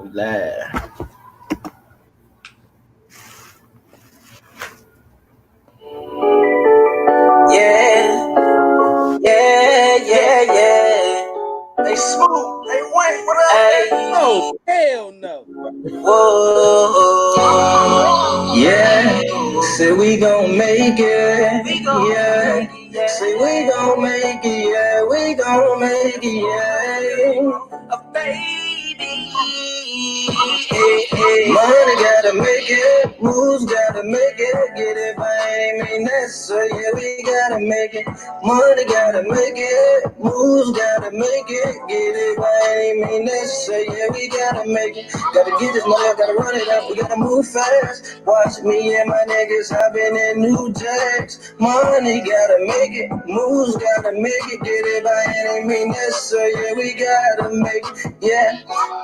Live. Yeah. Hey, Smooth. Hey, Wayne, what up? Hey. Oh, hell no. Whoa. Yeah. Say we gon' make it. Yeah. Say we gon' make it. Yeah. We gon' make it. Yeah. A baby. Money gotta make it, moves gotta make it, get it by any means necessary, yeah, we gotta make it. Money gotta make it, moves gotta make it, get it by any means necessary, yeah, we gotta make it. Gotta get this money, gotta run it up, we gotta move fast. Watch me and my niggas hopping in new jacks. Money gotta make it, moves gotta make it, get it by any means necessary, yeah, we gotta make it, yeah.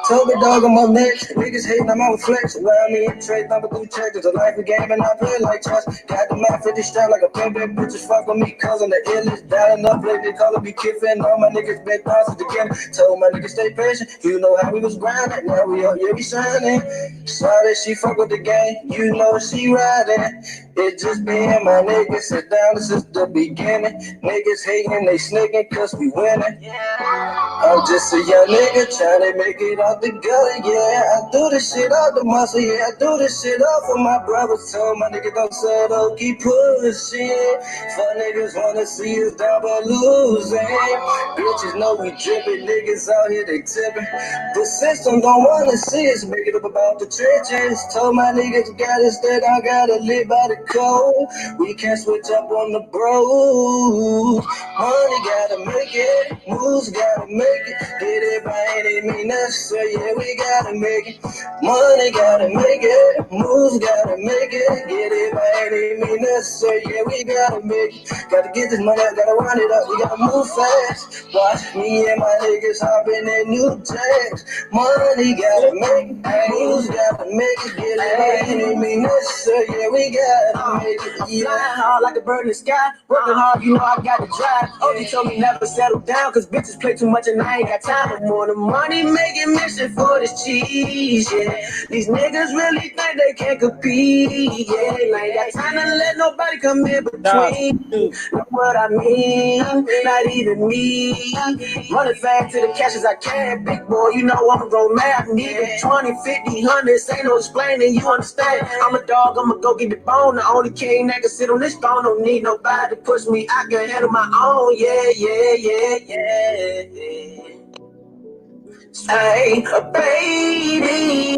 Told me dog I'm up next, niggas hating, I'm on flex. Around me and trade, thumping through checks. It's a life of game and I play like chess. Got the mouth 50 strap like a pimp, big bitches fuck with me cause I'm the illest. Dialing up lately, calling me kiffin'. All my niggas been bouncing again. Told my niggas stay patient, you know how we was grinding. Now we up, yeah, we shining. Saw that she fuck with the game, you know she riding. It just me and my niggas sit down since the beginning. Niggas hating, they snaking cause we winning. I'm just a young nigga trying to make it out the gutter, yeah. I do this shit out the muscle, yeah. I do this shit out for my brothers. Told my nigga don't settle, keep pushing. Fuck niggas wanna see us down but losing. Bitches know we drippin', niggas out here they tippin'. The system don't wanna see us make it up about the trenches. Told my niggas got us that I gotta live by the code. We can't switch up on the bros. Money gotta make it, moves gotta make it, get it by any means necessary, yeah, we gotta make it. Money gotta make it, moves gotta make it, get it by any means necessary, yeah, we gotta make it. Gotta get this money, gotta run it up, we gotta move fast. Watch me and my niggas hopping in new jacks. Money gotta make it, moves gotta make it, get it by any means necessary, yeah, we gotta make it. Flying hard like a bird in the sky, working hard, you know I got to drive. OG told me never settle down, cause bitches play too much and I ain't got time. I'm on the money making mission for this cheese, yeah. These niggas really think they can't compete, yeah. I ain't got time to let nobody come in between. Know what I mean? Not even me. Running fast to the cash as I can, big boy, you know I'm a grown man. I need it 20, 50, hundreds, ain't no explaining, you understand. I'm a dog, I'ma go get the bone. The only king that can sit on this throne, don't need nobody to push me. I can handle my own, yeah. Say a baby, Money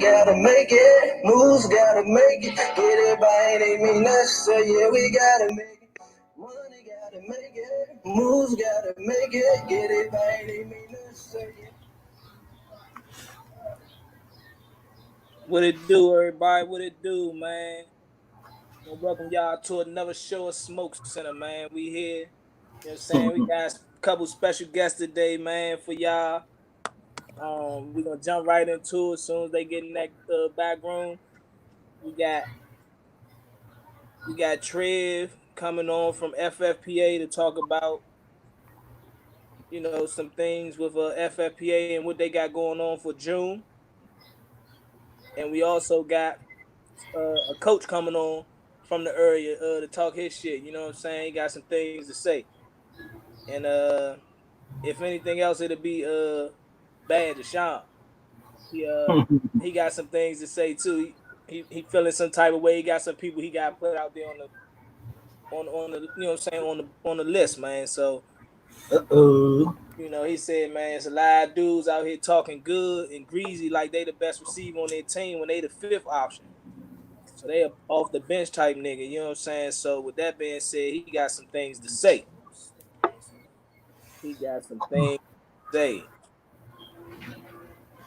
gotta make it, moves gotta make it, get it by any means necessary, yeah, we gotta make it. Money gotta make it, moves gotta make it, get it by any means necessary. What it do, everybody? What it do, man? Well, welcome y'all to another show of Smoke Center, man. We here. You know what I'm saying? We got a couple special guests today, man, for y'all. We're gonna jump right into it as soon as they get in that back room. We got Trev coming on from FFPA to talk about, you know, some things with FFPA and what they got going on for June. And we also got a coach coming on from the area to talk his shit. You know what I'm saying? He got some things to say. And if anything else, it'll be Bad Deshaun. He got some things to say too. He feeling some type of way. He got some people he got put out there on the you know what I'm saying on the list, man. So you know, he said, man, it's a lot of dudes out here talking good and greasy like they the best receiver on their team when they the fifth option. So they off the bench type nigga, you know what I'm saying? So with that being said, he got some things to say. He got some things to say.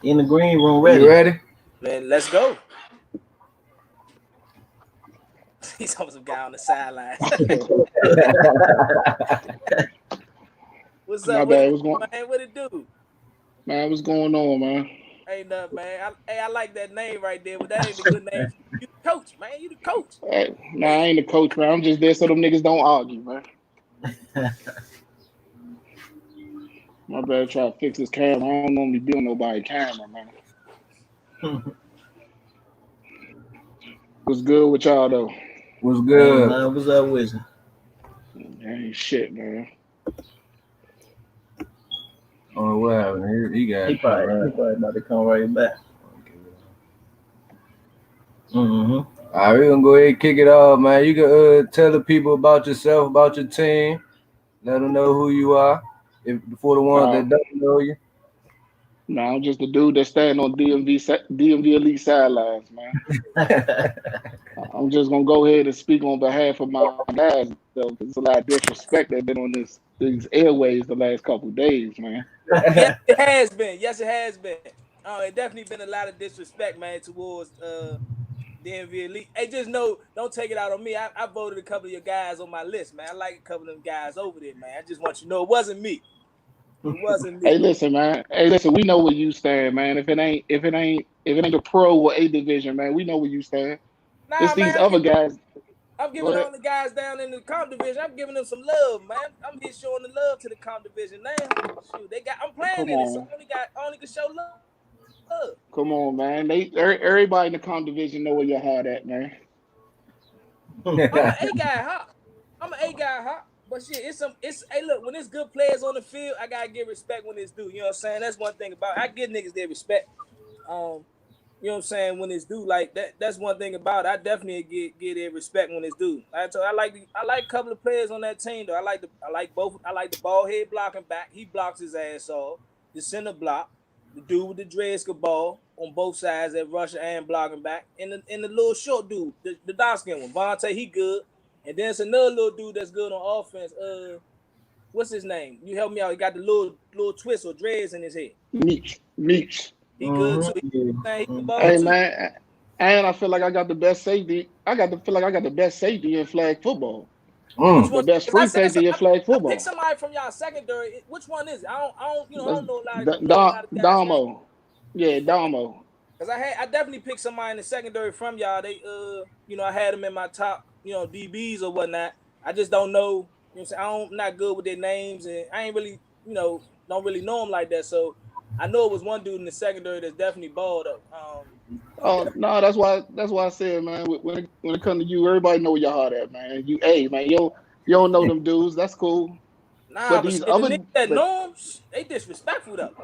In the green room, ready? You ready? Man, let's go. He's almost some guy on the sideline. What's up, man? What it do? Man, what's going on, man? Ain't nothing, man. I like that name right there, but that ain't a good name. You the coach, man. You the coach. Hey, nah, I ain't the coach, man. I'm just there so them niggas don't argue, man. My bad, try to fix this camera. I don't normally be on nobody's camera, man. What's good with y'all though? What's good, man? What's up with you? Ain't shit, man. Oh, what happened? He probably about to come right back. All right, we're gonna go ahead and kick it off, man. You can tell the people about yourself, about your team. Let them know who you are. For the ones that don't know you. No, I'm just the dude that's standing on DMV Elite sidelines, man. I'm just gonna go ahead and speak on behalf of my guys, though. There's a lot of disrespect that's been on these airways the last couple of days, man. Yes, it has been. Yes, it has been. It definitely been a lot of disrespect, man, towards DMV Elite. Hey, just know, don't take it out on me. I voted a couple of your guys on my list, man. I like a couple of them guys over there, man. I just want you to know it wasn't me. It wasn't me. Hey, listen, man. Hey, listen. We know where you stand, man. If it ain't the pro or A division, man, we know where you stand. Nah, it's these other guys. I'm giving all the guys down in the comp division. I'm giving them some love, man. I'm here showing the love to the comp division now. Shoot, I'm playing in it, so I only can show love. Come on, man. Everybody in the comp division know where your heart at, man. I'm an A guy, huh? But shit, hey, look, when it's good players on the field, I gotta give respect when it's due. You know what I'm saying? That's one thing about it. I give niggas their respect. You know what I'm saying, when it's due, like that's one thing about it. I definitely get their respect when it's due. I like a couple of players on that team though. I like the ball head blocking back. He blocks his ass off. The center block, the dude with the dreads could ball on both sides at rusher and blocking back. And the little short dude, the dark skin one, Vontae, he good. And then it's another little dude that's good on offense. What's his name? You help me out. He got the little twist or dreads in his head. Meech. He good too. Hey man, and I feel like I got the best safety. I feel like I got the best safety in flag football. The best free safety in flag football. Pick somebody from y'all secondary. Which one is it? I don't know a lot of guys. Damo. Yeah, Damo. Because I definitely picked somebody in the secondary from y'all. They I had them in my top, DBs or whatnot. I just don't know. You know what I'm saying? I'm not good with their names, and I ain't really, don't really know them like that. So I know it was one dude in the secondary that's definitely balled up. No, that's why I said, man. When it comes to you, everybody know where your heart at, man. You don't know them dudes. That's cool. Nah, but these other niggas that know them, they disrespectful though.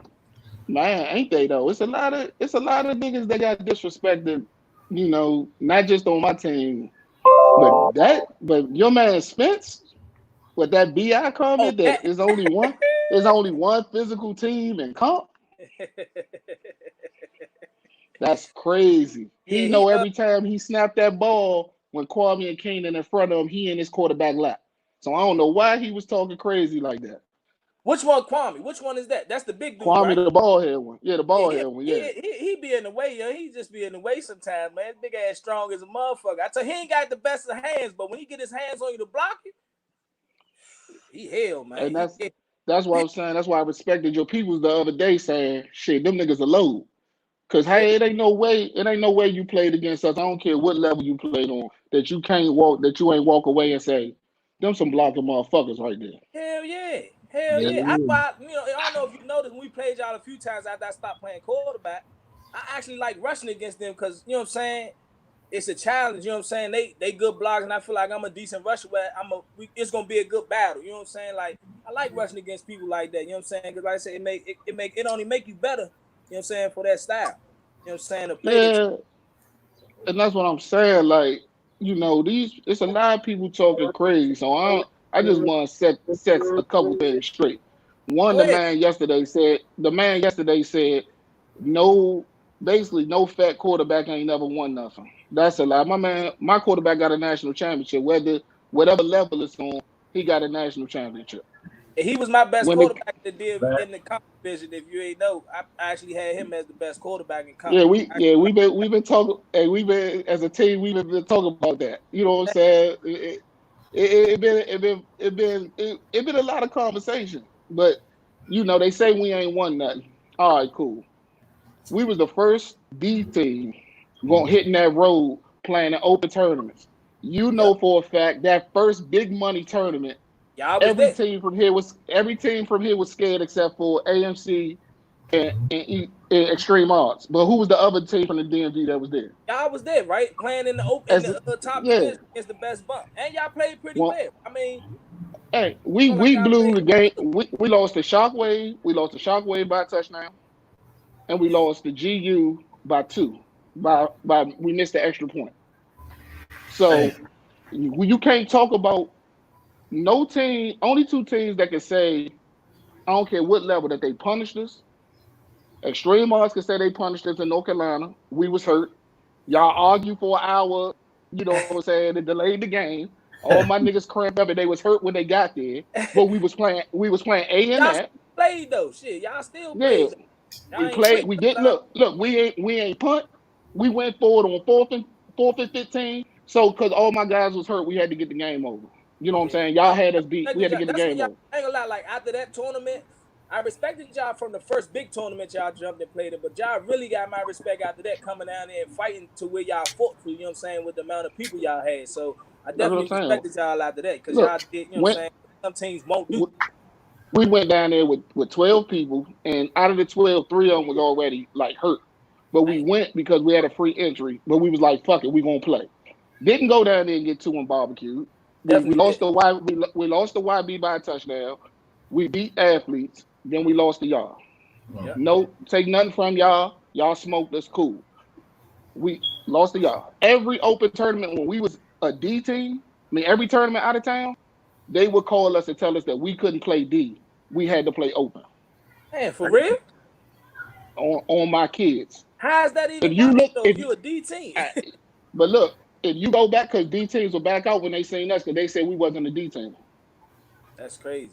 Man, ain't they though? It's a lot of niggas that got disrespected. Not just on my team, but your man Spence with that BI comment that is only one. There's only one physical team in comp. That's crazy. He know every time he snapped that ball when Kwame and Keenan in front of him, he in his quarterback lap. So I don't know why he was talking crazy like that. Which one, Kwame? Which one is that? That's the big dude, Kwame, right? the ball head one. Yeah, the ball head one. Yeah. He be in the way, yo. He just be in the way sometimes, man. Big ass strong as a motherfucker. I tell you, he ain't got the best of hands, but when he get his hands on you to block you, he hell, man. And that's what I was saying. That's why I respected your peoples the other day saying, shit, them niggas are low. Cause hey, it ain't no way you played against us. I don't care what level you played on, that you ain't walk away and say, them some blocking motherfuckers right there. Hell yeah. I don't know if you noticed when we played y'all a few times after I stopped playing quarterback, I actually like rushing against them because you know what I'm saying? It's a challenge, you know what I'm saying? They good blocks, and I feel like I'm a decent rusher where it's gonna be a good battle, you know what I'm saying? Like I like rushing against people like that, you know what I'm saying? Because like I said, it only make you better, you know what I'm saying, for that style. You know what I'm saying? To play and that's what I'm saying. Like, it's a lot of people talking crazy. So I just want to set a couple things straight. One, the man yesterday said, no fat quarterback ain't never won nothing. That's a lie. My quarterback got a national championship. Whatever level it's on, he got a national championship. He was my best quarterback that did in the comp division. If you ain't know, I actually had him as the best quarterback in comp. We've been talking, and we've been as a team, we've been talking about that. You know what I'm saying? It been a lot of conversation, but they say we ain't won nothing. All right, cool. We was the first B team hitting that road playing in open tournaments. For a fact that first big money tournament Y'all was Every there. team from here was scared except for AMC and Extreme Odds. But who was the other team from the DMV that was there? Y'all was there, right? Playing in As the top yeah, division against the best bump, and y'all played pretty well, well. I mean, hey, felt like we y'all blew played the game. good. We lost to Shockwave. We lost to Shockwave by a touchdown, and we lost to GU by 2. By we missed the extra point. So you can't talk about no team. Only 2 teams that can say I don't care what level that they punished us. Extreme Odds can say they punished us in North Carolina. We was hurt. Y'all argue for an hour. You know what I'm saying? It delayed the game. All my niggas cramped up and they was hurt when they got there. But we was playing A and Y'all that. still played though. Shit, y'all still Yeah. played. Y'all We ain't played. quit. We did look, we ain't punt. We went forward on fourth and 15. So cause all my guys was hurt, we had to get the game over. You know what I'm Yeah. saying? Y'all had us beat. We had to get the That's when game y'all, over. I ain't gonna lie, like after that tournament, I respected y'all from the first big tournament y'all jumped and played it, but y'all really got my respect after that, coming down there and fighting to where y'all fought to, you know what I'm saying, with the amount of people y'all had. So I That's what I'm definitely saying. respected y'all after that, because Look, y'all did, you know what I'm when saying, some teams won't do. we went down there with 12 people, and out of the 12, 3 of them was already like hurt. But we Dang. went because we had a free entry. But we was like, fuck it, we gonna play. Didn't go down there and get 2 and barbecued. We Definitely lost did. the we lost the YB by a touchdown. We beat athletes. Then we lost to y'all. Yeah. No, take nothing from y'all. Y'all smoked us cool. We lost to y'all. Every open tournament when we was a D team, I mean every tournament out of town, they would call us and tell us that we couldn't play D. We had to play open Man, for real? on my kids. How is that If even you possible look, though if you a D team? but look, if you go back, because D teams were back out when they seen us, because they said we wasn't a D team. That's crazy.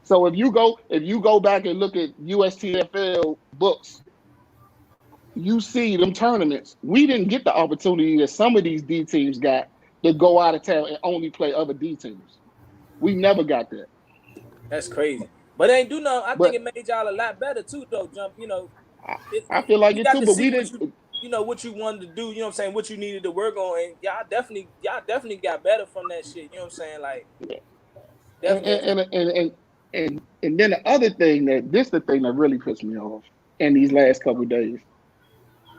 So if you go back and look at USTFL books, you see them tournaments. We didn't get the opportunity that some of these D teams got to go out of town and only play other D teams. We never got that. That's crazy. But it ain't do nothing. I think But it made y'all a lot better too, though. Jump, you know, I feel like you it got too. to But see we what didn't. you know what you wanted to do. You know what I'm saying? What you needed to work on, and y'all definitely got better from that shit. You know what I'm saying? Like And definitely. and then the other thing the thing that really pissed me off in these last couple of days.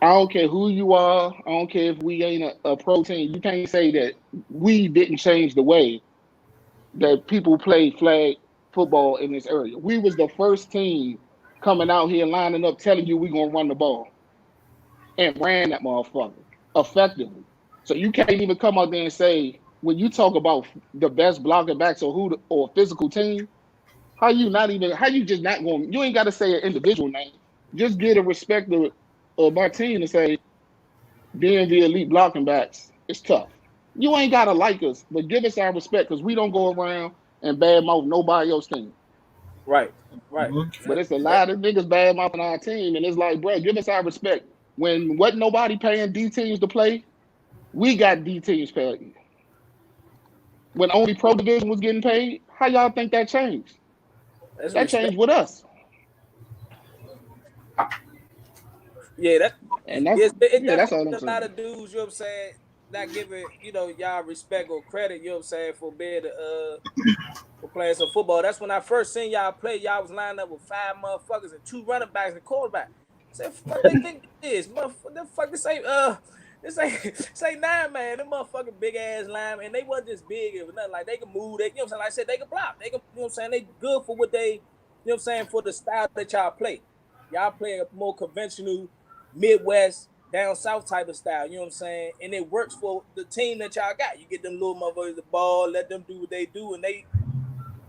I don't care who you are. I don't care if we ain't a pro team. You can't say that we didn't change the way that people play flag football in this area. We was the first team coming out here lining up telling you we gonna run the ball and ran that motherfucker effectively. So you can't even come out there and say when you talk about the best blocking backs or physical team, how you just not going, you ain't got to say an individual name. Just get a respect of our team and say DMV elite blocking backs. It's tough. You ain't gotta like us, but give us our respect because we don't go around and badmouth nobody else's team. Right, right. But it's a lot of niggas badmouthing our team, and it's like, bro, give us our respect. When wasn't nobody paying D teams to play, we got D teams paying. When only pro division was getting paid, how y'all think that changed? That's That respect. changed with us. Yeah, And that's it yeah, that's definitely all I'm a lot saying. of dudes. You know what I'm saying? Not giving y'all respect or credit. You know what I'm saying for being for playing some football. That's when I first seen y'all play. Y'all was lined up with 5 motherfuckers and 2 running backs and quarterback. I said, "Fuck, they think this is motherfucker? The fuck this ain't this ain't 9 man. Them motherfucking big ass linemen, and they wasn't just big. It was nothing like they can move. They, you know what I'm saying? Like I said, they can block. They can, you know what I'm saying? They good for what they, you know what I'm saying, for the style that y'all play. Y'all play a more conventional Midwest down south type of style, you know what I'm saying? And it works for the team that y'all got. You get them little motherfuckers the ball, let them do what they do, and they,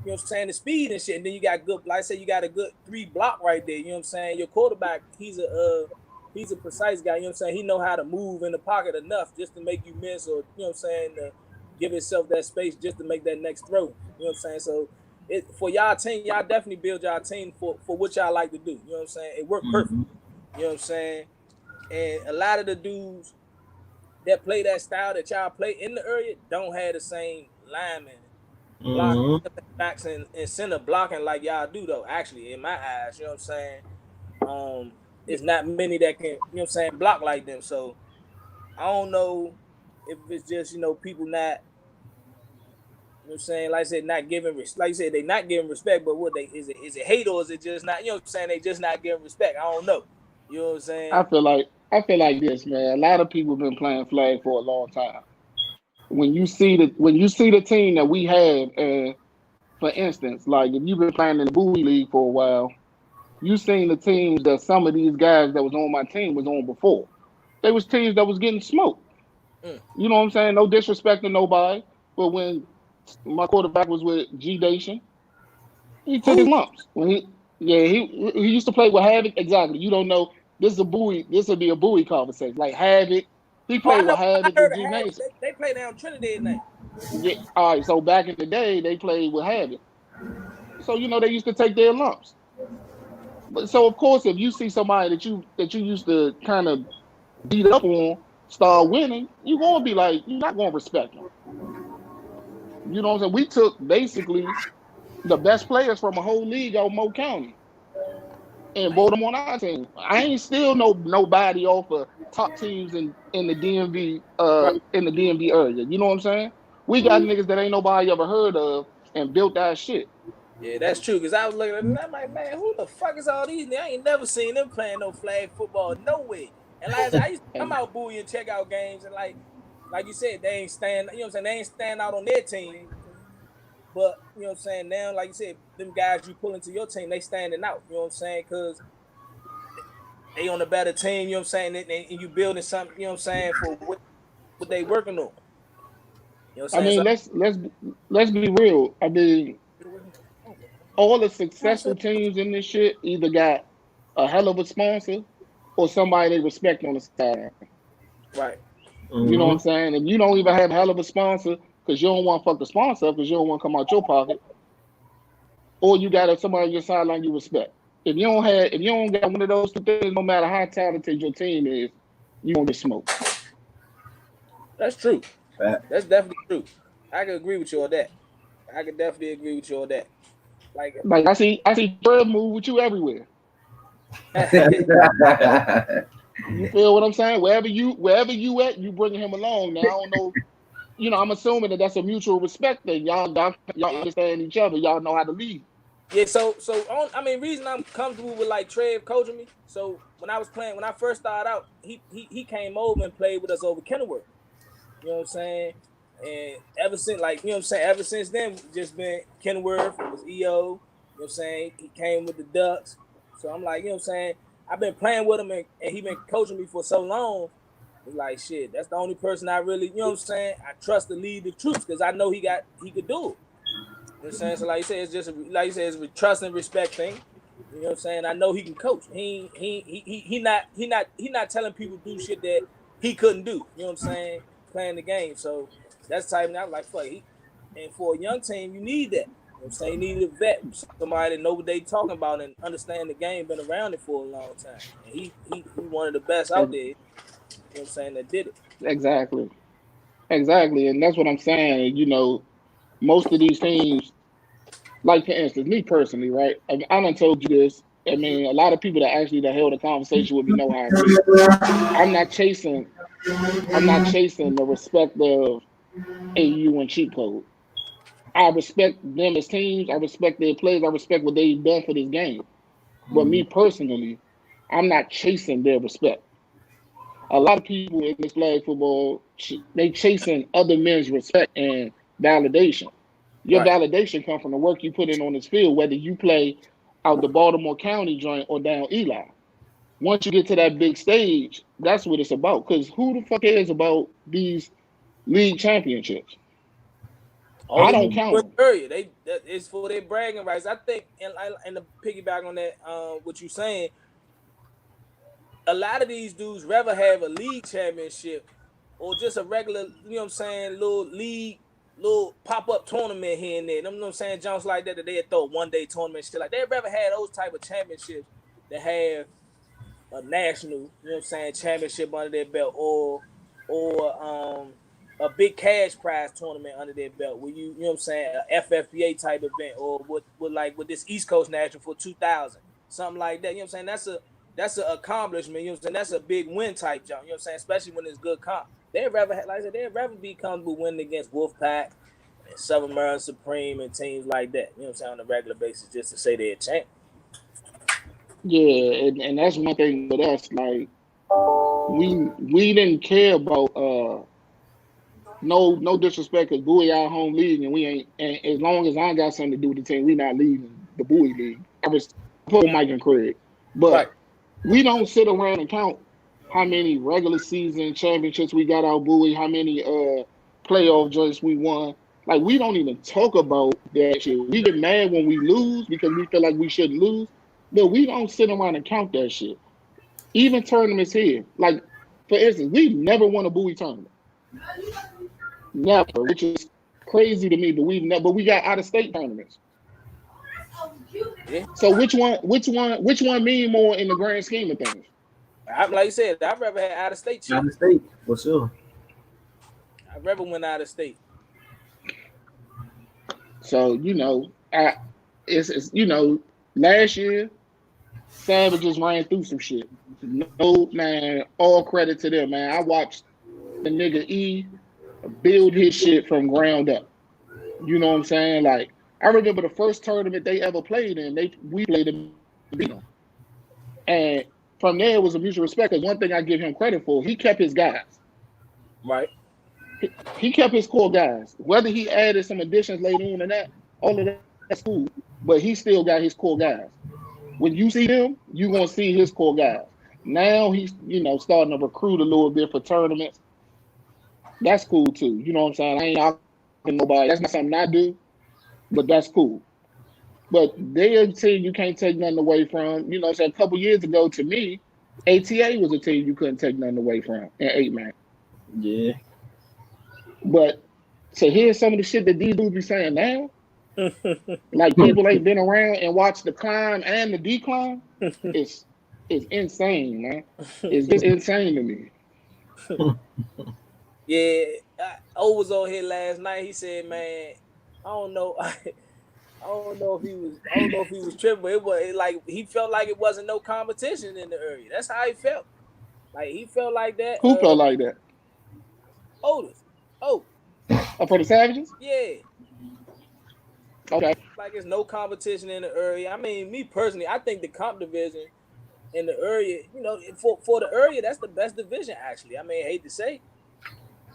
you know what I'm saying, the speed and shit. And then you got good, like I said, you got a good 3 block right there. You know what I'm saying? Your quarterback, he's a precise guy. You know what I'm saying? He know how to move in the pocket enough just to make you miss, or you know what I'm saying, to give himself that space just to make that next throw. You know what I'm saying? So for y'all team, y'all definitely build y'all team for what y'all like to do. You know what I'm saying? It worked perfect. You know what I'm saying? And a lot of the dudes that play that style that y'all play in the area don't have the same linemen block backs and center blocking like y'all do though. Actually, in my eyes, you know what I'm saying? It's not many that can, you know what I'm saying, block like them. So I don't know if it's just, people not, You know what I'm saying? Like I said, not giving like you said, they not giving respect, but what they is it hate or is it just not, you know what I'm saying? They just not giving respect. I don't know. You know what I'm saying? I feel like this, man. A lot of people been playing flag for a long time. When you see the team that we have, and for instance, like if you've been playing in the Bowie League for a while, you seen the teams that some of these guys that was on my team was on before. They was teams that was getting smoked. You know what I'm saying? No disrespect to nobody, but when my quarterback was with G Nation, he took his lumps. He used to play with Havoc. Exactly. You don't know. This is a Bowie. This would be a Bowie conversation. Like Havoc, he Oh, I played with know. I Havoc heard and of G Havoc. Nation. They play down Trinidad now. Yeah. All right. So back in the day, they played with Havoc. So they used to take their lumps. But so of course, if you see somebody that you used to kind of beat up on start winning, you're gonna be like, you're not gonna respect them. You know what I'm saying? We took basically the best players from a whole league out of Mo County and brought them on our team. I ain't still nobody off of top teams in the DMV Right. in the DMV area. You know what I'm saying? We got niggas that ain't nobody ever heard of and built that shit. Yeah, that's true. Cause I was looking at them, I'm like, man, who the fuck is all these? I ain't never seen them playing no flag football, no way. And like I said, I used to come out Bowie and check out games, and like you said, they ain't stand. You know what I'm saying? They ain't stand out on their team. But you know what I'm saying? Now, like you said, them guys you pull into your team, they standing out. You know what I'm saying? Cause they on a better team. You know what I'm saying? And you building something. You know what I'm saying? For what they working on. You know what I I'm saying? mean, let's be real. I mean, all the successful teams in this shit either got a hell of a sponsor or somebody they respect on the side. Right. You know what I'm saying? If you don't even have a hell of a sponsor because you don't want to fuck the sponsor because you don't want to come out your pocket, or you got somebody on your sideline you respect. If you don't got one of those two things, no matter how talented your team is, you gonna get smoked. That's true. That's definitely true. I can agree with you on that. I can definitely agree with you on that. Like I see Trev move with you everywhere. You feel what I'm saying? Wherever you at, you bringing him along. Now I don't know. I'm assuming that that's a mutual respect thing. Y'all understand each other. Y'all know how to lead. Yeah, I mean, reason I'm comfortable with like Trev coaching me. So when I first started out, he came over and played with us over Kenilworth. You know what I'm saying? And ever since, like, you know what I'm saying, ever since then, just been Kenworth, it was EO, you know what I'm saying? He came with the Ducks. So I'm like, you know what I'm saying? I've been playing with him and he been coaching me for so long. It's like, shit, that's the only person I really, you know what I'm saying? I trust to lead the troops because I know he could do it. You know what I'm saying? So like you said, it's just, like you said, it's a trust and respect thing. You know what I'm saying? I know he can coach. He not telling people to do shit that he couldn't do. You know what I'm saying? Playing the game. So that's the type of, I'm like, fuck. And for a young team, you need that. You know what I'm saying? You need a vet, somebody that know what they talking about and understand the game, been around it for a long time. And he one of the best out there. You know what I'm saying? That did it. Exactly. And that's what I'm saying. Most of these teams, like for instance, me personally, right? I done told you this. I mean, a lot of people that held a conversation with me know how I feel. I'm not chasing the respect of AU and cheat code. I respect them as teams. I respect their players. I respect what they've done for this game. But me personally, I'm not chasing their respect. A lot of people in this flag football, they chasing other men's respect and validation. Your validation comes from the work you put in on this field, whether you play out the Baltimore County joint or down Eli. Once you get to that big stage, that's what it's about. Because who the fuck cares about these league championships? I don't count them. Area. It's for their bragging rights. I think, and to piggyback on that, what you saying, a lot of these dudes rather have a league championship or just a regular, you know what I'm saying, little league, little pop-up tournament here and there. You know what I'm saying? Jumps like that they'd throw one-day tournament shit like they'd rather have those type of championships that have a national, you know what I'm saying, championship under their belt or a big cash prize tournament under their belt where you know what I'm saying, a FFPA type event or with this East Coast National for 2000, something like that. You know what I'm saying? That's an accomplishment. You know what I'm saying? That's a big win type jump. You know what I'm saying? Especially when it's good comp. They'd rather be comfortable winning against Wolfpack, and Southern Maryland Supreme and teams like that. You know what I'm saying, on a regular basis, just to say they're a champ. Yeah, and that's one thing with us. Like we didn't care about no disrespect, because Bowie our home league, and we ain't. And as long as I ain't got something to do with the team, we not leaving the Bowie league. I was put Mike and Craig, but Right. we don't sit around and count how many regular season championships we got out Bowie, how many playoff joints we won. Like, we don't even talk about that shit. We get mad when we lose because we feel like we shouldn't lose, but we don't sit around and count that shit. Even tournaments here, like, for instance, we never won a Bowie tournament. Never, which is crazy to me. But we got out of state tournaments. Yeah. So which one mean more in the grand scheme of things? Like you said, I'd rather have out of state shit. Out of state, for sure. I'd rather win out of state. So it's last year Savages ran through some shit. No, man, all credit to them, man. I watched the nigga E build his shit from ground up. You know what I'm saying? Like, I remember the first tournament they ever played in, we played them, beat them. And from there, it was a mutual respect. Because one thing I give him credit for, he kept his guys. Right. He kept his core guys. Whether he added some additions later on and that, all of that's cool. But he still got his core guys. When you see him, you're going to see his core guys. Now he's, starting to recruit a little bit for tournaments. That's cool too. You know what I'm saying? I ain't knocking nobody. That's not something I do, but that's cool. But they're a team you can't take nothing away from. You know what I'm saying? A couple years ago, to me, ATA was a team you couldn't take nothing away from in 8-man. Yeah. But to hear some of the shit that these dudes be saying now, like people ain't been around and watched the climb and the decline, it's insane, man. It's just insane to me. Yeah, O was on here last night. He said, "Man, I don't know. I don't know if he was tripping, but it was like he felt like it wasn't no competition in the area. That's how he felt. Like he felt like that. Who felt like that? Otis. Oh, for the Savages? Yeah. Okay. Like it's no competition in the area. I mean, me personally, I think the comp division in the area, for the area, that's the best division actually. I mean, I hate to say.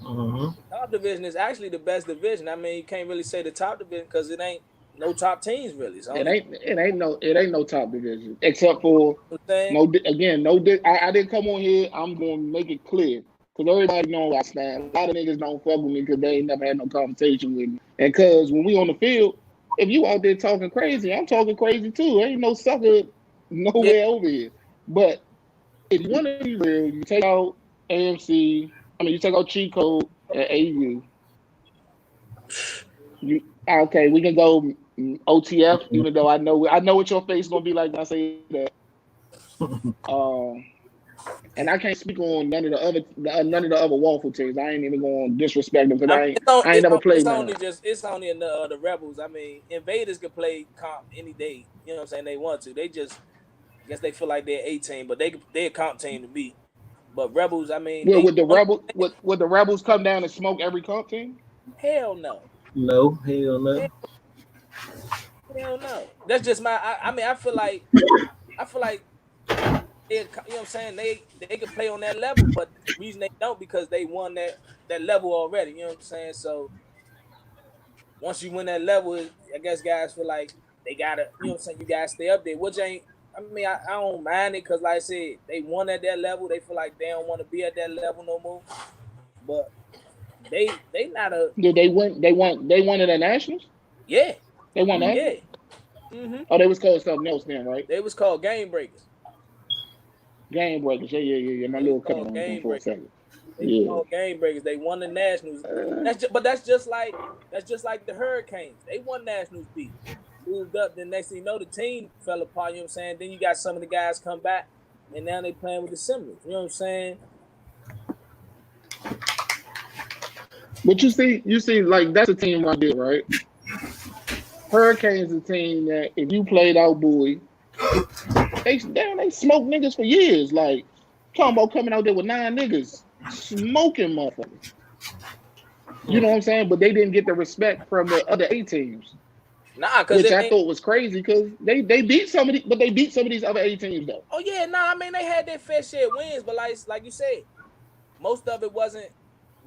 Top division is actually the best division. I mean, you can't really say the top division because it ain't no top teams really. So it ain't no top division except for I didn't come on here. I'm gonna make it clear because everybody know I stand. A lot of niggas don't fuck with me because they ain't never had no conversation with me. And because when we on the field, if you out there talking crazy, I'm talking crazy too. There ain't no sucker nowhere over here. But if you want to be real, you take out AMC. You take out cheat code at AU. Okay, we can go OTF, even though I know what your face is gonna be like when I say that. And I can't speak on none of the other waffle teams. I ain't even going to disrespect them because I ain't never played them. It's only in the Rebels. I mean, Invaders could play comp any day. You know what I'm saying? They want to. They just guess they feel like they're a team, but they're a comp team to me. But Rebels, I mean, would the Rebels come down and smoke every comp team? Hell no. No, hell no. Hell no. That's just my. I feel like they, you know what I'm saying, they can play on that level, but the reason they don't because they won that level already. You know what I'm saying? So once you win that level, I guess guys feel like they gotta. You know what I'm saying? You guys stay up there, which ain't. I mean, I don't mind it because, like I said, they won at that level. They feel like they don't want to be at that level no more. But they not a. Did they win? They won at the Nationals. Yeah, they won that. Yeah. Mm-hmm. Oh, they was called something else then, right? They was called Game Breakers. Game Breakers. Yeah. My little cut on for a second. They called Game Breakers. They won the Nationals. That's just like the Hurricanes. They won Nationals beat. Moved up, then next thing you know, the team fell apart, you know what I'm saying? Then you got some of the guys come back, and now they playing with the Seminoles, you know what I'm saying? But you see, like, that's a team right there, right? Hurricanes is a team that, if you played out Bowie, they smoked niggas for years. Like, talking about coming out there with 9 niggas, smoking motherfuckers. You know what I'm saying? But they didn't get the respect from the other A teams. Nah, because which I thought was crazy because they beat some of but they beat some of these other A teams though. Oh yeah, I mean they had their fair share of wins, but like you said, most of it wasn't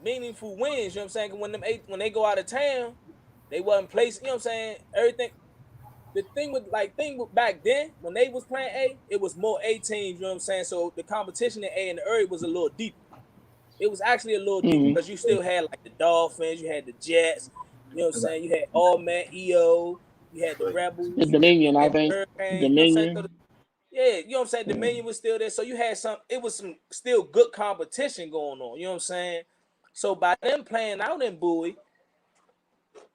meaningful wins. You know what I'm saying? When they go out of town, they wasn't placed. You know what I'm saying? Everything. The thing with back then when they was playing A, it was more A teams. You know what I'm saying? So the competition in A and the early was a little deeper. It was actually a little deeper because you still had like the Dolphins, you had the Jets. You know what I'm saying? You had All Man EO. You had the Rebels. The Dominion, I think. Dominion. Yeah, you know what I'm saying? Dominion was still there. So you had it was some still good competition going on. You know what I'm saying? So by them playing out in Bowie,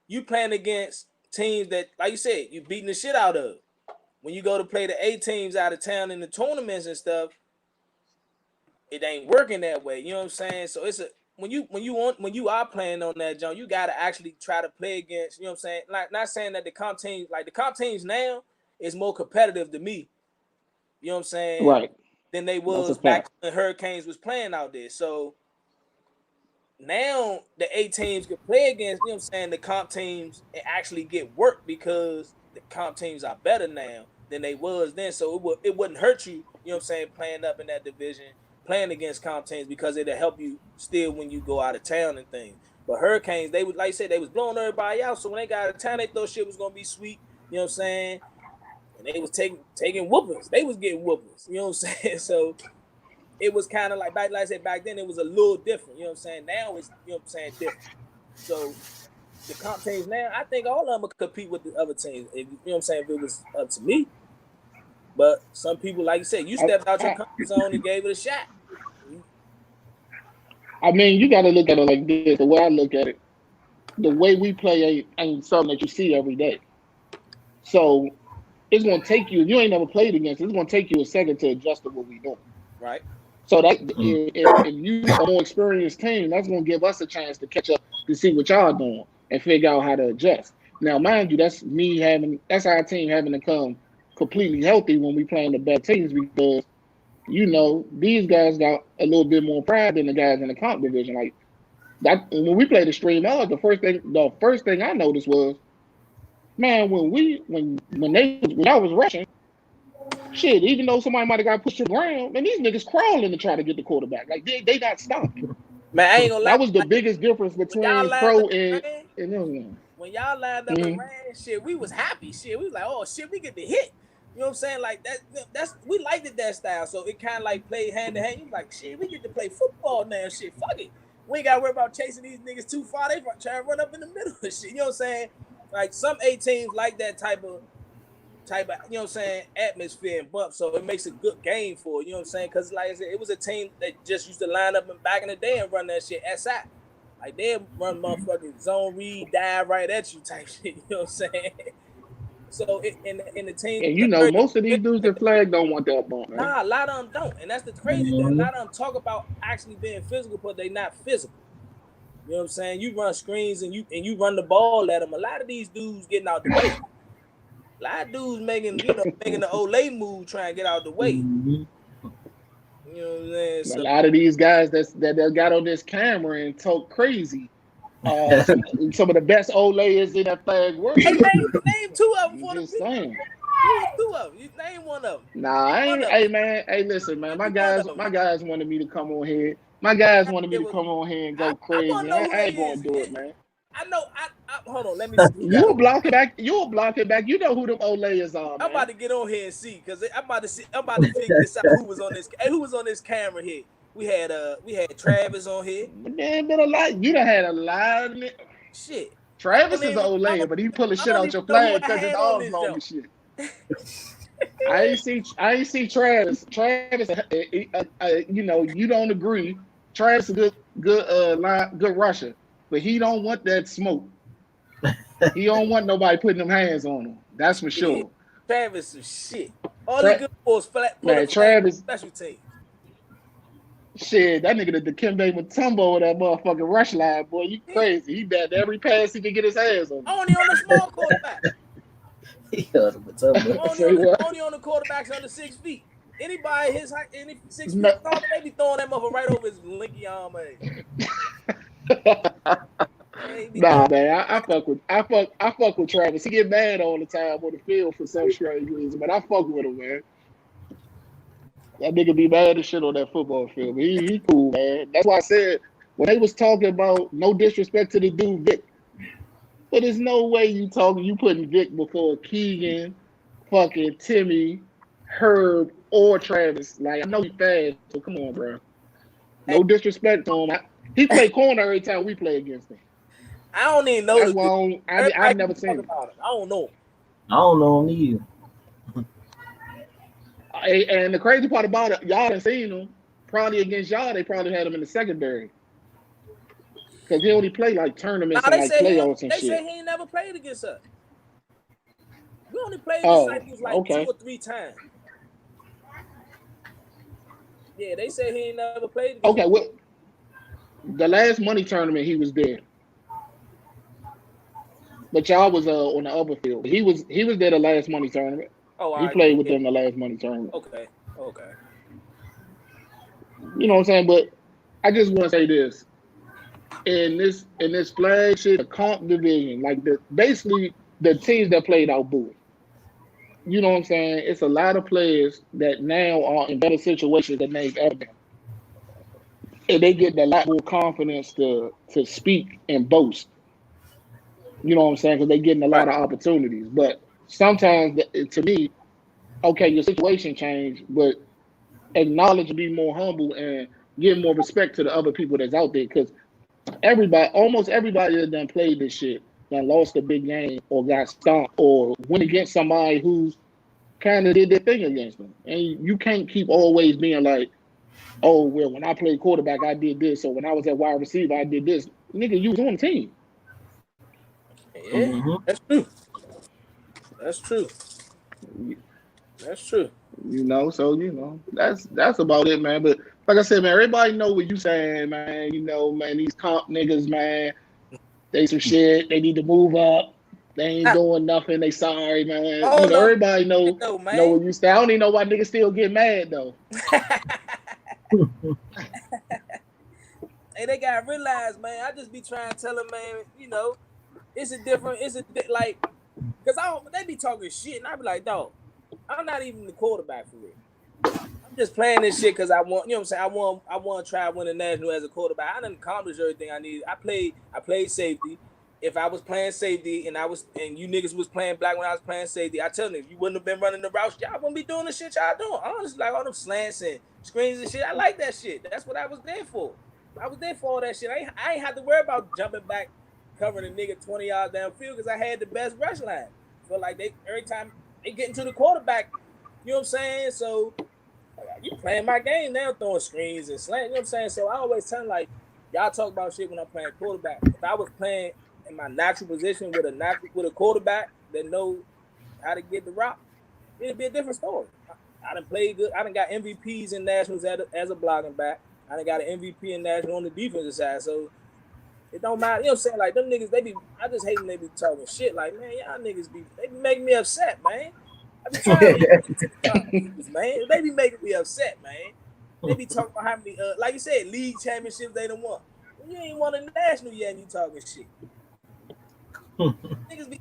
you playing against teams that, like you said, you beating the shit out of. When you go to play the A teams out of town in the tournaments and stuff, it ain't working that way. You know what I'm saying? So it's when you are playing on that jump, you gotta actually try to play against, you know what I'm saying? Like, not saying that the comp teams now is more competitive to me. You know what I'm saying? Right. Than they was back when Hurricanes was playing out there. So now the A teams can play against, you know what I'm saying, the comp teams and actually get work because the comp teams are better now than they was then. So it wouldn't hurt you, you know what I'm saying, playing up in that division, playing against comp teams because it'll help you still when you go out of town and things. But Hurricanes, they would, like I said, they was blowing everybody out. So when they got out of town, they thought shit was gonna be sweet, you know what I'm saying? And they was taking whoopings. They was getting whoopings, you know what I'm saying? So it was kind of like I said, back then it was a little different, you know what I'm saying? Now it's, you know what I'm saying, different. So the comp teams now, I think all of them will compete with the other teams, if, you know what I'm saying, if it was up to me. But some people, like you said, you stepped out your comfort zone and gave it a shot. I mean, you got to look at it like this. The way I look at it, the way we play ain't something that you see every day. So it's going to take you, if you ain't never played against it, it's going to take you a second to adjust to what we doing. Right. So that if you are a more experienced team, that's going to give us a chance to catch up to see what y'all doing and figure out how to adjust. Now, mind you, that's our team having to come completely healthy when we playing the best teams because, you know, these guys got a little bit more pride than the guys in the comp division. Like that when we played the Stream Out, the first thing I noticed was, man, when I was rushing, shit, even though somebody might have got pushed to the ground, man, these niggas crawling to try to get the quarterback. Like they got stopped. Man, I ain't gonna lie. That was the biggest difference between pro and when y'all lined up and ran, shit, we was happy. Shit, we was like, oh shit, we get the hit. You know what I'm saying? Like that's we liked it that style. So it kind of like played hand to hand. You like, shit, we get to play football now. Shit, fuck it. We ain't got to worry about chasing these niggas too far. They trying to run up in the middle of shit. You know what I'm saying? Like some A teams like that type of, you know what I'm saying, atmosphere and bump. So it makes a good game for it, you know what I'm saying? Because like I said, it was a team that just used to line up and back in the day and run that shit SI. Like they run motherfucking zone read, dive right at you type shit, you know what I'm saying? So in the team, and you know, most of these dudes that flag don't want that bump, man. Nah, a lot of them don't, and that's the crazy thing. A lot of them talk about actually being physical, but they not physical. You know what I'm saying? You run screens and you run the ball at them. A lot of these dudes getting out the way. A lot of dudes making the Olay move, trying to get out the way. You know what I'm saying? So, a lot of these guys that got on this camera and talk crazy. Some of the best Olayers in that flag world. Hey, name two of them for the people. Saying. Two of them. You name one of them. Nah, I ain't. Hey man, hey listen, man. My guys wanted me to come on here. My guys wanted me to come on here and go crazy. I ain't gonna do it, man. I know. Hold on. Let me. You'll block it back. You'll block it back. You know who them Olayers are. Man. I'm about to get on here and see because I'm about to figure this out. Who was on this? Hey, who was on this camera here? We had Travis on here. Man, been a lot. You done had a lot of it. Shit. Travis is an Olayer, but he pulling shit out your flag because his arms long and shit. I ain't see Travis. Travis, you know, you don't agree. Travis is good rusher, but he don't want that smoke. He don't want nobody putting them hands on him. That's for sure. Travis is shit. All he good for is flat. Man, Travis special team. Shit, that nigga the Dikembe Mutombo of that motherfucking rush line, boy. You crazy. He batted every pass he could get his hands on. Only on the small quarterback. Only on the quarterbacks under 6 feet. Anybody his height, any 6 feet tall, they be throwing that motherfucker right over his linky arm. Nah, man, I fuck with Travis. He get mad all the time on the field for some strange reason, but I fuck with him, man. That nigga be mad as shit on that football field. But he cool, man. That's why I said when they was talking about no disrespect to the dude Vic, but there's no way you putting Vic before Keegan, fucking Timmy, Herb, or Travis. Like, I know he fast, so come on, bro. No disrespect to him. He play corner every time we play against him. I don't even know. That's why I've never seen him. I don't know. I don't know him either. And the crazy part about it, y'all done seen him. Probably against y'all, they probably had him in the secondary. Because he only played like tournaments and like playoffs and shit. They say he ain't never played against us. We only played disciples like 2 or 3 times. Yeah, they say he ain't never played against us. Well, the last money tournament, he was there. But y'all was on the other field. He was there the last money tournament. He played with them the last money tournament. Okay. You know what I'm saying? But I just want to say this. In this flagship, the comp division, like basically the teams that played out Bowie. You know what I'm saying? It's a lot of players that now are in better situations than they've ever been. And they get a lot more confidence to speak and boast. You know what I'm saying? Because they're getting a lot of opportunities. But sometimes, to me, okay, your situation changed, but acknowledge, be more humble, and give more respect to the other people that's out there. Because almost everybody that done played this shit, done lost a big game or got stomped or went against somebody who's kind of did their thing against them. And you can't keep always being like, oh, well, when I played quarterback, I did this. Or when I was at wide receiver, I did this. Nigga, you was on the team. Yeah, That's true. You know, so that's about it, man. But like I said, man, everybody know what you saying, man. You know, man, these comp niggas, man, they some shit. They need to move up. They ain't doing nothing. They sorry, man. Everybody know what you say. I don't even know why niggas still get mad though. Hey, they gotta realize, man. I just be trying to tell them, man. You know, it's like, cause they be talking shit, and I be like, dog, I'm not even the quarterback for real. I'm just playing this shit because I want, you know what I'm saying? I want to try to win the national as a quarterback. I done accomplished everything I needed. I played safety. If I was playing safety and you niggas was playing black when I was playing safety, I tell them, if you wouldn't have been running the routes, y'all wouldn't be doing the shit y'all doing. Honestly, like all them slants and screens and shit, I like that shit. That's what I was there for. I was there for all that shit. I ain't had to worry about jumping back, covering a nigga 20 yards downfield because I had the best rush line. So like every time they get into the quarterback, you know what I'm saying? So you playing my game now, throwing screens and slants, you know what I'm saying? So I always tell them, like, y'all talk about shit when I'm playing quarterback. If I was playing in my natural position with a quarterback that know how to get the rock, it'd be a different story. I done played good. I done got MVPs in nationals as a blocking back. I done got an MVP in national on the defensive side. So it don't matter. You know what I'm saying? Like, them niggas, I just hate when they be talking shit. Like, man, y'all niggas they be making me upset, man. I be trying to man. They be making me upset, man. They be talking about how many, like you said, league championships they done won. You ain't won a national yet and you talking shit.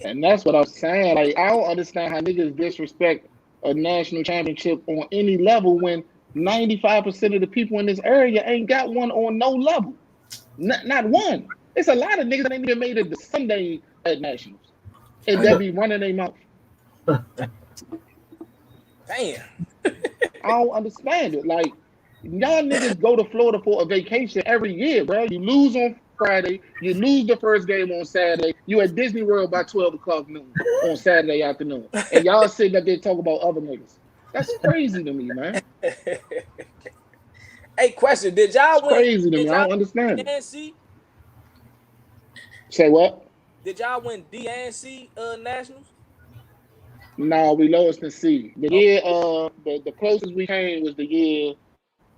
And that's what I'm saying. Like, I don't understand how niggas disrespect a national championship on any level when 95% of the people in this area ain't got one on no level. Not one. It's a lot of niggas that ain't even made it to Sunday at nationals. And they be running their mouth. Damn. I don't understand it. Like, y'all niggas go to Florida for a vacation every year, bro. You lose on Friday, you lose the first game on Saturday, you at Disney World by 12 o'clock noon on Saturday afternoon. And y'all sitting up there talking about other niggas. That's crazy to me, man. Hey, question. Did y'all win? Crazy to me. I don't understand DNC? Say what? Did y'all win DNC nationals? No, we lost in C. The year the closest we came was the year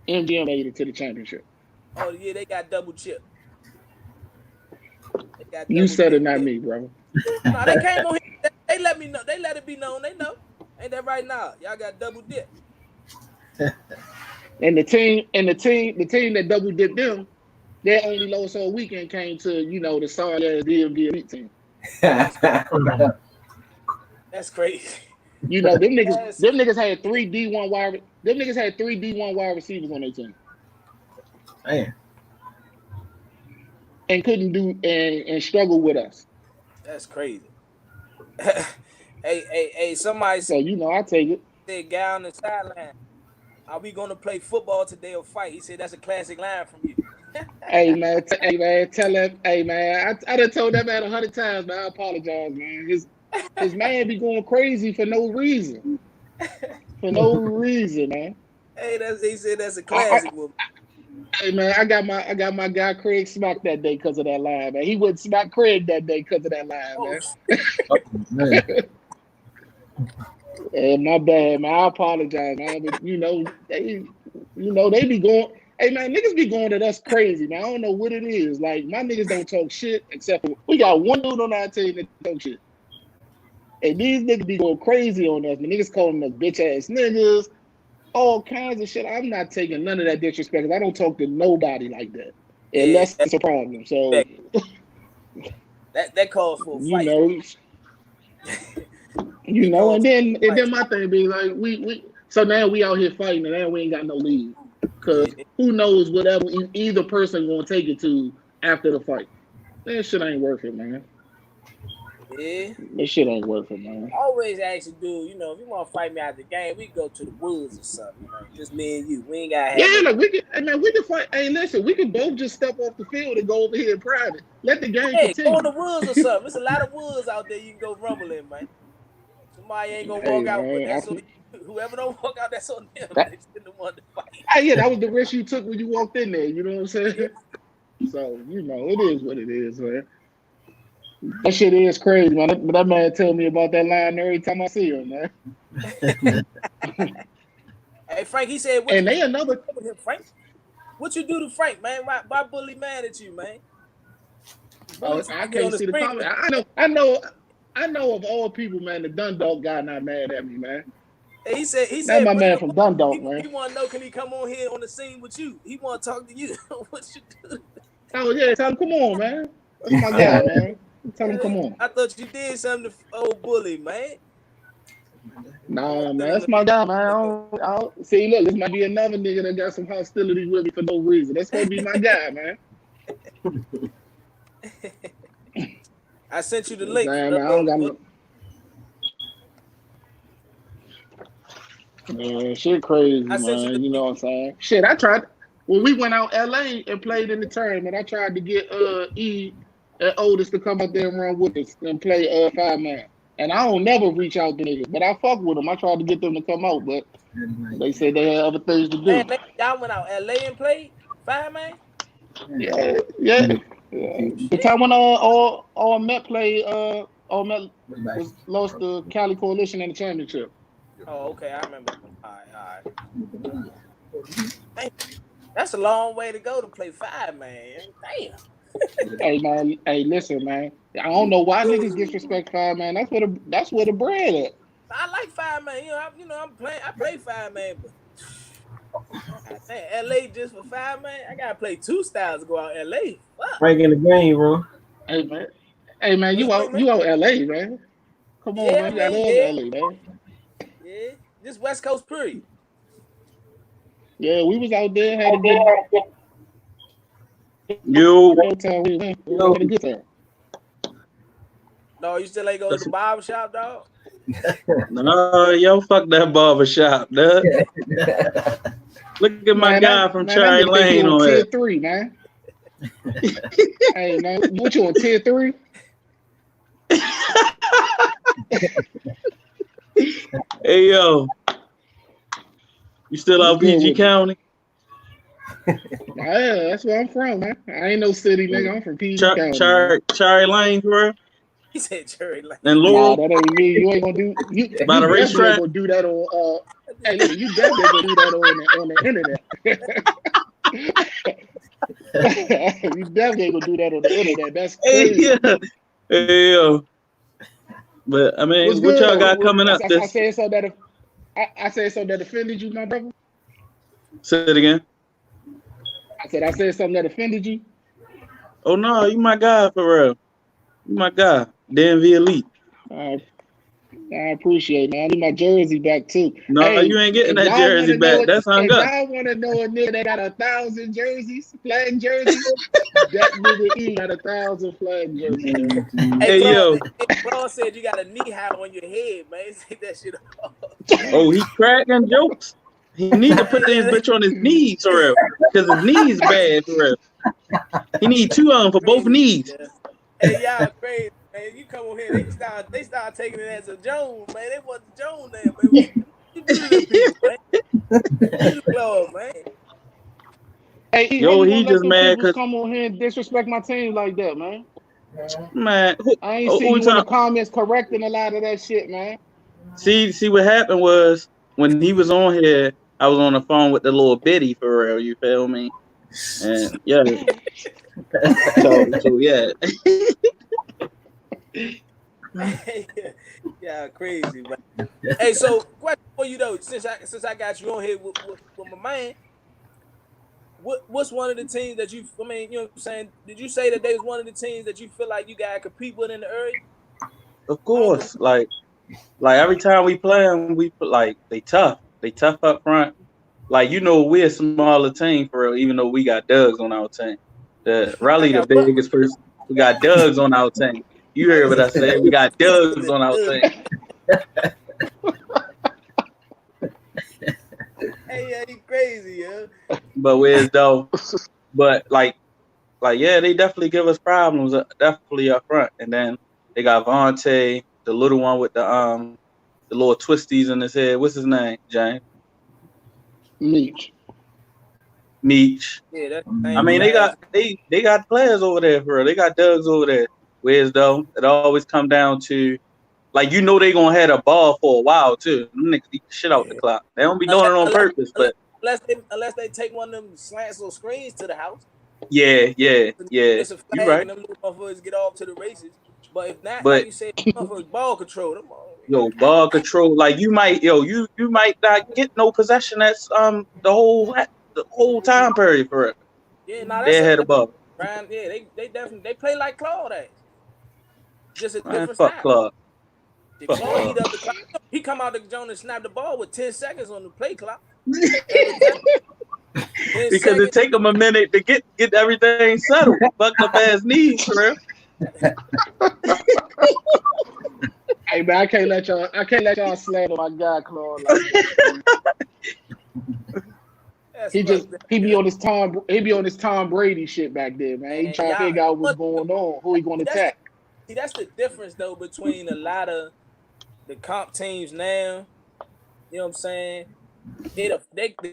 MGM made it to the championship. Oh yeah, they got double chip. You said it, not me, bro. No, they came on here. They let me know. They let it be known. They know. Ain't that right now? Y'all got double dip. And the team that double dipped them Their only loss all weekend came to, the sorry ass DMV Elite team. That's crazy. Them niggas had 3 D1 wide. Them niggas had 3 D1 wide receivers on their team. Man. And couldn't do and struggle with us. That's crazy. Hey, somebody So I take it. Said guy on the sideline, are we gonna play football today or fight? He said that's a classic line from you. Hey man, tell him. Hey man, I done told that man 100 times, man. I apologize, man. His man be going crazy for no reason. For no reason, man. Hey, he said that's a classic one. Hey man, I got my guy Craig smacked that day because of that line, man. He wouldn't smack Craig that day because of that line, man. Hey, my bad, man. I apologize, man. But they be going. Hey man, niggas be going at us crazy, man. I don't know what it is. Like my niggas don't talk shit except for we got one dude on our team that talk shit. And these niggas be going crazy on us. Man, niggas calling us bitch ass niggas, all kinds of shit. I'm not taking none of that disrespect because I don't talk to nobody like that. Unless it's a problem. So that calls for a fight. And then my thing be like, we so now we out here fighting and now we ain't got no lead. Cause who knows whatever either person gonna take it to after the fight. That shit ain't worth it, man. Yeah. That shit ain't worth it, man. I always ask you, dude, if you want to fight me out the game, we can go to the woods or something. Just me and you. We ain't got to we can fight. Hey, listen, we can both just step off the field and go over here in private. Let the game continue. Go in the woods or something. There's a lot of woods out there you can go rumble in, man. Somebody ain't gonna walk out with that. Whoever don't walk out, that's on them. They're the one to fight. Hey, that was the risk you took when you walked in there. You know what I'm saying? So it is what it is, man. That shit is crazy, man. That man tell me about that line every time I see him, man. Hey, Frank, he said, Frank? What you do to Frank, man? Why Bully mad at you, man? I can't see the comment. I know of all people, man, the Dundalk guy not mad at me, man. Hey, he said that's my man from Dundalk, man. He want to know, can he come on here on the scene with you? He want to talk to you. What you do? Oh yeah, tell him come on, man. That's my guy, man. Tell him come on. I thought you did something to old Bully, man. Nah, man, that's my guy, man. See, look, this might be another nigga that got some hostility with me for no reason. That's gonna be my guy, man. I sent you the link. Man, I don't got no... Man, shit crazy, man. You know what I'm saying? Shit, I tried when we went out LA and played in the tournament. I tried to get E and Otis to come out there and run with us and play 5-man. And I don't never reach out to niggas, but I fuck with them. I tried to get them to come out, but they said they had other things to do. Man, y'all went out LA and played 5-man? Yeah. The time when all Met played, all Met lost the Cali Coalition in the championship. Oh, okay, I remember. All right. That's a long way to go to play 5-man. Damn. Hey man, listen, man. I don't know why niggas disrespect 5-man. That's where the bread at. I like 5-man. I play 5-man, but I think LA just for 5-man. I gotta play 2 styles to go out LA. Fuck. Rank in the game, bro. Hey man, you out LA, man. Come on, man. You out LA, man. Yeah, just West Coast period. Yeah, we was out there, had a good time. We had a good time. No, you still ain't go to the barber shop, dog? No, yo, fuck that barber shop, dog. Look at my guy from Cherry Lane on tier 3, man. Hey, man, what you on tier 3? Hey, yo. You still out PG County? Yeah, that's where I'm from, man. I ain't no city, nigga. I'm from PG County. Cherry Lane, bro. He said Cherry Lane. And Laurel. Nah, that ain't me. You ain't gonna do. You by the racetrack. Gonna do that on. Hey, listen, you definitely gonna do that on the internet. You definitely gonna do that on the internet. That's crazy. Hey, yo. But I mean, what y'all got coming up? I said something that offended you, my brother. Say it again. I said something that offended you. Oh no, you my guy for real. You my guy, DMV Elite. I appreciate it, man. I need my jersey back too. No, Hey, you ain't getting if that y'all want jersey to know back. That's hung if up. y'all want to know a nigga that got 1,000 jerseys, flag jerseys, that nigga E got 1,000 flag jerseys. Man. Hey, yo, Claude said you got a knee high on your head, man. Take that shit off. oh, he cracking jokes. He need to put this bitch on his knees for real, because his knees bad for real. He need 2 of them for both knees. Yeah. Hey, y'all crazy, man. You come over here, they start taking it as a Jones, man. They want the Jones there, man. What you do to them people, man? Claude, man. Hey, E, Yo, he let just them mad people because come on here and disrespect my team like that, man. man, I ain't see you in the comments correcting a lot of that shit, man. See what happened was when he was on here, I was on the phone with the little bitty for real. You feel me? And yeah, so yeah. Yeah, crazy, man. Hey, so question for you though, since I got you on here with my man, what's one of the teams that you? I mean, you know what I'm saying? Did you say that they was one of the teams that you feel like you gotta compete with in the area? Of course, like every time we play them, they tough. They tough up front. Like we're a smaller team for real, even though we got Dugs on our team. Raleigh the biggest person. We got Dugs on our team. You heard what I said? We got Dugs on our team. Hey, yeah, he crazy, yeah. But where's though? But yeah, they definitely give us problems, definitely up front. And then they got Vontae, the little one with the little twisties in his head. What's his name, James? Meech. Yeah, that's I mean, they got players over there for real. They got Dugs over there. Where's though? It always come down to they gonna have a ball for a while too. Them niggas eat shit out the clock. They don't be doing it on purpose, but unless they take one of them slants or screens to the house. Yeah. It's a flag, you right. And them little motherfuckers get off to the races. But if not, like you said, motherfuckers ball control them. Ball control. Like you might not get no possession. That's the whole time period for it. Yeah, now they had a ball. Brian, yeah, they definitely play like Claude ass. Just a different fuck style. Claude. Claude eat up the clock. He come out the zone and snap the ball with 10 seconds on the play clock. Because it take them a minute to get everything settled. Fucked up ass knees, for real. Hey man, I can't let y'all slander my guy Claude like that. He be on his Tom Brady shit back there, man. He trying to figure out what's going on, who he going to attack. See, that's the difference though between a lot of the comp teams now. You know what I'm saying? The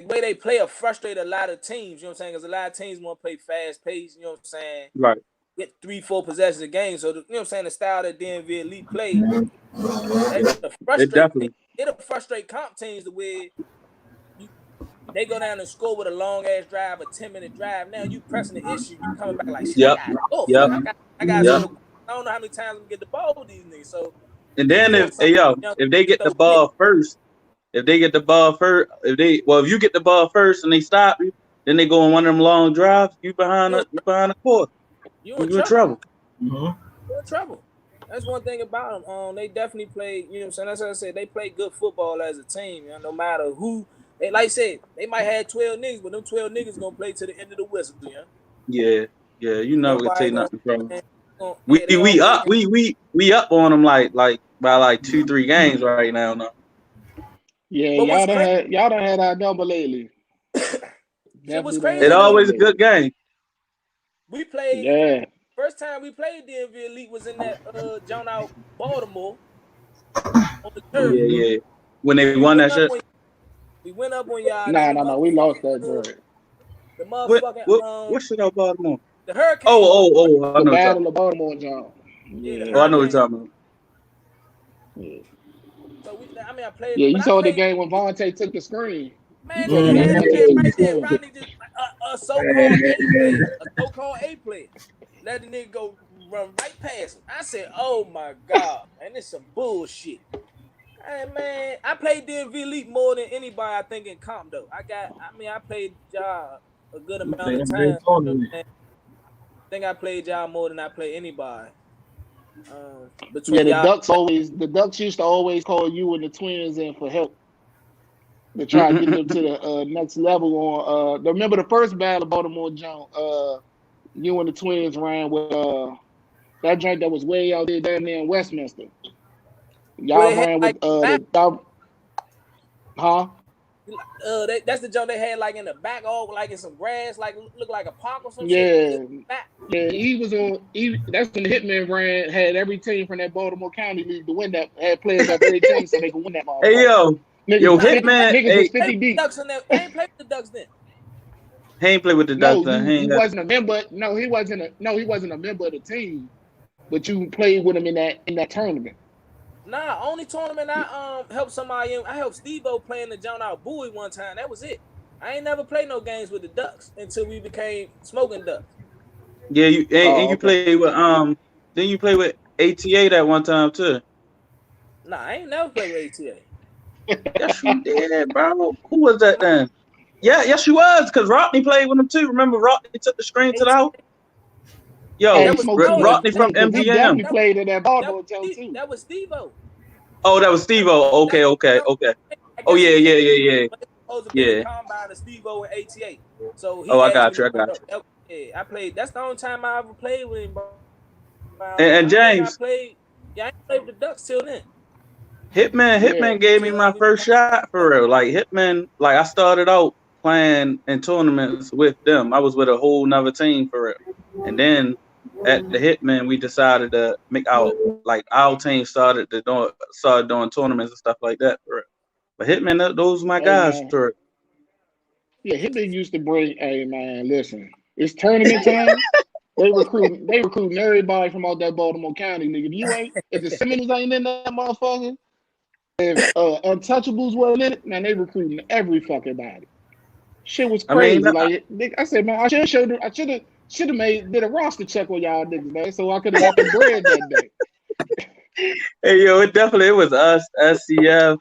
way they play will frustrate a lot of teams. You know what I'm saying? Because a lot of teams want to play fast pace. You know what I'm saying? Right. Get 3-4 possessions a game. So you know what I'm saying? The style that DMV Elite play, it'll frustrate comp teams the way they go down and score with a long ass drive, a 10-minute drive. Now you pressing the issue, you coming back like shit. I got I don't know how many times we get the ball with these niggas. So and then if they get the ball first, if you get the ball first and they stop you, then they go on one of them long drives, you behind the court. You're in trouble. You're in trouble. That's one thing about them. They definitely play, you know what I'm saying? That's what I said. They play good football as a team, no matter who. They, like I said, they might have 12 niggas, but them 12 niggas gonna play to the end of the whistle, Yeah, you never gonna take nothing from them. We up on them like by 2-3 games right now. No. Yeah, y'all done had our number lately. It was crazy. It's always a good game. We played. Yeah. First time we played DMV Elite was in that John out Baltimore on the turf. Yeah. When they won that shit. We went up on y'all. No, we lost that joint. The motherfucking what shit out Baltimore? The Hurricane. Oh, I know. The Battle of Baltimore, John. Yeah. I know what you're talking about. Yeah. So I played. Yeah, you saw the game when Vontae took the screen. Man, right there, Rodney just a so-called A play. Let the nigga go run right past him. I said, "Oh my god, man, this some bullshit." Hey man, I played DMV Elite more than anybody I think in comp though. I played job a good You amount play of NBA time. tournament. I think I played y'all more than I play anybody. Yeah, Between y'all, the Ducks used to always call you and the Twins in for help to try to get them to the next level. On remember the first battle of Baltimore Jones, you and the Twins ran with that joint that was way out there down there in Westminster. where Y'all they had ran like with huh? that's the joint they had like in the back, all like in some grass, like look like a park or some shit. Yeah, Back. yeah. He was on. That's when the Hitman ran. Had every team from that Baltimore County league to win that. Had players of every team so they could win that Hey motherfucker. yo, Niggas yo, was Nah, I 50. Hitman. Niggas was Hey, ain't 50 play with the deep. Ducks in there. I ain't played with the Ducks then. he ain't play with the Ducks. No, He you ain't got. wasn't a member. No, he wasn't a member of the team. But you played with him in that tournament. Nah, only tournament I helped somebody in. I helped Steve-O playing the John out Bowie one time. That was it. I ain't never played no games with the Ducks until we became Smoking Ducks. Yeah, you and Oh, you okay. played with Then you played with ATA that one time too. Nah, I ain't never played with ATA. Yes, you did, bro. Who was that then? Yeah, yes, you was, because Rodney played with him too. Remember, Rodney took the screen to the ATA. house. Yo, Hey, That he was smoked too much Rodney from green because he definitely MGM. that was played in that that Baltimore show was, too. that was Steve-O. Oh, that was Steve-O. That Okay, okay, was, okay. I Oh guess yeah, he came, yeah, yeah, yeah, but it was supposed to be the yeah. combine of Steve-O and ATA. So Oh, he I asked me got to you. I come got up. you. Yeah, I played. That's the only time I ever played with him. Bro. And I think I James, played. Yeah, I ain't played with the Ducks till then. Yeah. Hitman gave me Till my first shot for real. Like Hitman, like I started out playing in tournaments with them. I was with a whole nother team for real. And then at the Hitman, we decided to make our team started doing tournaments and stuff like that for real. But Hitman, those my Hey guys man. for real. Yeah, Hitman used to bring. Hey man, listen. It's tournament time. They recruiting everybody from out that Baltimore County, nigga. If the Seminoles ain't in that motherfucker, if Untouchables wasn't in it, man, they recruiting every fucking body. Shit was I mean, crazy. Like I said, man, I should have did a roster check on y'all niggas, man, so I could have got the bread that day. hey yo, it was us, SCF.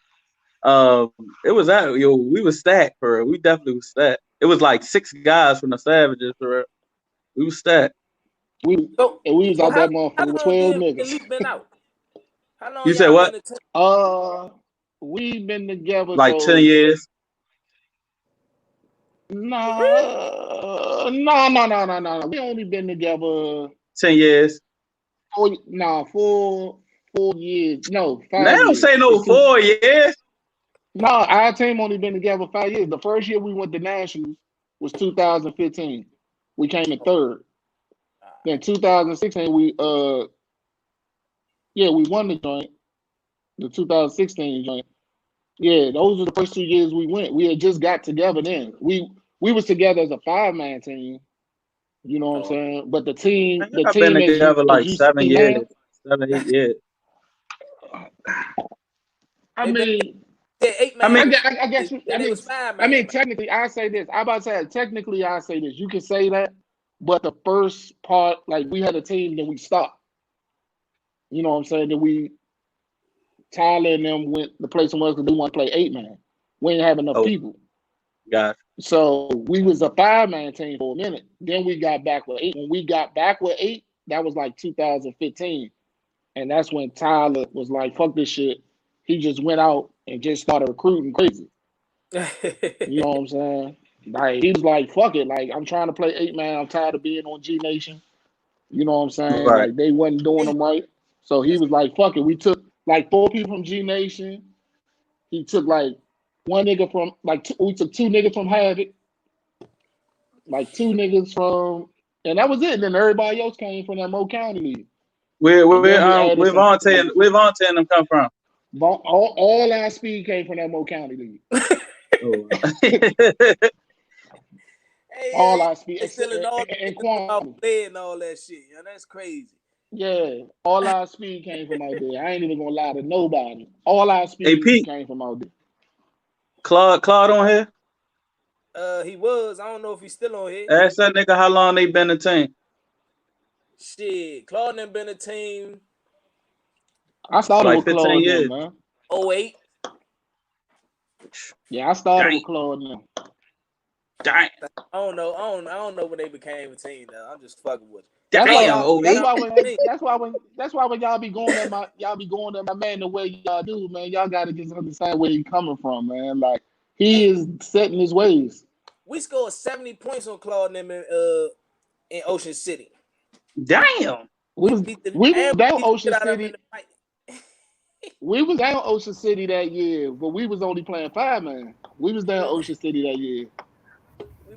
It was that we was stacked for real. We definitely was stacked. It was like 6 guys from the Savages for real. We was stacked. We So, and we was so out that how motherfucker with long 12 me and niggas. Luke been out? How long You said y'all been what? a team? We've been together, Like 10 so years? Really? no. We only been together 10 years. 4 years. No, Man, 5 don't years. say no It's two. 4 years. No, our team only been together 5 years. The first year we went to nationals was 2015. We came in third. Then 2016 we won the joint, the 2016 joint. Yeah, those were the first 2 years we went. We had just got together then. We was together as a 5-man team. You know what I'm Oh, saying? But the team, Man, the y'all been team together as like you 7 see years. now, 7, 8 years. I they been mean, eight I man. mean, I guess And they was 5-man. technically I say this. I about to say technically I say this. You can say that, but the first part, like we had a team, then we stopped. You know what I'm saying? Then Tyler and them went to play somewhere because they want to play 8-man. We ain't have enough oh, people. gosh. So we was a 5-man team for a minute. Then we got back with 8. When we got back with 8, that was like 2015. And that's when Tyler was like, fuck this shit. He just went out and just started recruiting crazy. You know what I'm saying? Like he was like, fuck it. Like I'm trying to play 8-man. I'm tired of being on G Nation. You know what I'm saying? Right. Like they wasn't doing them right. So he was like, fuck it. We took like 4 people from G Nation. He took like one nigga from we took 2 niggas from Havoc, like 2 niggas from, and that was it. And then everybody else came from that Mo County league. And then we added Where some. Vontae and them come from? All our speed came from that Mo County league. Oh. All Hey, our speed, they except stealing all and the niggas off quantity. play and all that shit. Yo, that's crazy. Yeah, all our speed came from out there. I ain't even gonna lie to nobody. All our Hey speed Pete, came from out there. Claude on here? He was. I don't know if he's still on here. Ask that nigga how long they been a team. Shit, Claude done been a team I started Like with 15 Claude now, years. '08. man. Yeah, I started with Dang. Claude now. Dang. I don't know when they became a team though. I'm just fucking with you. That's Damn, why when y'all be going at my man the way y'all do, man. Y'all gotta just understand where he coming from, man. Like he is set in his ways. We scored 70 points on Claude and them in Ocean City. Damn. We was down Ocean City. We was down Ocean City that year, but we was only playing 5-man. We was down Ocean City that year.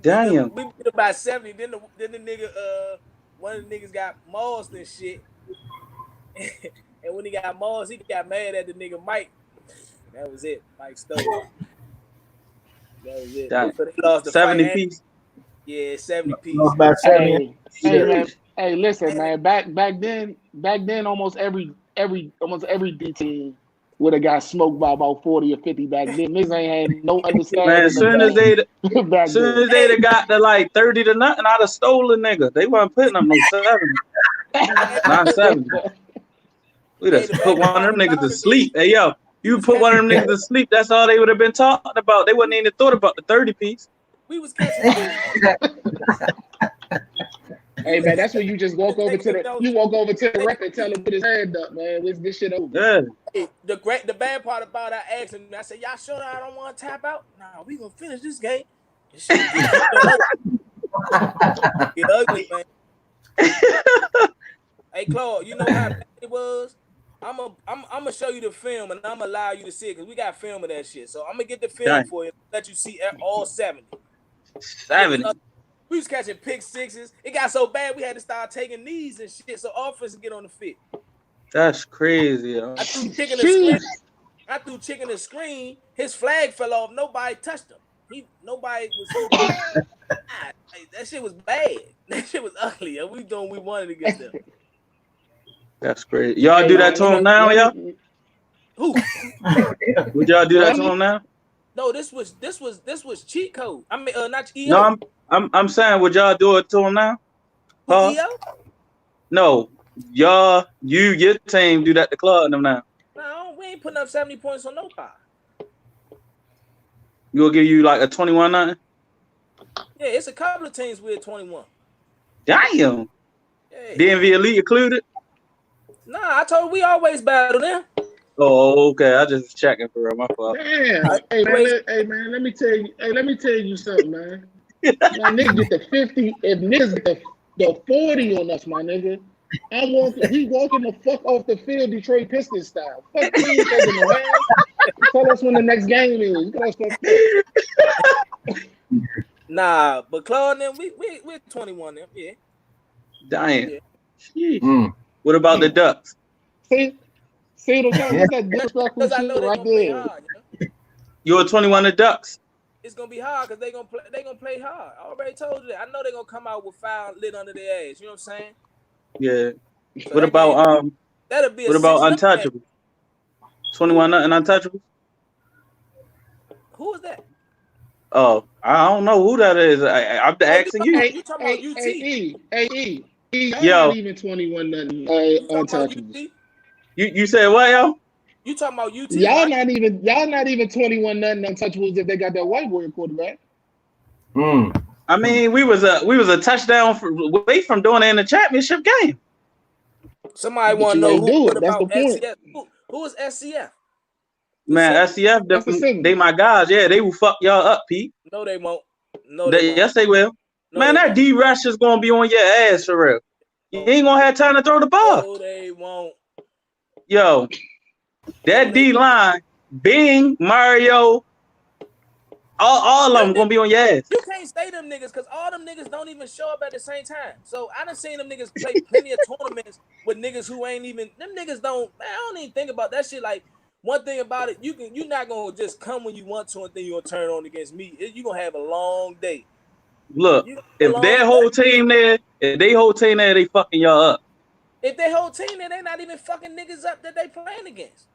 Damn. We beat about 70. Then the nigga, one of the niggas got mauled and shit. And when he got mauled, he got mad at the nigga Mike. That was it. Mike Stone. That was it. Damn. So they lost the 70 fight. piece. Yeah, 70 piece. Hey, man. Hey, listen, man. Back then, almost every D team would have got smoked by about 40 or 50 back then. Niggas ain't had no understanding. Man, as soon as they'd have got to like 30 to nothing, I'd have stolen nigga. They wasn't putting them no 70. Not 70. We'd have put one of them niggas to sleep. Hey, yo, you put one of them niggas to sleep, that's all they would have been talking about. They wouldn't even thought about the 30 piece. We was catching. Hey man, that's when you just walk over to the rep and tell him put his hand up, man. This shit over. Yeah. Hey, the bad part about it, I asked him, I said, y'all sure that I don't want to tap out? Nah, we gonna finish this game. This shit get ugly, man. Hey Claude, you know how bad it was? I'm gonna show you the film and I'm gonna allow you to see it because we got film of that shit. So I'm gonna get the film for you, let you see all 70. 70. We was catching pick sixes. It got so bad we had to start taking knees and shit so offense get on the fit. That's crazy, yo. I threw chicken the screen. His flag fell off. Nobody touched him. Nobody was. That shit was bad. That shit was ugly. Yo. We doing we wanted against them. That's crazy. Y'all do that to him now, y'all? Who? Would y'all do that to him now? No, this was cheat code. I mean, not EO. No, I'm saying, would y'all do it to him now? EO? No, your team do that to Claude and them now. No, we ain't putting up 70 points on nobody. You will give you like a 21-0? Yeah, it's a couple of teams with 21. Damn. Yeah. DMV Elite included? Nah, I told you we always battle them. Oh, okay. I just checking for real. My fault. Damn. Hey man, let me tell you something, man. My nigga get the 50. If niggas get the 40 on us, my nigga, we walking the fuck off the field, Detroit Pistons style. Fuck you, tell us when the next game is. Nah, but Claude and them, we're 21 them, yeah. Damn. Yeah. What about the Ducks? See that disrespectful shit right there. Hard, You're 21 the Ducks. It's gonna be hard because they gonna play hard. I already told you that. I know they're gonna come out with foul lit under their ass. You know what I'm saying? Yeah. So what about that'll be what about Untouchable? 21 nothing Untouchable? Who is that? Oh, I don't know who that is. I'm asking you. You talking about UT? Yo, not even 21 nothing Untouchable. You said what, yo? You talking about UT? Y'all not even 21 nothing Untouchables if they got that white boy quarterback. I mean, we was a touchdown away from doing it in the championship game. Somebody want to know who about SCF. Who is SCF? Man, SCF, they my guys. Yeah, they will fuck y'all up, Pete. No, they won't. Yes, they will. No, man, that D rush is gonna be on your ass for real. You ain't gonna have time to throw the ball. No, they won't. Yo, that D line, Bing, Mario, all of them gonna be on your ass. You can't say them niggas because all them niggas don't even show up at the same time. So I done seen them niggas play plenty of tournaments with niggas who ain't even. Them niggas don't. Man, I don't even think about that shit. Like one thing about it, you're not gonna just come when you want to and then you gonna turn on against me. You gonna have a long day. Look, if their whole team there, they fucking y'all up. If their whole team there, they not even fucking niggas up that they playing against.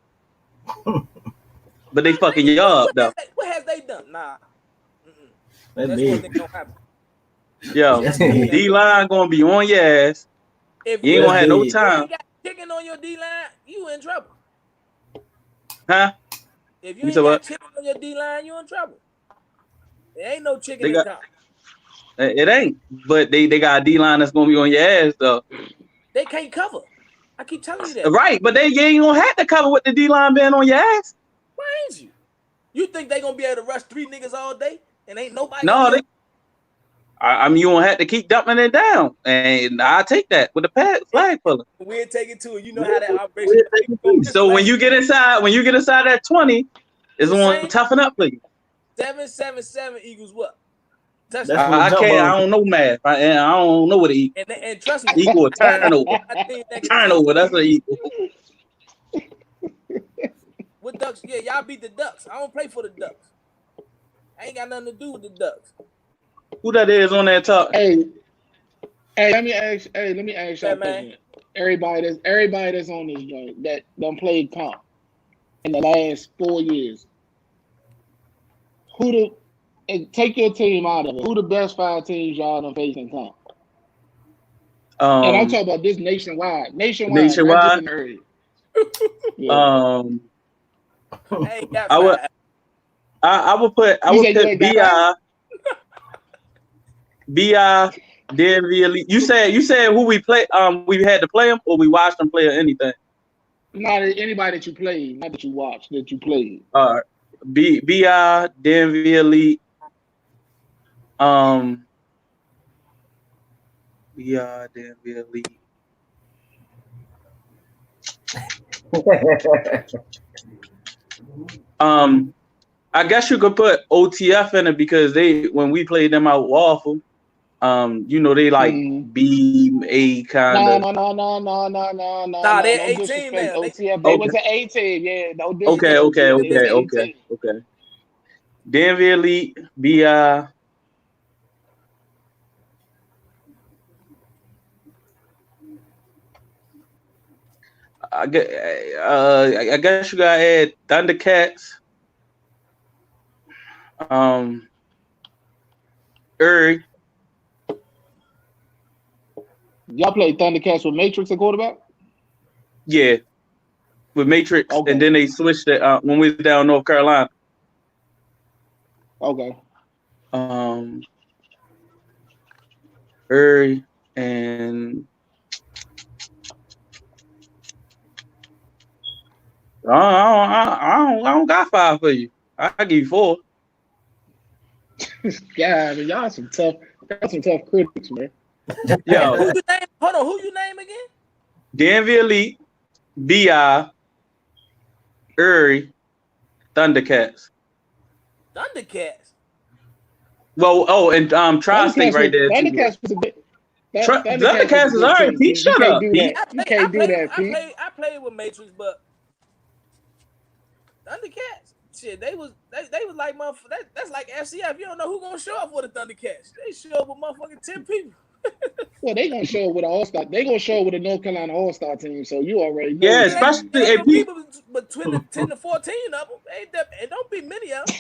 But they fucking y'all up though. What has they done? Nah. That's what they gonna happen. Yo, D line gonna be on your ass. If you ain't gonna have no time. If you got chicken on your D line, you in trouble. Huh? If you ain't got chicken on your D line, you in trouble. There ain't no chicken in town. It ain't. But they got a D-line that's gonna be on your ass though. They can't cover. I keep telling you that. Right, but you ain't gonna have to cover with the D-line being on your ass. Why ain't you? You think they gonna be able to rush 3 niggas all day and ain't nobody? No, I mean you gonna have to keep dumping it down, and I take that with the flag puller. We'll take it to it. You know how that operation. So when you get inside that 20, it's gonna toughen up for you. 777 equals what? I don't know math. I don't know what it equals. And trust me, equal turnover. Turnover. That's what it equals. With Ducks, yeah, y'all beat the Ducks. I don't play for the Ducks. I ain't got nothing to do with the Ducks. Who that is on that top? Hey, let me ask y'all question. Everybody that's on this joint that done played comp in the last 4 years. And take your team out of it. Who the best 5 teams y'all done faced in comp? And I'm talking about this nationwide. Not just in the area. Yeah. I would put BI, DMV Elite. You said who we play? We had to play them, or we watched them play or anything? Not anybody that you played, not that you watched, that you played. BI, DMV Elite. BI, DMV Elite. I guess you could put OTF in it because when we played them out Waffle, they like B A kind of. No. They're 18 now. OTF, they was an 18. Yeah, no. Okay. Denver Elite, BI. I guess you gotta add Thundercats. Uri. Y'all played Thundercats with Matrix at quarterback? Yeah, with Matrix, and then they switched it when we were down North Carolina. Okay. Uri and I don't got 5 for you. I give you 4. Yeah, I mean, y'all some tough critics, man. Yo, who you name again? Denver Elite, BI, Uri, Thundercats. Well, and Tri-State right there. Thundercats was a bit. Thundercats is all right. Pete, shut up. You can't do that, Pete. I played with Matrix, but Thundercats, shit, they was like motherfucker. That's like FCF. You don't know who gonna show up for the Thundercats. They show up with motherfucking 10 people. Well, they gonna show up with an all-star. They gonna show up with a North Carolina all-star team. So you already know. Yeah, especially people between 10 to 14 of them. It don't be many of them.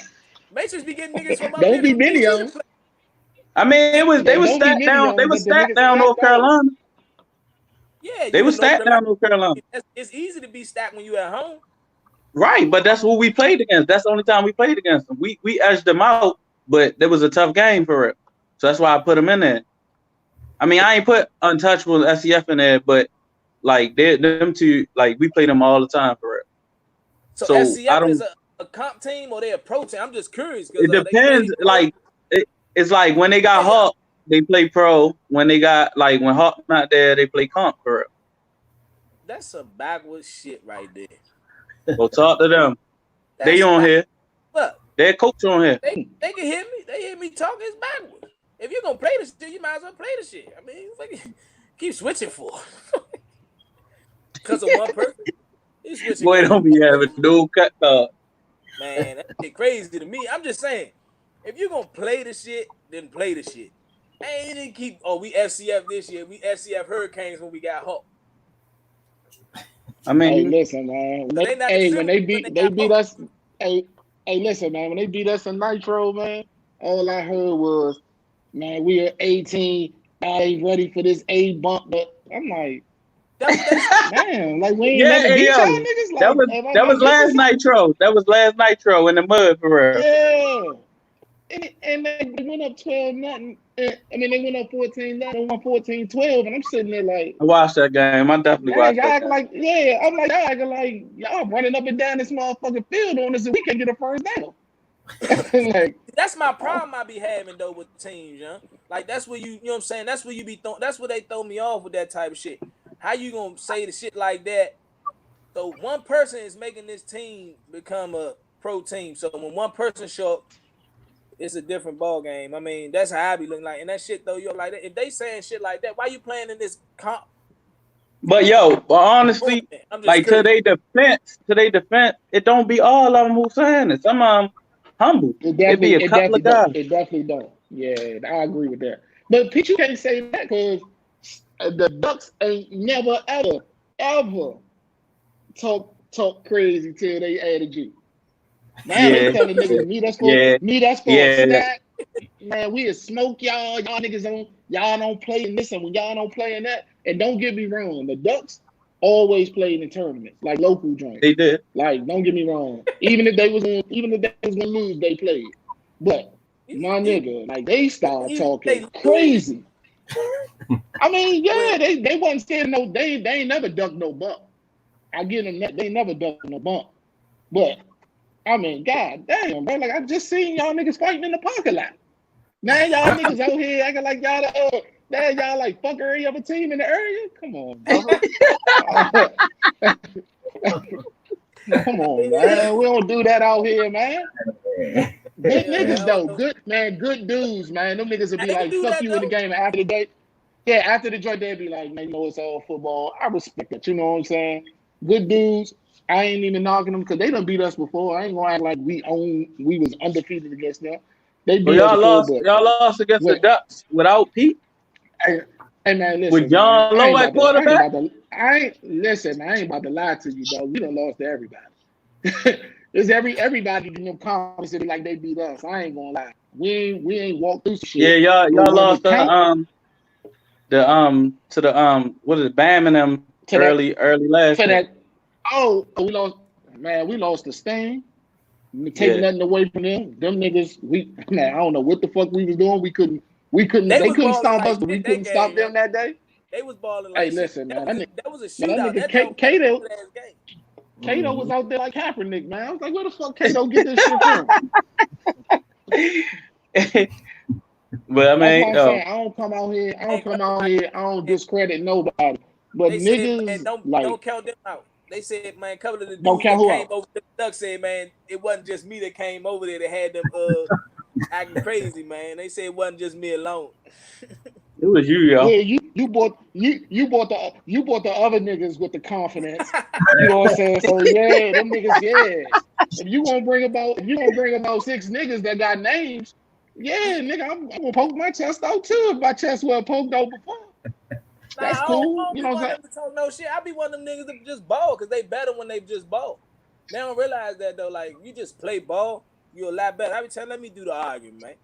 Matrix be getting niggas from up Don't be many of them. I mean, they was stacked down. They was stacked down North Carolina. Yeah, they was stacked down North Carolina. It's easy to be stacked when you at home. Right, but that's what we played against. That's the only time we played against them. We edged them out, but there was a tough game for it. So that's why I put them in there. I mean, I ain't put Untouchable and SCF in there, but like them two, like we play them all the time for it. So SCF is a comp team or they a pro team? I'm just curious. It depends. It's like when they got Hawk, they play pro. When they got when Hawk not there, they play comp for it. That's some backwards shit right there. Go talk to them. They on here. Look, their coach on here. They can hear me. They hear me talking. It's backwards. If you're gonna play the shit, you might as well play the shit. I mean, keep switching for because of one person. Boy, don't be having no cut off. Man, that shit crazy to me. I'm just saying, if you're gonna play the shit, then play the shit. Ain't didn't keep. Oh, we FCF this year. We FCF Hurricanes when we got Hawk. I mean, hey, listen, man. When they beat us. Hey, listen, man. When they beat us in Nitro, man, all I heard was, man, we are 18. I ain't ready for this A bump. But I'm like, man, like we ain't never beat y'all niggas. Like, that was last Nitro. That was last Nitro in the mud for real. Yeah. and they went up 12-0. I mean, they went up 14-0 and won 14-12, and I'm sitting there like, I watched that game. I definitely man, watched y'all that act game. like, yeah, I'm like, y'all acting like y'all running up and down this motherfucking field on us and we can't get a first down. Like, that's my problem I be having though with teams, you know? Like that's where you know what I'm saying? That's where you be that's where they throw me off with that type of shit. How you gonna say the shit like that? So one person is making this team become a pro team. So when one person show up, it's a different ball game. I mean, that's how I be looking like. And that shit though, you're like that. If they saying shit like that, why you playing in this comp? But honestly, I'm just like curious. to their defense, it don't be all of them who saying it. Some of them humble. It be a couple of guys. It definitely don't. Yeah, I agree with that. But Pete, you can't say that because the Ducks ain't never ever talk crazy till they added you. Now they telling niggas meet us for a snack. Man, we'll smoke y'all. Y'all niggas don't play in this, and when y'all don't play in that. And don't get me wrong, the Ducks always played in tournaments, like local joints. They did. Like, don't get me wrong. Even if they was gonna lose, they played. But my nigga, like they start talking crazy. I mean, yeah, they wasn't scared no. They ain't never ducked no bump. I give them that. They never ducked no bump. But I mean, god damn, bro. Like I just seen y'all niggas fighting in the parking lot. Now y'all niggas out here acting like y'all now y'all like fuck every other team in the area. Come on, bro. Come on, man. We don't do that out here, man. Good niggas though. Good dudes, man. Them niggas will be like, fuck you in the game after the day. Yeah, after the joint, they'll be like, man, you know, it's all football. I respect that, you know what I'm saying? Good dudes. I ain't even knocking them because they done beat us before. I ain't gonna act like we was undefeated against them. They beat us before, y'all lost against the Ducks without Pete. Hey man, listen. With John Lowe at quarterback. I ain't about to lie to you, dog. We done lost to everybody. It's everybody in them comments like they beat us. I ain't gonna lie. We ain't walked through shit. Yeah, y'all lost to what is it, Bam and them early last year. We lost, man. We lost to Stain. Take nothing away from them. Them niggas, I don't know what the fuck we was doing. They couldn't stop us, but we couldn't stop them that day. They was balling like hey, listen, man. That was a shootout. Kato was out there like Kaepernick, man. I was like, where the fuck Kato get this shit from? But I mean, I don't come out here. I don't discredit nobody. But they niggas, said, don't count them out. They said, man, a couple of the dudes that came over the Ducks said, man, it wasn't just me that came over there that had them acting crazy, man. They said it wasn't just me alone. It was you, yo. Yeah, you bought the other niggas with the confidence. You know what I'm saying? So yeah, them niggas, yeah. If you gonna bring about 6 niggas that got names, yeah, nigga, I'm gonna poke my chest out too if my chest was poked out before. That's cool. I don't want them to talk no shit. I be one of them niggas that just ball because they better when they just ball. They don't realize that though. Like you just play ball, you're a lot better. I be telling, let me do the arguing, man.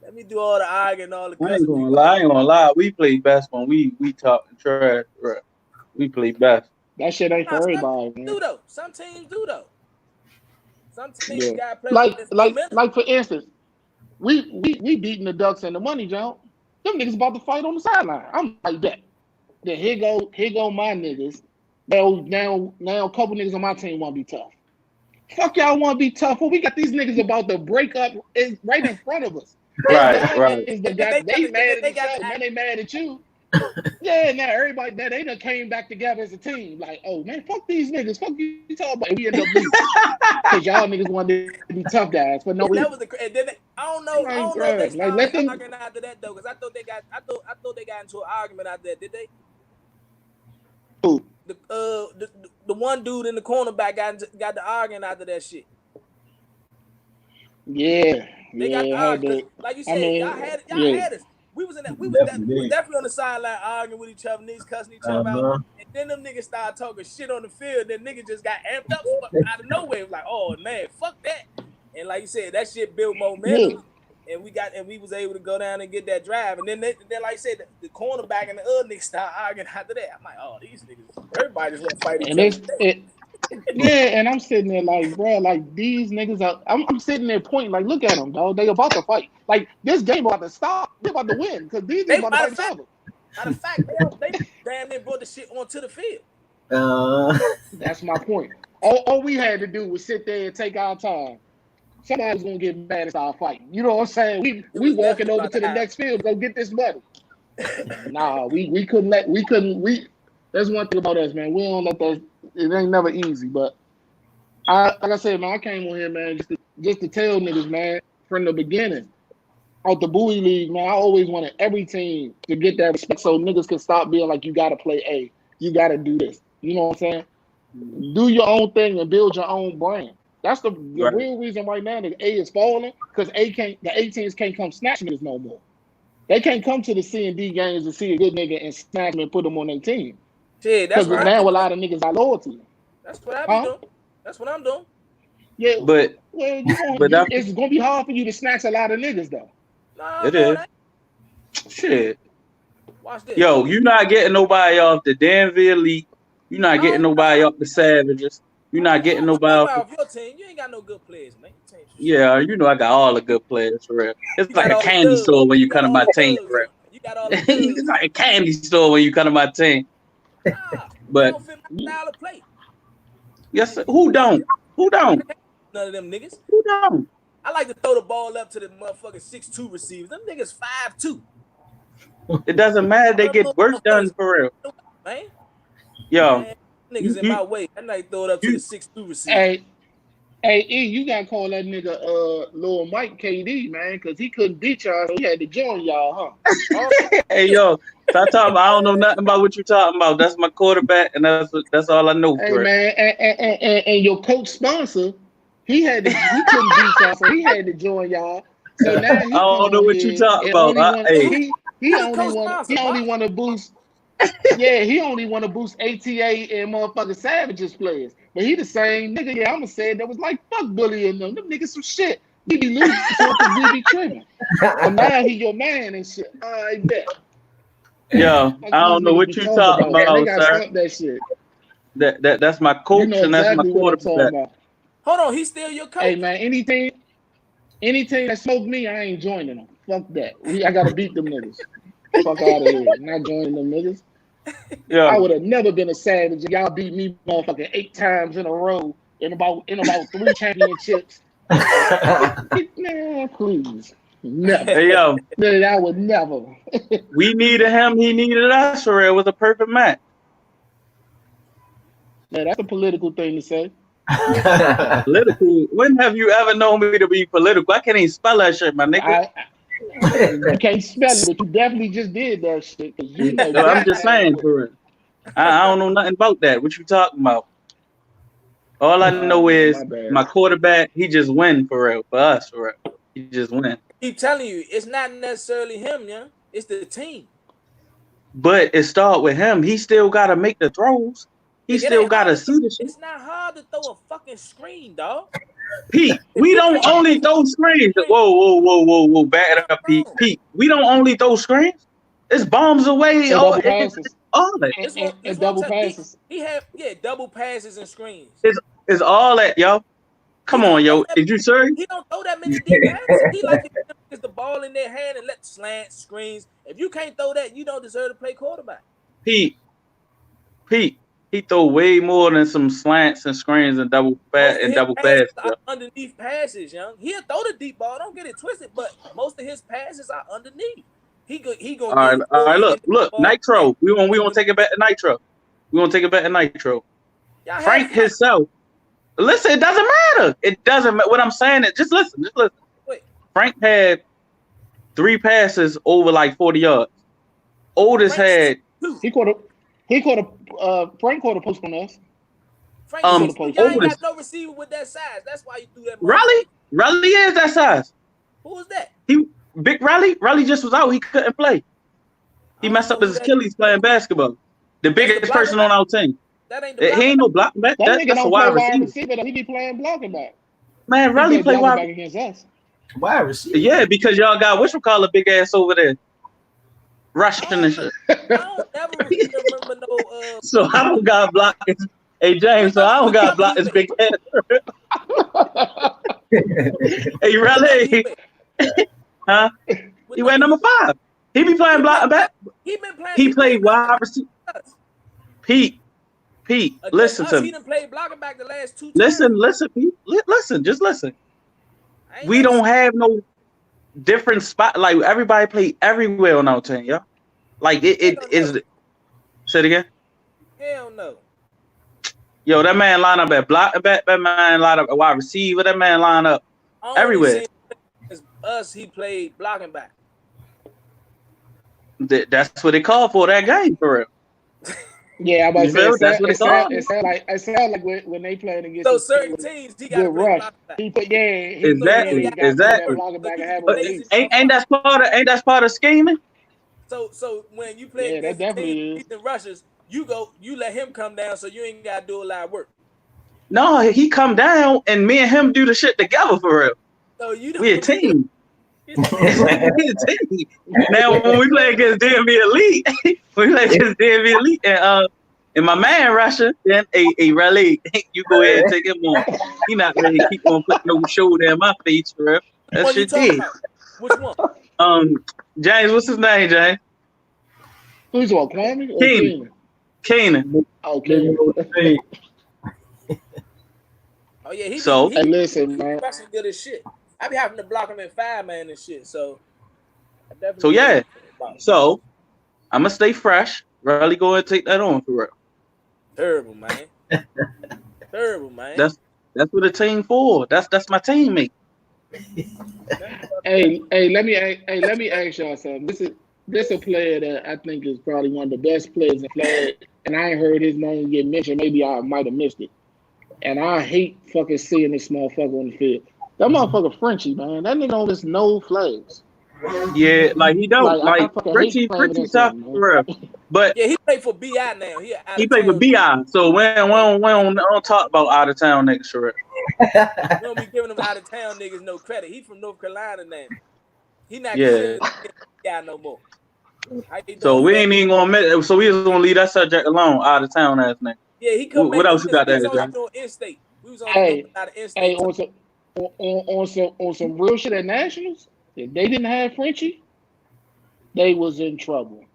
Let me do all the arguing, all the. I ain't gonna lie. We play best when we talk trash. Right? We play best. That shit ain't for everybody. Some teams do though. Some teams gotta play like for instance, we beating the Ducks in the money, John. Them niggas about to fight on the sideline. I'm like that. Then here go my niggas. Now a couple niggas on my team want to be tough. Fuck y'all want to be tough. Well, we got these niggas about to break up right in front of us. Right. They mad at each other. Now they mad at you. Yeah, now everybody they done came back together as a team. Like, oh man, fuck these niggas. Fuck you talking about. We end up losing because y'all niggas wanted to be tough guys. But no, that was I don't know if they started arguing after that though, because I thought they got into an argument out there. Did they? Who? The one dude in the cornerback got the arguing after that shit. Yeah. They got the argument. Like you said, y'all had us. We was definitely on the sideline arguing with each other, niggas cussing each other out. And then them niggas started talking shit on the field. Then niggas just got amped up out of nowhere. It was like, oh man, fuck that. And like you said, that shit built momentum. And we was able to go down and get that drive. And then like you said, the cornerback and the other niggas started arguing after that. I'm like, oh, these niggas, everybody just want to fight each other. Yeah, and I'm sitting there like, bro, like these niggas are. I'm sitting there pointing like, look at them, dog. They about to fight. Like this game about to stop. They about to win because these niggas about to fight each other. Matter of fact, they damn near brought the shit onto the field. That's my point. All we had to do was sit there and take our time. Somebody's gonna get mad and start fighting. You know what I'm saying? We walking over to the next field to go get this medal. Nah, we couldn't. That's one thing about us, man. We don't let that. It ain't never easy, but like I said, man, I came on here, man, just to tell niggas, man, from the beginning, out the Bowie League, man, I always wanted every team to get that respect so niggas can stop being like, you gotta play A, you gotta do this. You know what I'm saying? Do your own thing and build your own brand. That's the real reason right now that A is falling, because the A teams can't come snatch niggas no more. They can't come to the C and D games and see a good nigga and snatch him and put him on their team. Shit, that's because now a lot of niggas got loyalty. That's what I be doing. That's what I'm doing. Yeah, but it's gonna be hard for you to snatch a lot of niggas though. Nah, it is. Shit. Watch this. Yo, you not getting nobody off the Danville Elite. You not getting nobody off the Savages. You not getting nobody off your team. You ain't got no good players, man. Yeah, you know I got all the good players for real. It's like a candy store when you come to my team, for real. You got all the it's like a candy store when you come to my team. But don't fit my style of play. Yes, sir. Who don't? Who don't? None of them niggas. Who don't? I like to throw the ball up to the motherfucking 6'2" receivers. Them niggas 5'2". It doesn't matter. They get work done for real. Man. Yo. Man, niggas in my way. I like throw it up to the 6'2" receiver. Hey, E, you gotta call that nigga Lil Mike KD, man, because he couldn't beat y'all, so he had to join y'all, huh? Hey, yo, stop talking. I don't know nothing about what you're talking about. That's my quarterback, and that's all I know. Hey, man, and your coach sponsor, he couldn't beat y'all, so he had to join y'all. So now I don't know what you're talking about. He only want to boost. Yeah, he only want to boost ATA and motherfucking Savages players. But he the same nigga. Yeah, I'ma say that was like fuck bullying them. Them niggas some shit. We be losing because we be trimming. And now he your man and shit. I bet. Yo, I don't know what you talking about, they gotta sir. stop that shit. That's my coach, you know and that's my quarterback. Hold on, he's still your coach. Hey man, anything that smoke me, I ain't joining them. Fuck that. I gotta beat them niggas. Fuck out of here. I'm not joining them niggas. Yeah. I would have never been a Savage. Y'all beat me motherfucking 8 times in a row in about 3 championships. Man, please. Never. Hey, yo. I would never. We needed him. He needed us for real. It was a perfect match. Man, that's a political thing to say. Political? When have you ever known me to be political? I can't even spell that shit, my nigga. You can't spell it, but you definitely just did that shit. You know I'm just saying, for real. I don't know nothing about that. What you talking about? All I know is my quarterback, he just win for real. For us, for real. He just win. Keep telling you, it's not necessarily him, yeah. It's the team. But it start with him. He still got to make the throws. He still got to see the shit. It's not hard to throw a fucking screen, dog. Pete, we don't only throw screens. Whoa. Back it up, Pete. Pete, we don't only throw screens. It's bombs away. Double passes. All that. It's double passes. He had double passes and screens. It's all that, yo. Come on, yo. Is you serious? He don't throw that many deep passes. He like to get the ball in their hand and let slant screens. If you can't throw that, you don't deserve to play quarterback. Pete, he throw way more than some slants and screens and double passes. Underneath passes, young. He'll throw the deep ball. Don't get it twisted, but most of his passes are underneath. He gonna. All right. Look. Nitro. We gonna take it back to Nitro. Frank himself. Listen, it doesn't matter. It doesn't matter. What I'm saying is, just listen. Wait. Frank had 3 passes over like 40 yards. Otis had. Frank caught a post on us. Y'all ain't got no receiver with that size. That's why you threw that. Raleigh is that size. Who was that? Big Raleigh. Raleigh just was out. He couldn't play. He messed up his Achilles playing basketball. The biggest person on our team. That ain't he ain't no blocking back. That's a wide receiver. He be playing blocking back. Man, Raleigh play wide back against us. Wide receiver. Yeah, because y'all got whatchamacallit big ass over there. Rushing and shit. I don't ever remember no. So I don't got blocking. Hey James, so I don't got blocked this big ass. Hey Riley, huh? He went number 5. He be playing block back. He been playing. He played wide receiver. Pete, listen to me. He done played blocking back the last 2 times. Listen, Pete. Listen, just listen. We don't have no different spot. Like everybody play everywhere on our team, yo. Like it is. Say it again. Hell no. Yo, that man line up at block back. That man line up at wide receiver. That man line up everywhere. Us, he played blocking back. That's what they call for that game for real. Yeah, I'm about to say that's what it sound like when they playing against. So certain teams, he got to rush. Exactly. Ain't that part of scheming? So when you play against teams and rushers, you let him come down, so you ain't got to do a lot of work. No, he come down and me and him do the shit together for real. So we a team. We a team. Now when we play against DMV Elite, and my man Russia, then a Raleigh, you go ahead and take him on. He not ready to keep on putting no shoulder in my face for real. That shit is. Which one? James, what's his name, James? Who's what, Kwame or Keenan. Okay. Oh yeah, hey, listen, man. Rushing good as shit. I be having to block him in 5-man and shit. So yeah. So I'm gonna stay fresh. Really go and take that on for real. Terrible, man. Terrible, man. That's what a team for. That's my teammate. Hey, let me ask y'all something. This a player that I think is probably one of the best players in flag, and I ain't heard his name get mentioned. Maybe I might have missed it. And I hate fucking seeing this motherfucker on the field. That motherfucker Frenchie, man. That nigga on this no flags. Yeah, like he don't like Frenchie tough for real. But yeah, he played for BI now. He played for BI, so we don't talk about out of town niggas for real. We don't be giving them out of town niggas no credit. He from North Carolina now. He not BI no more. So we ain't even gonna so we just gonna leave that subject alone. Out of town ass nigga. Yeah, he come. What else you got there? In-state. We was on in-state. On some real shit at Nationals. If they didn't have Frenchie, they was in trouble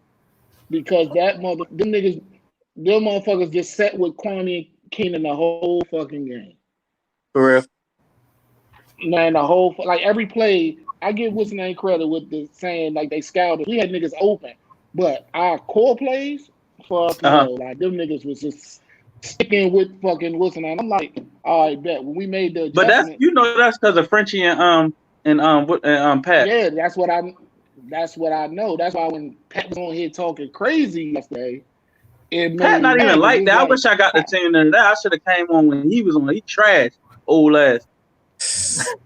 because them motherfuckers just sat with Kwame Keenan the whole fucking game. For real, man. The whole every play, I give what's name credit with the saying like they scouted. We had niggas open, but our core plays, like them niggas was just sticking with fucking Wilson. And I'm like, all right, bet when we made the but that's because of Frenchie and Pat. Yeah, that's what I know. That's why when Pat was on here talking crazy yesterday, Pat not even like that. I wish I got the team in that. I should have came on when he was on. He trash, old ass.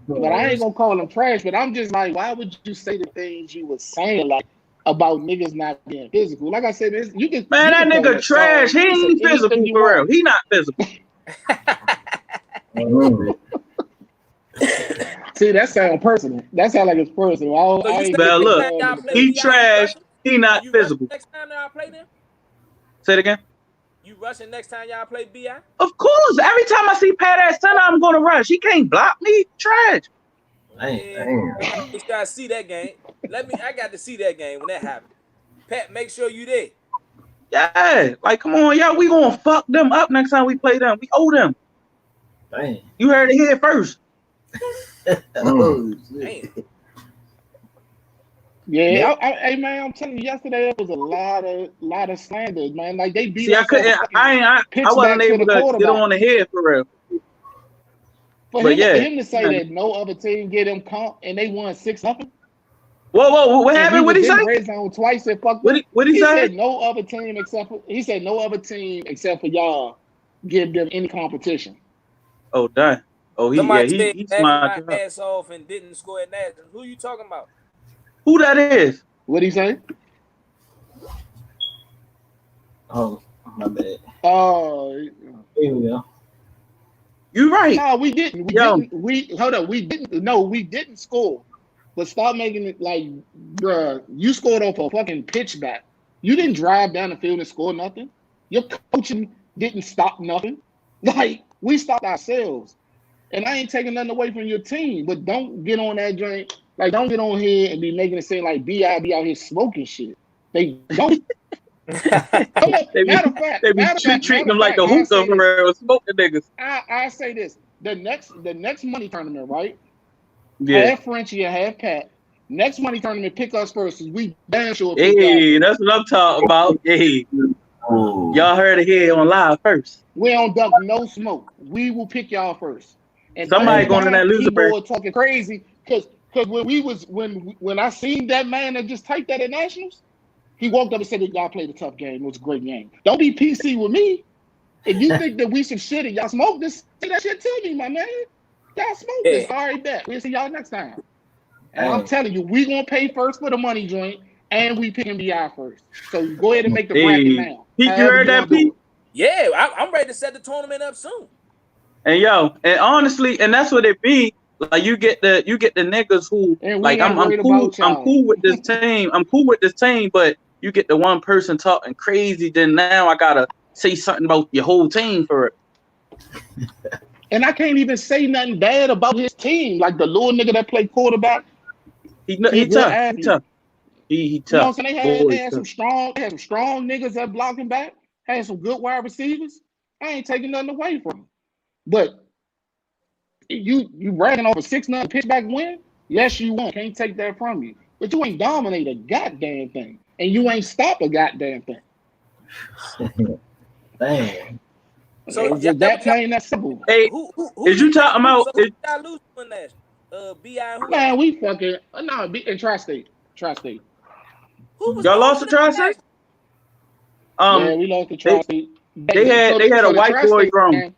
But I ain't gonna call him trash. But I'm just like, why would you say the things you was saying like about niggas not being physical? Like I said, you can. Man, that nigga trash. He ain't physical for real. He not physical. See, that sound personal. That sound like it's personal. Look, he trash. He not physical. Next time y'all play them? Say it again. You rushing next time y'all play BI? Of course. Every time I see Pat at center, I'm gonna rush. He can't block me. Trash. I gotta see that game. I got to see that game when that happened. Pat, make sure you there. Yeah, like come on, y'all. We gonna fuck them up next time we play them. We owe them. Dang. You heard it here first. Yeah, hey man, I'm telling you, yesterday it was a lot of slander, man. Like they beat. See, I wasn't able to get on the head for real. For him to say that no other team get him comp and they won 6-0. Whoa, what happened? What he say? Red zone twice and fucked. What he say? Said no other team except for y'all give them any competition. Oh, dang. Oh, he smart. My ass off and didn't score at Nationals. Who you talking about? Who that is? What he say? Oh, my bad. Oh, here we go. You right. No, we didn't. We didn't score. But stop making it like, bruh, you scored off a fucking pitch back. You didn't drive down the field and score nothing. Your coaching didn't stop nothing. Like, we stopped ourselves. And I ain't taking nothing away from your team, but don't get on that joint. Like, don't get on here and be making it seem like B.I. be out here smoking shit. They don't. Matter of fact, treating them like the hookah for real, smoking niggas. I say this: the next money tournament, right? Yeah. Have Frenchie and have Pat. Next money tournament, pick us first. We damn sure. Hey, that's what I'm talking about. Hey, y'all heard it here on live first. We don't duck no smoke. We will pick y'all first. And somebody going to that loser first. Talking crazy because when I seen that man that just typed that at Nationals, he walked up and said that y'all played a tough game. It was a great game. Don't be PC with me. If you think that we some shit and y'all smoke this, say that shit to me, my man. Y'all smoke this. All right, bet. We'll see y'all next time. And I'm telling you, we gonna pay first for the money joint, and we picking BI first. So go ahead and make the bracket now. Pete, you heard that, Pete? Yeah, I'm ready to set the tournament up soon. And and honestly, and that's what it be. Like you get the niggas who like I'm cool with this team. I'm cool with this team, but you get the one person talking crazy, then now I gotta say something about your whole team for it. And I can't even say nothing bad about his team. Like the little nigga that played quarterback. He tough. He tough. You know what I'm saying? They had some strong niggas that blocking back. Had some good wide receivers. I ain't taking nothing away from them. But you bragging off a 6-0 pitchback win? Yes, you won. Can't take that from you. But you ain't dominate a goddamn thing. And you ain't stop a goddamn thing. Damn. So that plain that simple. Hey, who is you talking about? I lose when that BI. Man, we fucking in Tri-State. Tri-State. Y'all lost to Tri-State? Yeah, we lost to Tri-State. They had a white boy drum.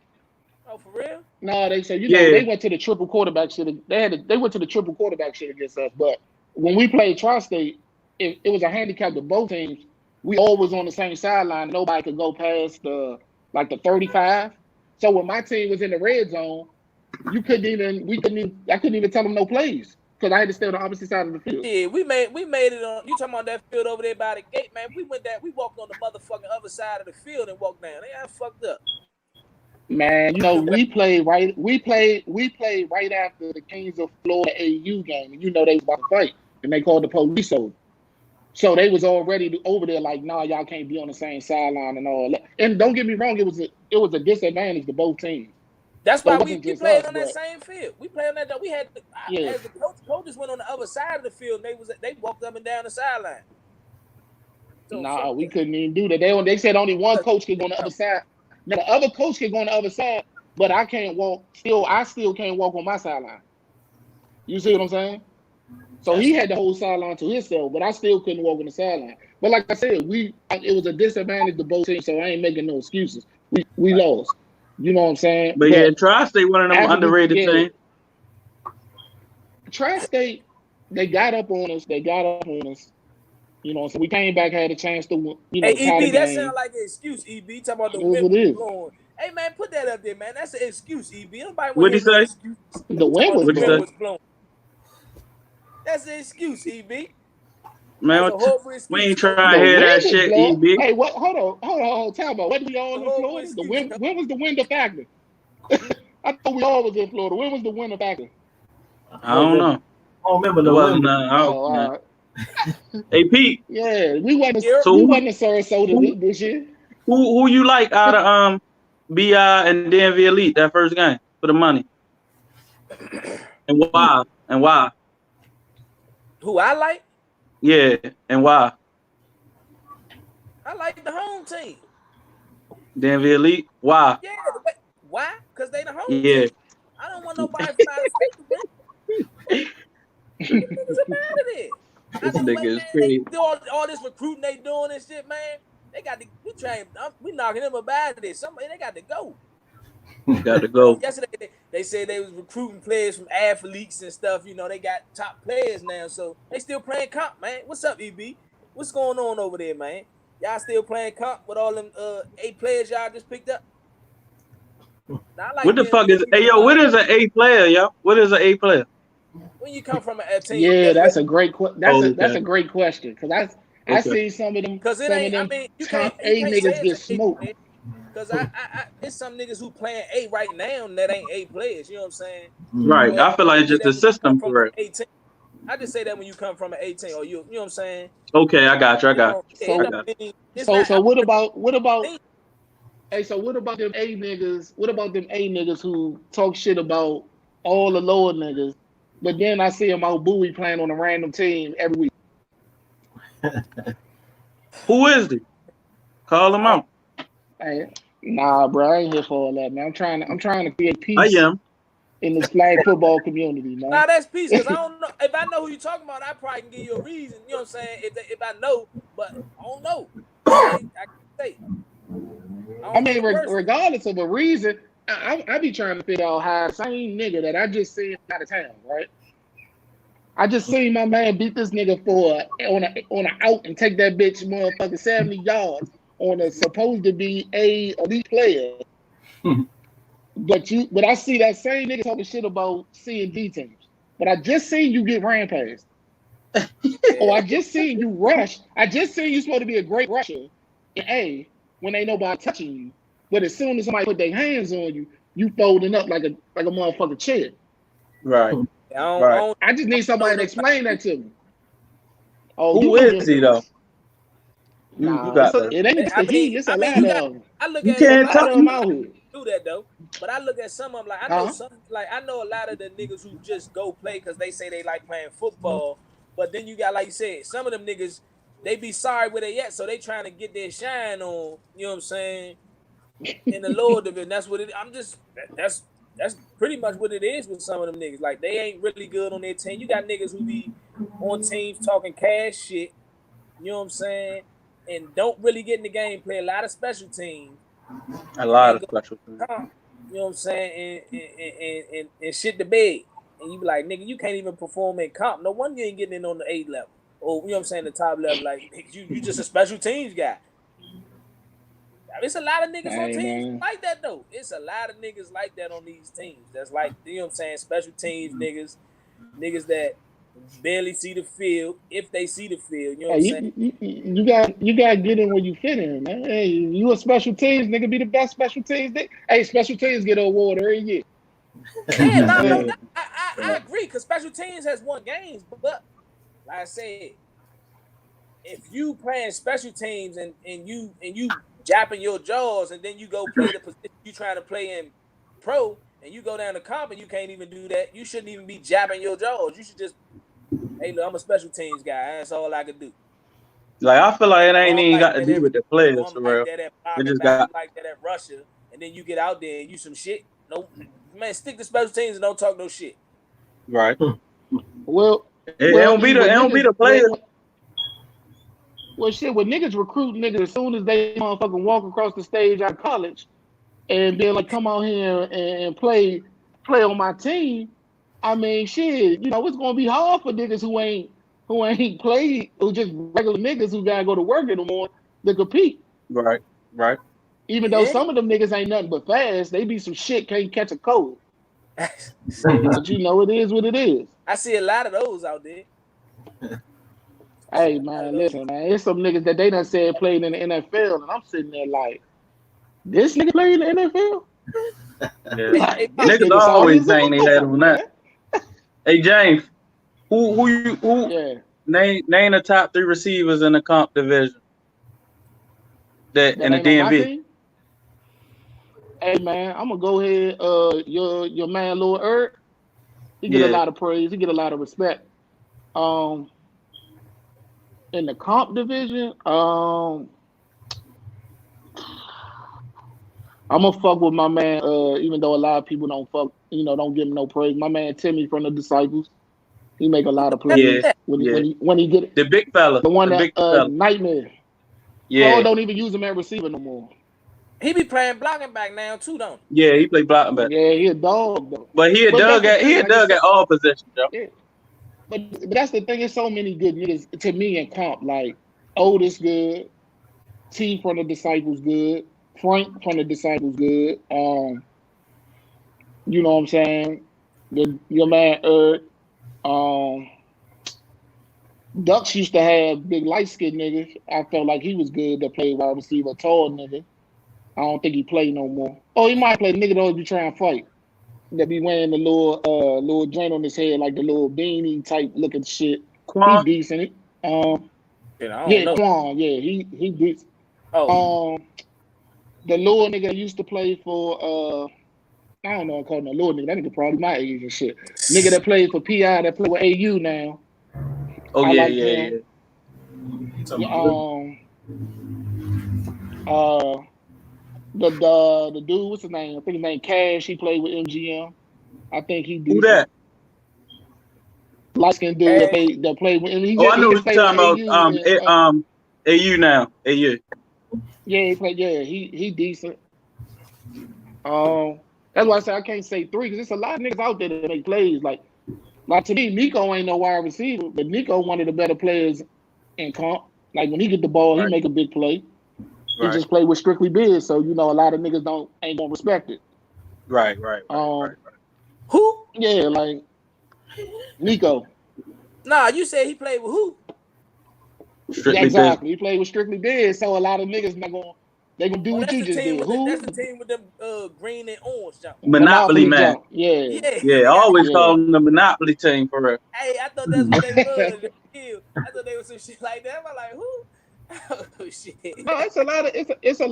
Oh, for real? No, they said they went to the triple quarterback shit. They went to the triple quarterback shit against us. But when we played Tri-State, it was a handicap to both teams. We all was on the same sideline. Nobody could go past the 35. So when my team was in the red zone, I couldn't even tell them no plays because I had to stay on the opposite side of the field. Yeah, we made it on. You talking about that field over there by the gate, man? We walked on the motherfucking other side of the field and walked down. They got fucked up. Man, we played right after the Kings of Florida AU game, and they was about to fight, and they called the police over. So they was already over there like, nah, y'all can't be on the same sideline and all that. And don't get me wrong, it was a disadvantage to both teams. That's why we played on that same field. We played on that. We had as the coaches went on the other side of the field. They walked up and down the sideline. So, we couldn't even do that. They said only one coach could go on the other side. Now the other coach could go on the other side, but I can't walk. I still can't walk on my sideline. You see what I'm saying? So he had the whole sideline to himself, but I still couldn't walk on the sideline. But like I said, it was a disadvantage to both teams, so I ain't making no excuses. We lost. You know what I'm saying? But yeah, Tri-State one of them underrated teams. Tri-State, they got up on us. You know, so we came back, had a chance to, hey, EB, that sounds like an excuse, EB. Talking about the wind was blowing. Hey, man, put that up there, man. That's an excuse, EB. What'd he say? The wind was blowing. That's an excuse, EB. Man, we ain't trying to hear that shit, EB. Hey, what? Hold on. Tell me, what we all in Florida? The wind. When was the wind a factor? I thought we all was in Florida. When was the wind a factor? I don't know. I don't remember the wind. All right. Hey, Pete. Yeah, we wasn't in Sarasota this year. Who you like out of BI and DMV Elite that first game for the money? And why? Who I like? Yeah, and why? I like the home team. DMV Elite? Why? Yeah, why? Because they the home team. I don't want nobody to win. Niggas up out of there. This nigga is crazy. All this recruiting they doing and shit, man. They got to. We knocking them up out of there. Somebody they got to go. Got to go. Yesterday they said they was recruiting players from athletes and stuff. You know, they got top players now, so they still playing comp, man. What's up, EB? What's going on over there, man? Y'all still playing comp with all them 8 players y'all just picked up? Like what the fuck is? Hey, yo, what is an A player, yo? What is an A player? When you come from a team, yeah, that's a great question. That's a great question because I see some of them. Because it ain't. I mean, top A niggas get smoked. Cause I it's some niggas who playing A right now that ain't A players. You know what I'm saying? Right. But I feel like it's just the system from for it. 18. I just say that when you come from an 18 or you know what I'm saying? Okay, I got you. I got you. It I So don't got you. mean it's so not. so what about Thing. hey, so what about them A niggas? What about them A niggas who talk shit about all the lower niggas, but then I see them out Bowie playing on a random team every week? Who is he? Call him out. Hey, nah, bro, I ain't here for all that, man. I'm trying to create I peace am. in this flag football community, man. Nah, that's peace. Cause I don't know if I know who you talking about. I probably can give you a reason. You know what I'm saying? If I know, but I don't know. I can't say. I I don't know mean, the person. regardless of a reason, I be trying to figure out how the same nigga that I just seen out of town, right? I just seen my man beat this nigga on an out and take that bitch motherfucking 70 yards on a supposed to be a elite player. But I see that same nigga talking shit about C&D teams. But I just seen you get ran past. Or I just seen you rush. I just seen you supposed to be a great rusher in A when ain't nobody touching you. But as soon as somebody put their hands on you, you folding up like a motherfucking chair. Right. I I just need somebody to explain that to me. Oh, Who is he though? You Nah, got that. it ain't just the he. It's a lot you of got. them. I look You at it. can't I talk. Them out here. do that though. But I look at some of them like I know some I know a lot of the niggas who just go play because they say they like playing football. But then you got, like you said, some of them niggas, they be sorry where they at, so they trying to get their shine on, you know what I'm saying, in the lower division. That's what it that's pretty much what it is with some of them niggas. Like they ain't really good on their team. You got niggas who be on teams talking cash shit, you know what I'm saying, and don't really get in the game, play a lot of special teams. A lot of special things. You know what I'm saying, and shit the bed. And you be like, nigga, you can't even perform in comp. No wonder you ain't getting in on the 8 level. Or you know what I'm saying, the top level. Like you just a special teams guy. It's a lot of niggas on teams like that though. It's a lot of niggas like that on these teams. That's like, you know what I'm saying, special teams niggas that barely see the field, if they see the field. You know what I'm saying? You got to get in where you fit in, man. Hey, you a special teams nigga, be the best special teams. Hey, special teams get an award every year. Yeah, no, I agree, because special teams has won games, but like I said, if you playing special teams and you japping your jaws and then you go play the position you trying to play in pro and you go down to comp and you can't even do that, you shouldn't even be jabbing your jaws. You should just, hey, look, I'm a special teams guy. That's all I can do. Like I feel like it ain't even got to do with the players for real. It just got like that at Russia, and then you get out there and you some shit. No, man, stick to special teams and don't talk no shit. Right. Well, it don't be the players. Well, shit, when niggas recruit niggas as soon as they motherfucking walk across the stage out of college and they're like, come out here and play on my team, I mean, shit, you know, it's gonna be hard for niggas who ain't played, who just regular niggas who gotta go to work in the morning to compete. Right. Even though some of them niggas ain't nothing but fast, they be some shit, can't catch a cold. But you know, it is what it is. I see a lot of those out there. Hey man, listen, man, it's some niggas that they done said played in the NFL, and I'm sitting there like, this nigga played in the NFL? Yeah. Like, niggas always saying they had on that. Hey James, who name the top 3 receivers in the comp division that in the DMV? Hey man, I'm gonna go ahead. Your man Lil Erk, he get a lot of praise. He get a lot of respect. In the comp division, I'm gonna fuck with my man. Even though a lot of people don't give him no praise. My man Timmy from the Disciples, he make a lot of plays when he get it. The big fella, the one that Nightmare. Yeah, Paul don't even use him at receiver no more. He be playing blocking back now too, don't he? Yeah, he play blocking back. Yeah, he a dog though. But he a dug at all positions, yo. Yeah. But that's the thing. There's so many good niggas to me in comp. Like Otis good, T from the Disciples good, Frank from the Disciples good. You know what I'm saying? Your man Erk. Ducks used to have big light skinned niggas. I felt like he was good to play wide receiver, tall nigga. I don't think he play no more. Oh, he might play. The nigga don't be trying to fight. That be wearing the little joint on his head, like the little beanie type looking shit. He Quan? decent. I don't Yeah, know. Quan. Yeah, he decent. Oh, The little nigga that used to play for I don't know, I call him a little nigga. That nigga probably my age and shit. Nigga that played for PI that play with AU now. Oh I yeah, like yeah, him. yeah. The dude, what's his name? I think his name Cash. He played with MGM. I think he Who decent. that? Light skinned dude that played with. He Oh, I know he what played you're talking with about. AU. AU now. AU. Yeah, he played. Yeah, he decent. That's why I say I can't say three because there's a lot of niggas out there that make plays. Like to me, Nico ain't no wide receiver, but Nico one of the better players in comp. Like when he get the ball, he make a big play. He Right. just played with Strictly Biz, so you know a lot of niggas ain't gonna respect it. Right. who? Yeah, like Nico. Nah, you said he played with who? Yeah, exactly. He played with Strictly Biz, so a lot of niggas they gonna do what you just did. That's the team with them green and orange jump. Monopoly man. Jump. Yeah. Yeah, always call them the Monopoly team for real. Hey, I thought that's what they was. I thought they was some shit like that. I'm like, who? Oh shit. No, it's a lot of niggas. It's a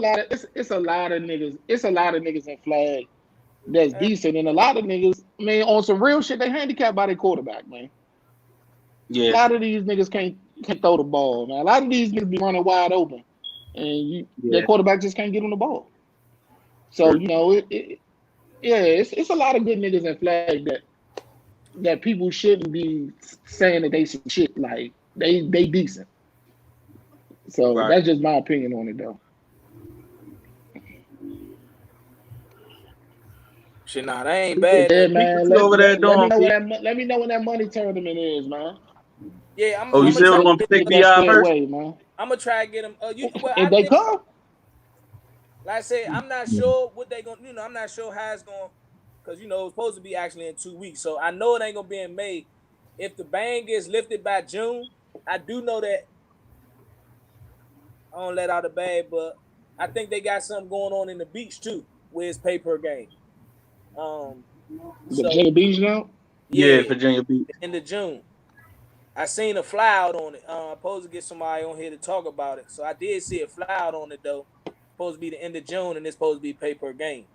lot of niggas in flag that's decent, and a lot of niggas, man, on some real shit, they handicapped by their quarterback, man. Yeah. A lot of these niggas can't throw the ball, man. A lot of these niggas be running wide open, and their quarterback just can't get on the ball. So you know, it's a lot of good niggas in flag that people shouldn't be saying that they some shit, like they decent. So that's just my opinion on it, though. Shit, nah, they ain't bad. Yeah, man. Let me know when that money tournament is, man. Yeah, I'm. You still want to pick BI first? Man. I'm gonna try to get them. If they come, like I said, I'm not sure what they gonna. I'm not sure how it's gonna, because it's supposed to be actually in 2 weeks. So I know it ain't gonna be in May. If the ban gets lifted by June, I do know that. I don't let out the bag, but I think they got something going on in the beach too, where it's pay per game. Virginia Beach now? Yeah, Virginia Beach. In the June. I seen a fly out on it. I'm supposed to get somebody on here to talk about it. So I did see a fly out on it though. Supposed to be the end of June and it's supposed to be pay per game.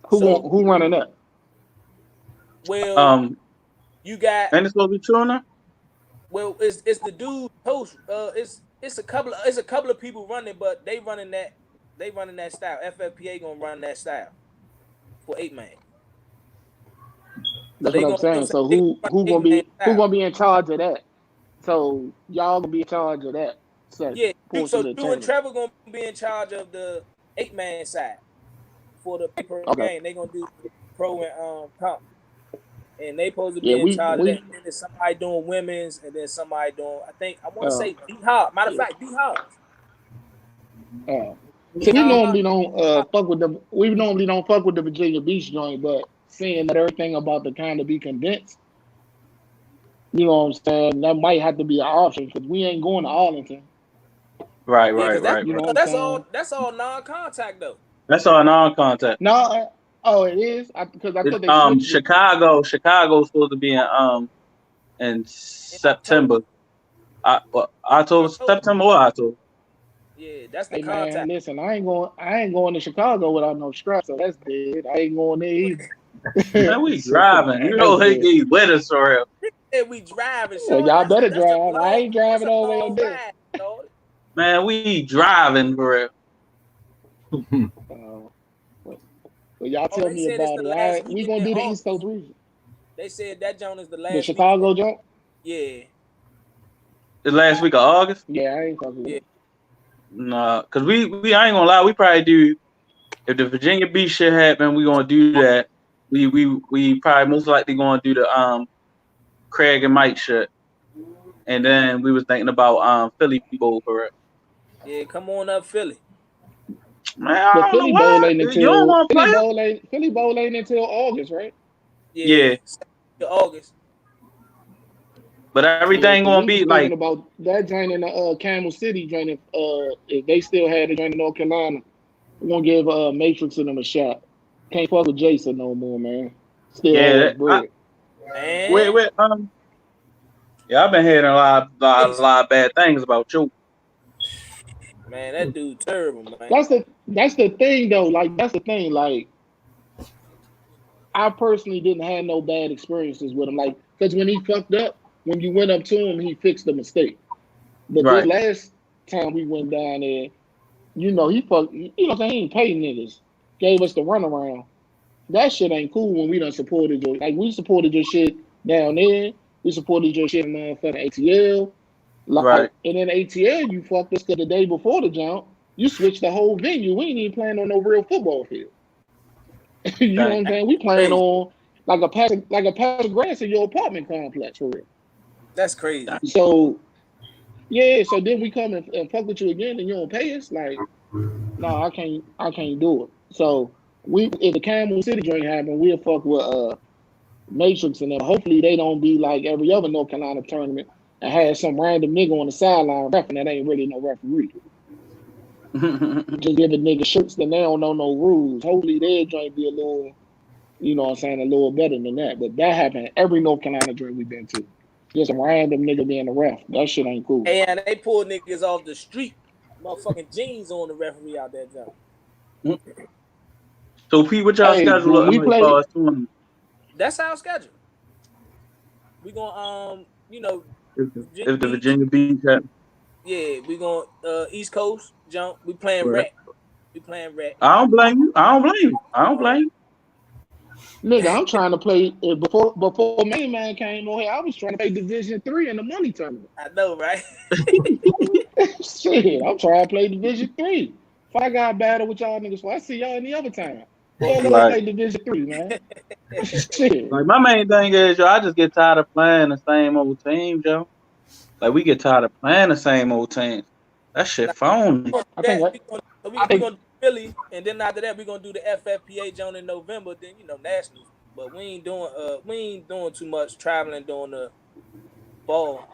Who running that? Well, you got. And it's supposed to be true now? Well, it's the dude host. It's a couple of people running, but they running that style. FFPA gonna run that style for 8-man. That's what I'm saying. So who gonna be in charge of that? So y'all gonna be in charge of that? So you and Trevor gonna be in charge of the 8-man side for the paper game. They gonna do pro and comp, and they supposed to be in charge of that. And then there's somebody doing women's, and then somebody doing. I want to say D Hop. Matter of fact, D Hop. So we normally don't fuck with the. We normally don't fuck with the Virginia Beach joint, but seeing that everything about to kind of be condensed, you know what I'm saying? That might have to be an option because we ain't going to Arlington. Right. You know that's all non-contact though. That's all non-contact. No, it is because I thought they Chicago's supposed to be in September. September or October. Yeah, that's the contact. Man, listen, I ain't going to Chicago without no strap, so that's dead. I ain't going there either. Man, we driving. You know he with us for real. Yeah, we driving. So y'all better drive. I ain't driving all the way up there. Man, we driving for real. Well, y'all tell me about it. All right, we gonna do the East Coast region. They said that joint is the last. The Chicago joint. Yeah. The last week of August. Yeah, I ain't fucking with it. Nah, cause I ain't gonna lie. We probably do. If the Virginia Beach shit happen, we gonna do that. We probably most likely gonna do the Craig and Mike shit, and then we was thinking about Philly Bowl for it. Yeah, come on up, Philly. Man, the Philly Bowl ain't until Philly Bowl ain't until August, right? Yeah. August. But everything gonna be like about that joint in Camel City joint. If they still had a joint in North Carolina, We're gonna give Matrix and them a shot. Can't fuck with Jason no more, man. Still Yeah, owe us bread. wait. Yeah, I've been hearing a lot of bad things about you. Man, that dude terrible, man. That's the thing though. Like that's the thing. Like I personally didn't have no bad experiences with him. Like because when he fucked up, when you went up to him, he fixed the mistake. But this Right. last time we went down there, he fucked. You know what I'm saying? He ain't paid niggas. Gave us the runaround. That shit ain't cool when we done supported your we supported your shit down there. We supported your shit in motherfucking ATL. Like, Right. And then ATL, you fucked us because the day before the jump, you switched the whole venue. We ain't even playing on no real football field. You know what I'm saying? We playing on like a patch of grass in your apartment complex for real. That's crazy. So yeah, so then we come and fuck with you again and you don't pay us? Like, no, I can't do it. So if the Camel City joint happen, we'll fuck with Matrix and them. Hopefully they don't be like every other North Carolina tournament and have some random nigga on the sideline referee that ain't really no referee. Just giving niggas shirts that they don't know no rules. Hopefully their joint be a little, you know what I'm saying, a little better than that. But that happened every North Carolina joint we've been to. Just some random nigga being the ref. That shit ain't cool. And they pull niggas off the street, motherfucking jeans on the referee out there, Joe. So Pete, what y'all schedule when we up play, as far as tournament? That's our schedule. We gonna If the Virginia Beach happen. Yeah, we gonna East Coast jump. We playing Right. rec. We playing rec. I don't blame you. Nigga, I'm trying to play before Main Man came on here. I was trying to play Division III in the money tournament. I know, right? Shit, I'm trying to play Division III. If I got battle with y'all niggas, I see y'all any other time. Let's play Division III, man. Shit. Like my main thing is, I just get tired of playing the same old team, Joe. Like we get tired of playing the same old teams. That shit phony. We're gonna do Philly, and then after that we're gonna do the FFPA zone in November. Then nationals, but we ain't doing too much traveling during the fall.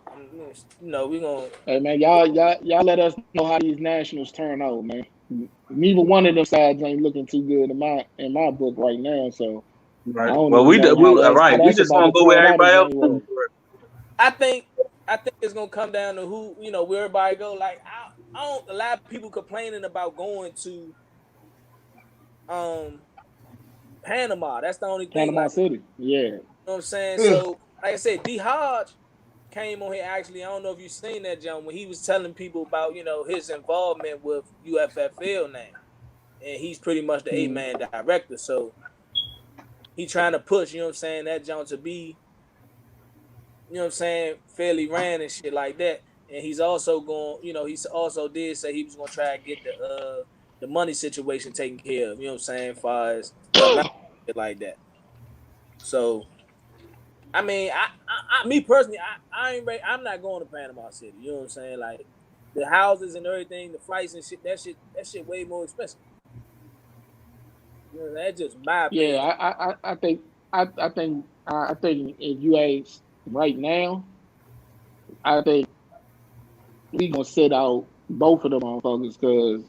We gonna. Hey man, y'all let us know how these nationals turn out, man. Neither one of them sides ain't looking too good in my book right now. So right. Well, we just gonna go where everybody else goes. I think it's gonna come down to who where everybody go. Like I don't a lot of people complaining about going to Panama. That's the only thing. Panama City, yeah. You know what I'm saying? So like I said, D Hodge came on here actually. I don't know if you've seen that, John, when he was telling people about his involvement with UFFL now, and he's pretty much the 8-man director. So he trying to push, that John to be, fairly ran and shit like that. And he's also going, he also did say he was going to try and get the money situation taken care of, as far as shit like that. So, I mean, I me personally, I'm not going to Panama City. You know what I'm saying? Like the houses and everything, the flights and shit. That shit way more expensive. That's just my opinion. Yeah, I think if you ask right now, I think we gonna sit out both of them motherfuckers because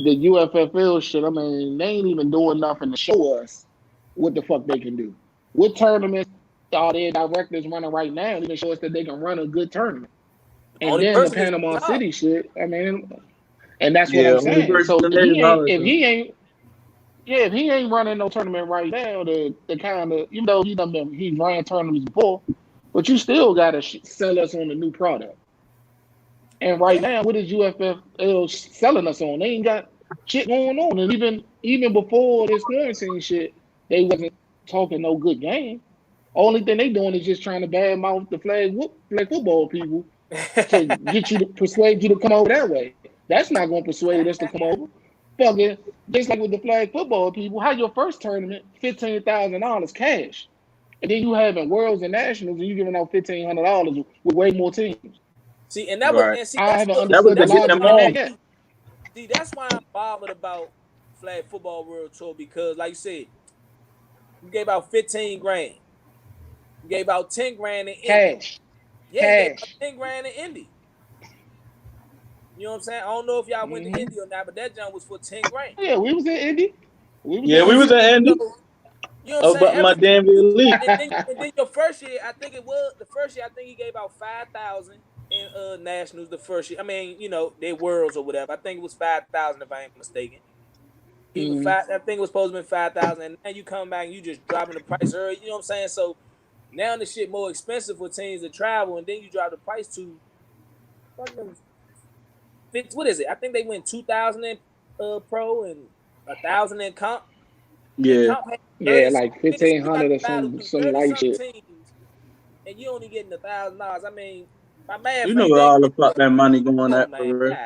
the UFFL shit. I mean, they ain't even doing nothing to show us what the fuck they can do. What tournaments are their directors running right now? They can show us that they can run a good tournament. And then the Panama City shit. I mean, and that's what I'm saying. So if he ain't running no tournament right now, the kind of he's ran tournaments before, but you still gotta sell us on the new product. And right now, what is UFFL selling us on? They ain't got shit going on. And even before this quarantine shit, they wasn't talking no good game. Only thing they doing is just trying to badmouth the flag football people to get you to persuade you to come over that way. That's not going to persuade us to come over. Fucking just like with the flag football people, how your first tournament $15,000 cash, and then you having worlds and nationals, and you giving out $1,500 with way more teams. See, and that was I haven't understood the logic behind that. See, that's why I'm bothered about Flag Football World Tour because, like you said, you gave out $15,000. You gave out $10,000 in Indy. Cash. Yeah, you gave out $10,000 in Indy. You know You know what I'm saying? I don't know if y'all went to Indy or not, but that jump was for 10 grand. Yeah, we was in Indy. We was in Indy. You know what I'm saying? My damn elite. And then your first year, I think he gave out 5,000 in nationals the first year. I mean, you know, they worlds or whatever. I think it was 5,000 if I ain't mistaken. I think it was supposed to be 5,000, and then you come back and you just dropping the price early. You know what I'm saying? So now the shit more expensive for teams to travel, and then you drop the price to what is it? I think they went 2,000 in pro and 1,000 in comp. Yeah, like 1,500 or some light shit. Teams, and you only getting $1,000. I mean, my man. You know where all the fuck that money going at for real.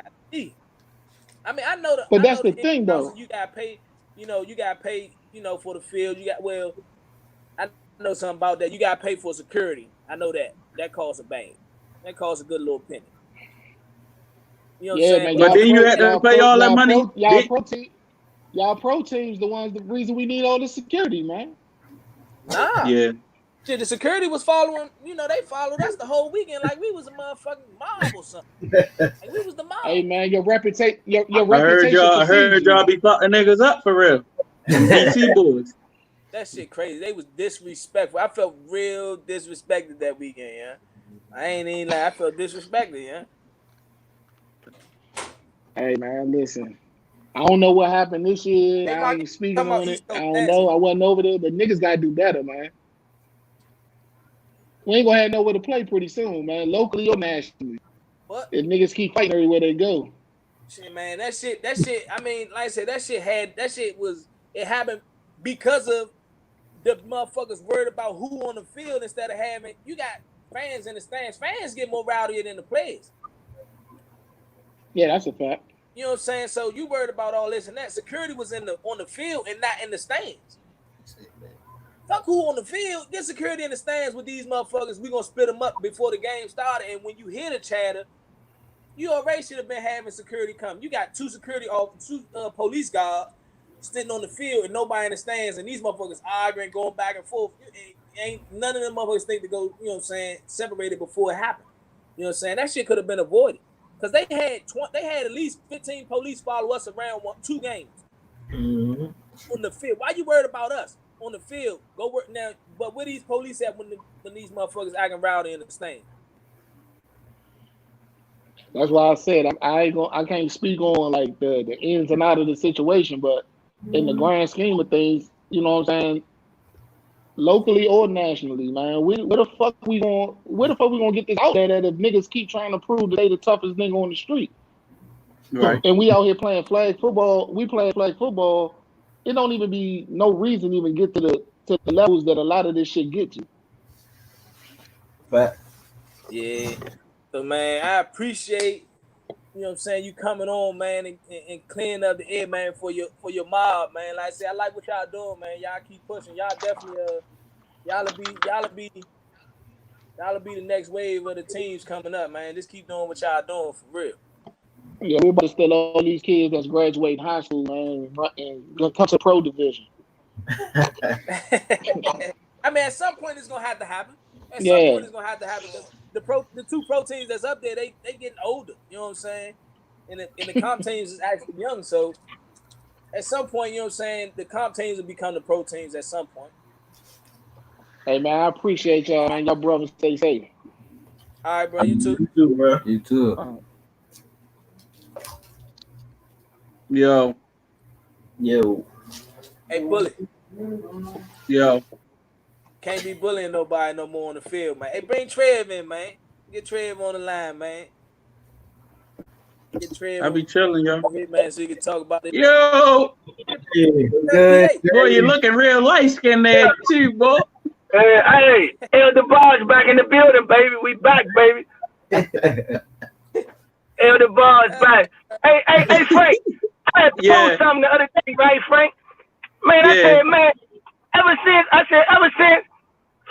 I mean, I know but that's the thing, though. You got paid. You got paid. For the field. I know something about that. You got paid for security. I know that. That costs a bang. That costs a good little penny. You know what I'm saying? Man, but then you had to pay all that money. Y'all pro teams, the reason we need all this security, man. Nah. Yeah. Shit, the security was following. They followed us the whole weekend like we was a motherfucking mob or something. Like we was the mob. Hey man, your reputation. I heard y'all be fucking niggas up for real. BT boys. That shit crazy. They was disrespectful. I felt real disrespected that weekend, yeah. I ain't even like I felt disrespected, yeah. Hey man, listen. I don't know what happened this year. I ain't speaking on it. I don't know. I wasn't over there, but niggas gotta do better, man. We ain't gonna have nowhere to play pretty soon, man. Locally or nationally. What? If niggas keep fighting everywhere they go. Shit, man, that shit. I mean, like I said, it happened because of the motherfuckers worried about who on the field instead of having. You got fans in the stands. Fans get more rowdier than the players. Yeah, that's a fact. You know what I'm saying? So you worried about all this and that. Security was on the field and not in the stands. Fuck who on the field. Get security in the stands with these motherfuckers. We gonna split them up before the game started. And when you hear the chatter, you already should have been having security come. You got two police guards sitting on the field and nobody in the stands, and these motherfuckers arguing, going back and forth. Ain't none of them motherfuckers think to go, you know what I'm saying, separated before it happened. You know what I'm saying? That shit could have been avoided. Because they had at least 15 police follow us around 2 games. Mm-hmm. On the field. Why you worried about us? On the field. Go work now. But where these police at when these motherfuckers acting rowdy in the stand? That's why I said I can't speak on like the ins and outs of the situation, but in the grand scheme of things, you know what I'm saying, locally or nationally, man, where the fuck we gonna get this out there that if niggas keep trying to prove that they the toughest nigga on the street? Right. And we out here playing flag football. We playing flag football. It don't even be no reason to even get to the levels that a lot of this shit get you. But yeah. So man, I appreciate, you know what I'm saying, you coming on, man, and cleaning up the air, man, for your mob, man. Like I said, I like what y'all doing, man. Y'all keep pushing. Y'all definitely y'all be the next wave of the teams coming up, man. Just keep doing what y'all doing for real. Yeah, we're about to steal all these kids that's graduating high school, man, and gonna come to pro division. I mean, at some point it's gonna have to happen. At some point it's gonna have to happen. The 2 pro teams that's up there, they getting older. You know what I'm saying? And the comp teams is actually young. So at some point, you know what I'm saying, the comp teams will become the pro teams at some point. Hey man, I appreciate y'all, man. Y'all brothers stay safe. All right, bro. You too. You too, bro. You too. Yo. Hey, Bully. Yo. Can't be bullying nobody no more on the field, man. Hey, bring Trev in, man. Get Trev on the line, man. Get Trev. I be chilling, yo. Man, so you can talk about it. Yo. Good. Boy, you looking real light skinned there too, boy. Hey, Elder Bars back in the building, baby. We back, baby. Elder Bars back. Hey, Frank. I had to post something the other day, right, Frank? Man, I said, man, ever since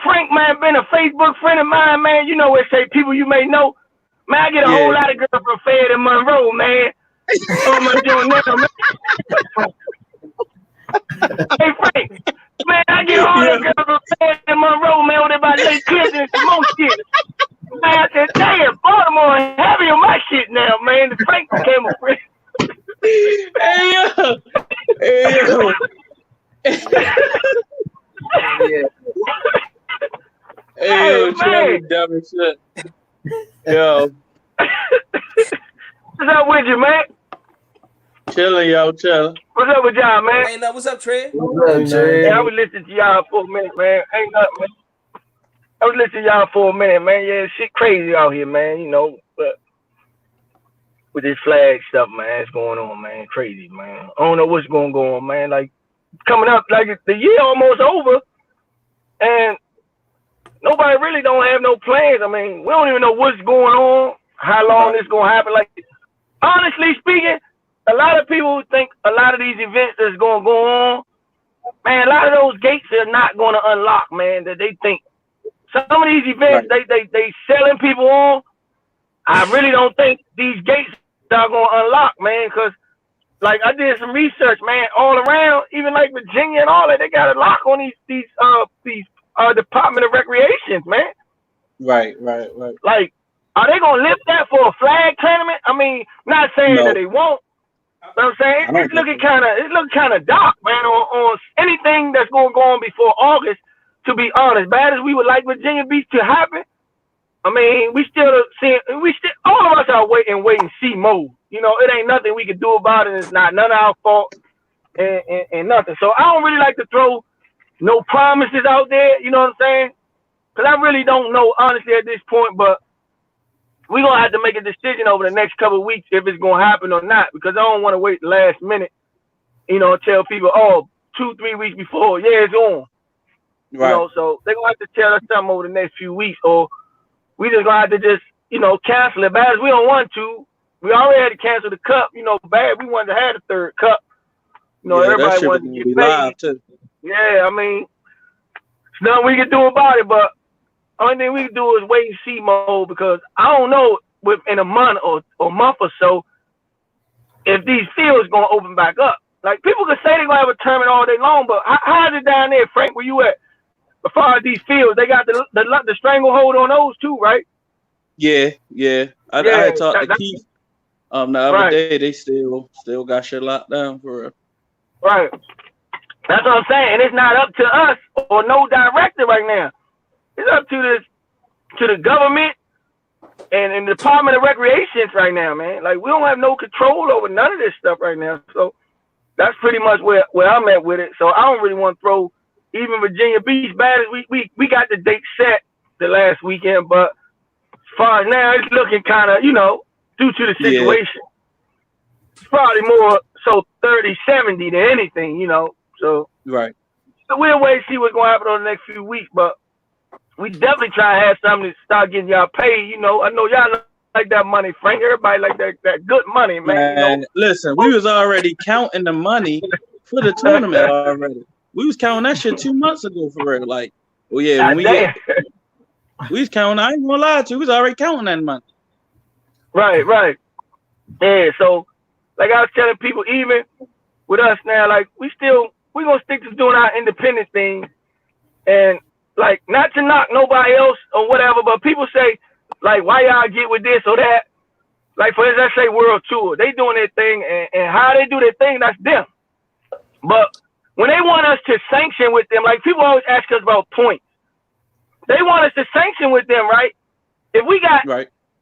Frank, man, been a Facebook friend of mine, man, you know what say, people you may know. Man, I get a whole lot of girls from Fayette and Monroe, man. What am I doing now, man? Hey, Frank, man, I get all the girls from Fayette and Monroe, man, with about 8 kids and some more shit. Man, I said, damn, Baltimore heavy on my shit now, man. The Frank became a friend. Hey yo. Hey yo. Yeah. Hey yo, man. Trevor, dumb as shit. Yo, What's up with you, man? chilling, yo, chilling. What's up with y'all, man? Ain't nothing. What's up, Trey? Hey, I was listening to y'all for a minute, man. Ain't nothing, man. I was listening to y'all for a minute, man. Yeah, shit crazy out here, man. You know, but with this flag stuff, man, it's going on, man. Crazy, man. I don't know what's going to go on, man. Like, coming up, like, the year almost over, and nobody really don't have no plans. I mean, we don't even know what's going on, how long this going to happen. Like, honestly speaking, a lot of people think a lot of these events that's going to go on, man, a lot of those gates are not going to unlock, man, that they think. Some of these events, they selling people on. I really don't think these gates are going to unlock, man, because, like, I did some research, man, all around, even like Virginia and all that, they got a lock on these Department of Recreations, man. Right. Like, are they going to lift that for a flag tournament? I mean, not saying that they won't. But I'm saying it's looking kind of dark, man, on anything that's going to go on before August. To be honest, bad as we would like Virginia Beach to happen, I mean, all of us are wait and see mode. You know, it ain't nothing we can do about it. It's not none of our fault and nothing. So I don't really like to throw no promises out there. You know what I'm saying? Because I really don't know, honestly, at this point. But we're going to have to make a decision over the next couple of weeks if it's going to happen or not. Because I don't want to wait the last minute, you know, tell people, 2-3 weeks before, yeah, it's on. Right. You know, so they're going to have to tell us something over the next few weeks. Or we just going to have to just, you know, cancel it. Bad as we don't want to. We already had to cancel the cup. You know, bad we wanted to have the third cup. You know, everybody wanted to get paid. Too. Yeah, I mean, there's nothing we can do about it, but only thing we can do is wait and see mode, because I don't know within a month or month or so if these fields going to open back up. Like, people could say they're going to have a tournament all day long, but how is it down there, Frank, where you at? As far as these fields, they got the stranglehold on those too, right? Yeah. I had talked to Keith the other day. They still got shit locked down for real. Right. That's what I'm saying. It's not up to us or no director right now. It's up to the government and the Department of Recreations right now, man. Like, we don't have no control over none of this stuff right now. So that's pretty much where I'm at with it. So I don't really want to throw even Virginia Beach, bad as we got the date set the last weekend, but as far as now, it's looking kind of, you know, due to the situation. Yeah. It's probably more so 30-70 than anything, you know. So right. So we'll wait and see what's going to happen over the next few weeks, but we definitely try to have something to start getting y'all paid. You know, I know y'all like that money, Frank. Everybody like that good money, man. You know? Listen, we was already counting the money for the tournament already. We was counting that shit 2 months ago for real. Like, oh yeah, when we was counting, I ain't gonna lie to you, we was already counting that money. Right. Yeah, so like I was telling people, even with us now, like we're gonna stick to doing our independent thing, and like not to knock nobody else or whatever, but people say, like, why y'all get with this or that? Like, for instance, let's say World Tour, they doing their thing, and how they do their thing, that's them. But when they want us to sanction with them, like people always ask us about points. They want us to sanction with them, right? If we got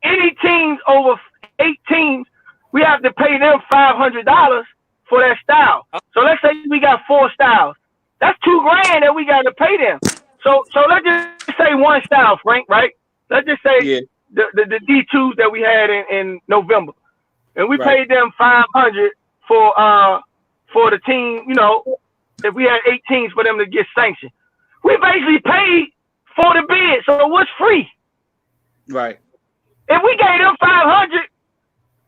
any teams over 8 teams, we have to pay them $500 for that style. So let's say we got 4 styles. That's $2,000 that we got to pay them. So let's just say one style, Frank, right? Let's just say the D2s that we had in November, and we paid them $500 for the team, you know. If we had 8 teams for them to get sanctioned, we basically paid for the bid. So what's free? Right. If we gave them $500,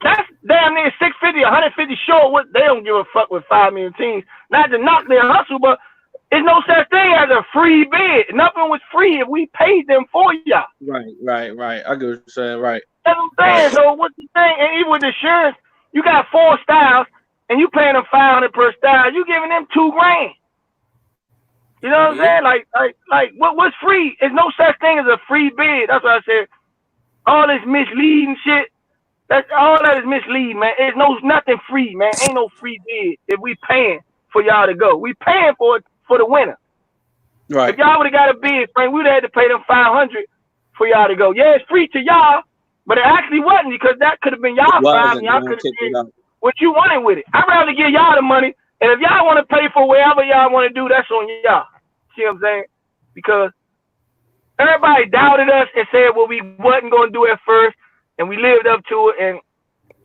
that's damn near $650, $150 short. What they don't give a fuck with 5 million teams. Not to knock their hustle, but there's no such thing as a free bid. Nothing was free if we paid them for y'all. Right. I get what you're saying. Right. That's what I'm saying. So what's the thing? And even with insurance, you got 4 styles. And you paying them $500 per style, you giving them $2,000. You know what I'm saying? Like what's free? There's no such thing as a free bid. That's what I said. All this misleading shit, That's all that is misleading, man. It's nothing free, man. Ain't no free bid if we paying for y'all to go. We paying for it for the winner. Right. If y'all would have got a bid, Frank, we'd have had to pay them $500 for y'all to go. Yeah, it's free to y'all, but it actually wasn't because that could have been y'all $5 and y'all could have did what you wanted with it. I'd rather give y'all the money, and if y'all want to pay for whatever y'all want to do, that's on y'all. See what I'm saying? Because everybody doubted us and said what we wasn't going to do at first, and we lived up to it, and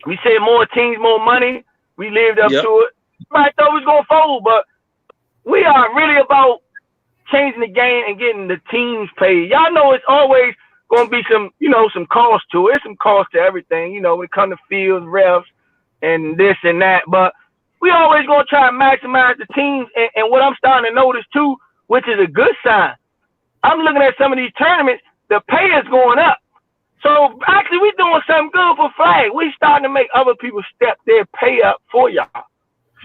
we said more teams, more money. We lived up to it. Everybody thought we was going to fold, but we are really about changing the game and getting the teams paid. Y'all know it's always going to be some, some cost to it. It's some cost to everything, when it comes to fields, refs, and this and that. But we always going to try to maximize the teams. And what I'm starting to notice, too, which is a good sign, I'm looking at some of these tournaments, the pay is going up. So, actually, we doing something good for flag. We starting to make other people step their pay up for y'all.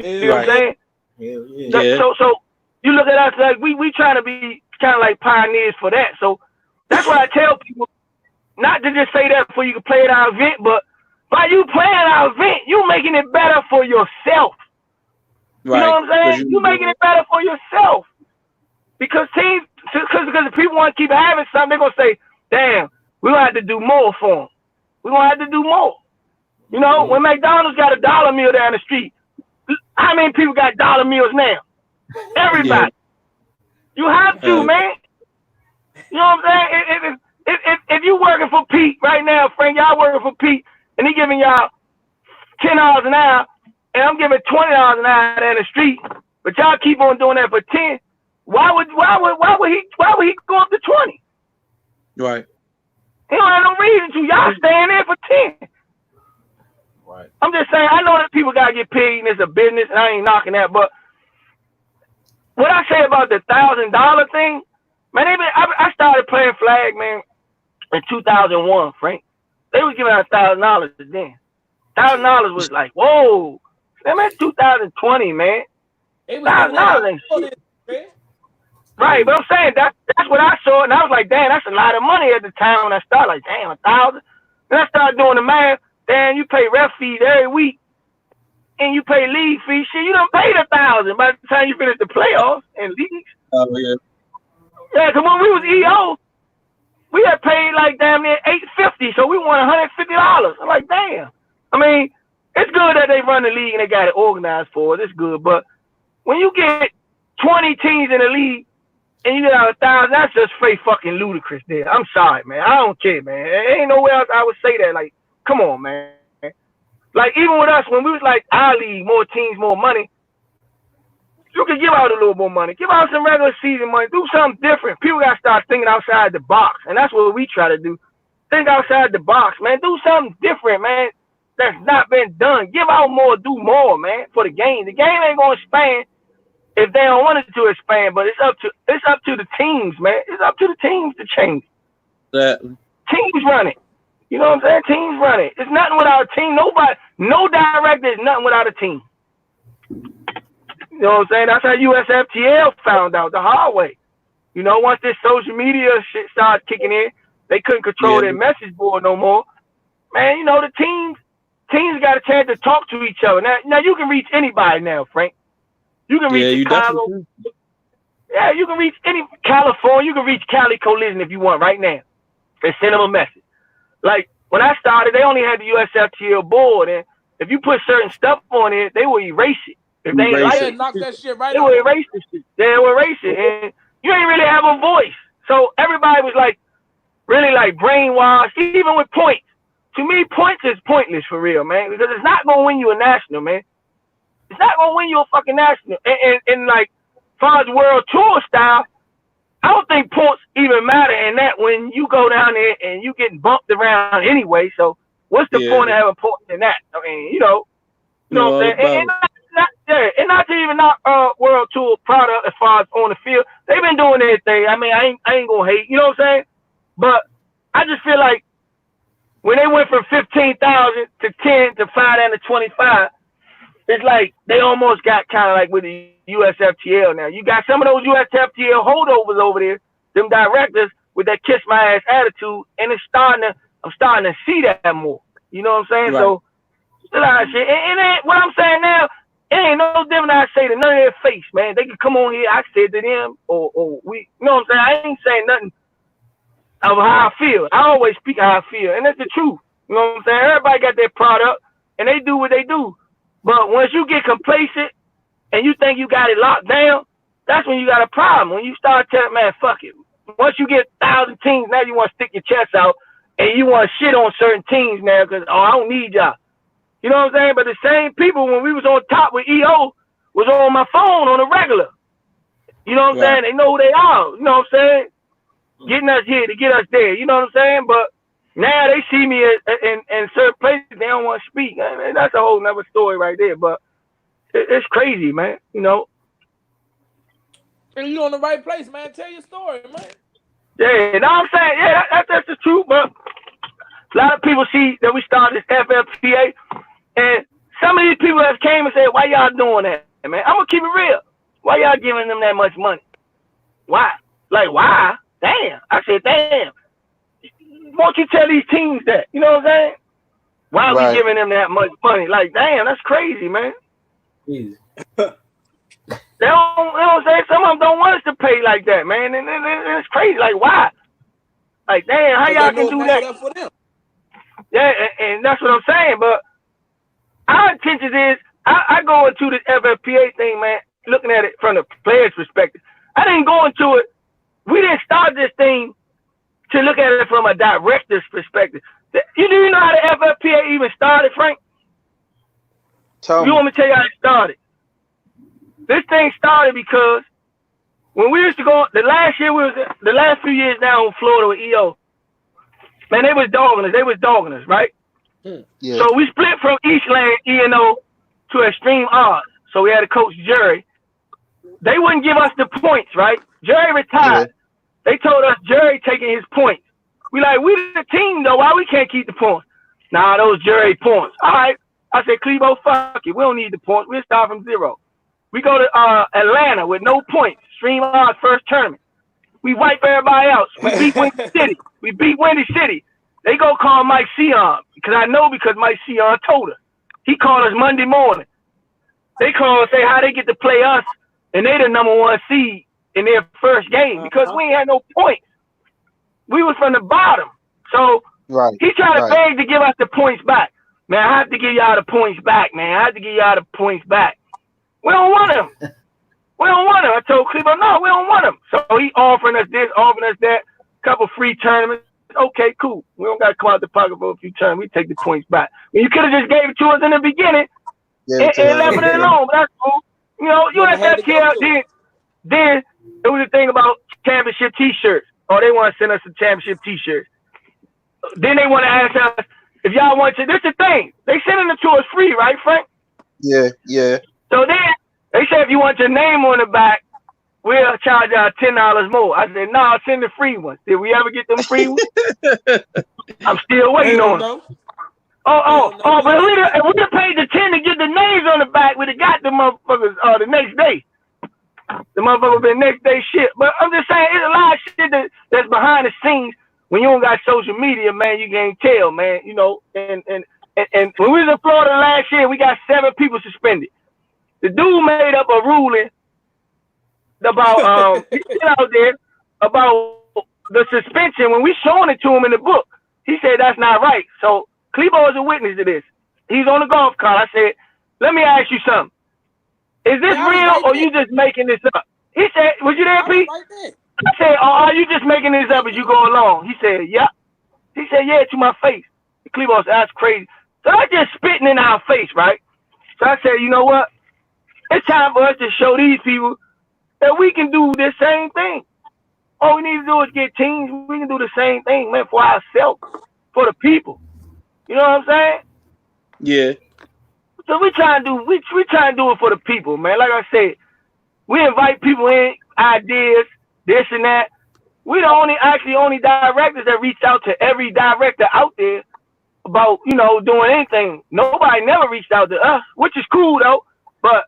See what I'm saying? Yeah. So you look at us like we trying to be kind of like pioneers for that. So that's why I tell people not to just say that before you can play at our event, but by you playing our event, you making it better for yourself. Right. You know what I'm saying? You making it better for yourself. Because teams, because if people want to keep having something, they're gonna say, "Damn, we're gonna have to do more for them. We're gonna have to do more." When McDonald's got a dollar meal down the street, how many people got dollar meals now? Everybody. You have to, man. You know what I'm saying? If you working for Pete right now, Frank, y'all working for Pete, and he giving y'all $10 an hour, and I'm giving $20 an hour down the street, but y'all keep on doing that for 10. Why would he go up to 20? Right. He don't have no reason to. Y'all staying there for 10. Right. I'm just saying, I know that people gotta get paid and it's a business, and I ain't knocking that, but what I say about the $1,000 thing, man, I started playing flag, man, in 2001, Frank. They was giving out $1,000 then. $1,000 was like, whoa. Man, that's 2020, man. $1,000 ain't shit. Right, but I'm saying that's what I saw, and I was like, damn, that's a lot of money at the time when I started. Like, damn, 1,000. Then I started doing the math. Damn, you pay ref fees every week, and you pay league fees. Shit, you done paid 1,000 by the time you finish the playoffs and leagues. Oh yeah. Yeah, because when we was EO, we had paid like damn near $850, so we won $150. I'm like, damn. I mean, it's good that they run the league and they got it organized for us. It's good, but when you get 20 teams in the league and you get out 1,000, that's just straight fucking ludicrous there. I'm sorry, man. I don't care, man. There ain't nowhere else I would say that. Like, come on, man. Like, even with us, when we was like, our league, more teams, more money, you can give out a little more money. Give out some regular season money. Do something different. People got to start thinking outside the box, and that's what we try to do. Think outside the box, man. Do something different, man, that's not been done. Give out more, do more, man, for the game. The game ain't going to expand if they don't want it to expand, but it's up to the teams, man. It's up to the teams to change. Exactly. Teams run it. You know what I'm saying? Teams run it. It's nothing without a team. No director is nothing without a team. You know what I'm saying? That's how USFTL found out the hard way. Once this social media shit started kicking in, they couldn't control their message board no more. Man, the teams got a chance to talk to each other. Now you can reach anybody now, Frank. You can reach Chicago. Yeah, you can reach any California. You can reach Cali Collision if you want right now and send them a message. Like, when I started, they only had the USFTL board, and if you put certain stuff on it, they will erase it. If they ain't like it, knock that shit right they will erase the shit. They will erase it, and you ain't really have a voice. So everybody was like, really like brainwashed, even with points. To me, points is pointless for real, man, because it's not going to win you a national, man. It's not going to win you a fucking national. And like, as far as world tour style, I don't think points even matter in that when you go down there and you getting bumped around anyway. So what's the point of having points in that? I mean, you know what I'm saying? And not to even knock world tour product as far as on the field. They've been doing their thing. I mean, I ain't gonna hate. You know what I'm saying? But I just feel like when they went from 15,000 to 10 to 5 down to 25, it's like they almost got kind of like with the USFTL now. You got some of those USFTL holdovers over there, them directors with that kiss my ass attitude, and I'm starting to see that more. You know what I'm saying? Right. So, a lot of shit. And what I'm saying now, it ain't no different than I say to none of their face, man. They can come on here, I said to them, or we, you know what I'm saying? I ain't saying nothing of how I feel. I always speak how I feel, and that's the truth. You know what I'm saying? Everybody got their product, and they do what they do. But once you get complacent and you think you got it locked down, that's when you got a problem. When you start telling, man, fuck it. Once you get 1,000 teams, now you want to stick your chest out, and you want to shit on certain teams now because, I don't need y'all. You know what I'm saying? But the same people, when we was on top with EO, was on my phone on a regular. You know what I'm saying? They know who they are. You know what I'm saying? Getting us here to get us there. You know what I'm saying? But now they see me in certain places, they don't want to speak. I mean, that's a whole nother story right there. But it's crazy, man. You know? And you on the right place, man. Tell your story, man. Yeah, no, I'm saying, yeah, that's the truth. But a lot of people see that we started this FFPA, and some of these people have came and said, why y'all doing that, man? I'm going to keep it real. Why y'all giving them that much money? Why? Like, why? Damn. I said, damn. Won't you tell these teams that? You know what I'm saying? Why are we giving them that much money? Like, damn, that's crazy, man. Easy. They don't say some of them don't want us to pay like that, man. And it's crazy. Like, why? Like, damn, how y'all can do that? For them. Yeah, and that's what I'm saying. But our intentions is, I go into this FFPA thing, man, looking at it from the player's perspective. I didn't go into it. We didn't start this thing to look at it from a director's perspective. Do you know how the FFPA even started, Frank? You want me to tell you how it started? This thing started because when we used to go, the last few years now in Florida with EO, man, they was dogging us, right? Yeah. So we split from Eastland E&O to Extreme Odds. So we had a coach, Jerry. They wouldn't give us the points, right? Jerry retired. Yeah. They told us Jerry taking his points. We like, we the team though, why we can't keep the points? Nah, those Jerry points. All right. I said, Clevo, fuck it. We don't need the points. We'll start from zero. We go to Atlanta with no points. Extreme Odds first tournament. We wipe everybody else. We beat Windy City. They go call Mike Sion because Mike Sion told us. He called us Monday morning. They call and say how they get to play us, and they the number 1 seed in their first game because we ain't had no points. We was from the bottom. So he tried to beg to give us the points back. Man, I have to give y'all the points back, man. I have to give y'all the points back. We don't want them. We don't want them. I told Cleveland, no, we don't want them. So he offering us this, offering us that, couple free tournaments. Okay, cool. We don't got to come out the pocket for a few tournaments. We take the points back. You could have just gave it to us in the beginning and left it alone. But that's cool. You know, USFTL then it was a thing about championship T-shirts. Oh, they want to send us some championship T-shirts. Then they want to ask us if y'all want to. This is the thing. They sending it to us free, right, Frank? Yeah. So then they said if you want your name on the back, we'll charge y'all $10 more. I said, no, send the free ones. Did we ever get them free ones? I'm still waiting on them. But if we'd have paid the 10 to get the names on the back, we'd have got the motherfuckers the next day. The motherfucker been next day shit. But I'm just saying, it's a lot of shit that's behind the scenes. When you don't got social media, man, you can't tell, man. You know, and when we was in Florida last year, we got 7 people suspended. The dude made up a ruling about out there about the suspension. When we showing it to him in the book, he said that's not right. So Clevo is a witness to this. He's on the golf cart. I said, let me ask you something. Is this real or you just making this up? He said, was you there, Pete? I said, are you just making this up as you go along? He said, yeah. He said, yeah, to my face. Clevo said, that's crazy. So I just spitting in our face, right? So I said, you know what? It's time for us to show these people that we can do this same thing. All we need to do is get teams. We can do the same thing, man, for ourselves, for the people. You know what I'm saying? Yeah. So we try to do it for the people, man. Like I said, we invite people in, ideas, this and that. We the only directors that reach out to every director out there about, you know, doing anything. Nobody never reached out to us, which is cool though. But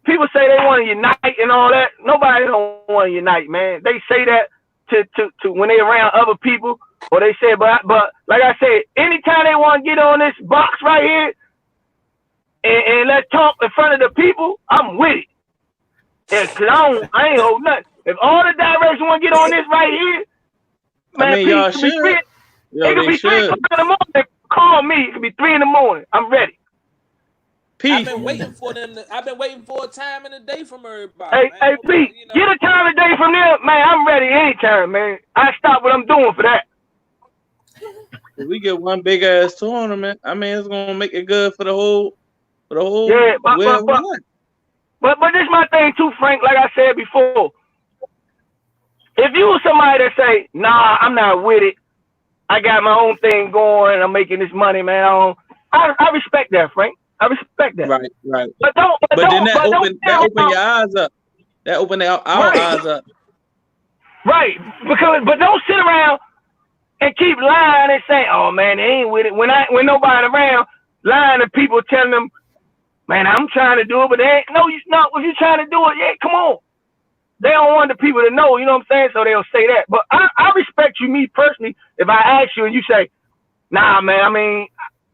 people say they want to unite and all that. Nobody don't want to unite, man. They say that to when they around other people, Or they said, but like I said, anytime they want to get on this box right here and let's talk in front of the people, I'm with it. Yeah, cause I ain't hold nothing. If all the directors want to get on this right here, man, I mean, y'all should. It could be 3 o'clock in the morning. Call me. It could be 3 in the morning. I'm ready. I've been waiting for them. I've been waiting for a time and a day from everybody. Hey, Pete, get a time and day from them, man. I'm ready anytime, man. I stop what I'm doing for that. If we get one big ass tournament, I mean, it's gonna make it good for the whole. Yeah, but this is my thing too, Frank. Like I said before, if you were somebody that say, "Nah, I'm not with it. I got my own thing going. I'm making this money, man," I respect that, Frank. I respect that. Right. But then that open your eyes up. That open our eyes up. Right. But don't sit around and keep lying and saying, "Oh man, they ain't with it." When nobody around, lying to people, telling them, "Man, I'm trying to do it," but they ain't. No, you not. If you trying to do it, yeah, come on. They don't want the people to know. You know what I'm saying? So they'll say that. But I respect you, me personally. If I ask you and you say, "Nah, man, I mean,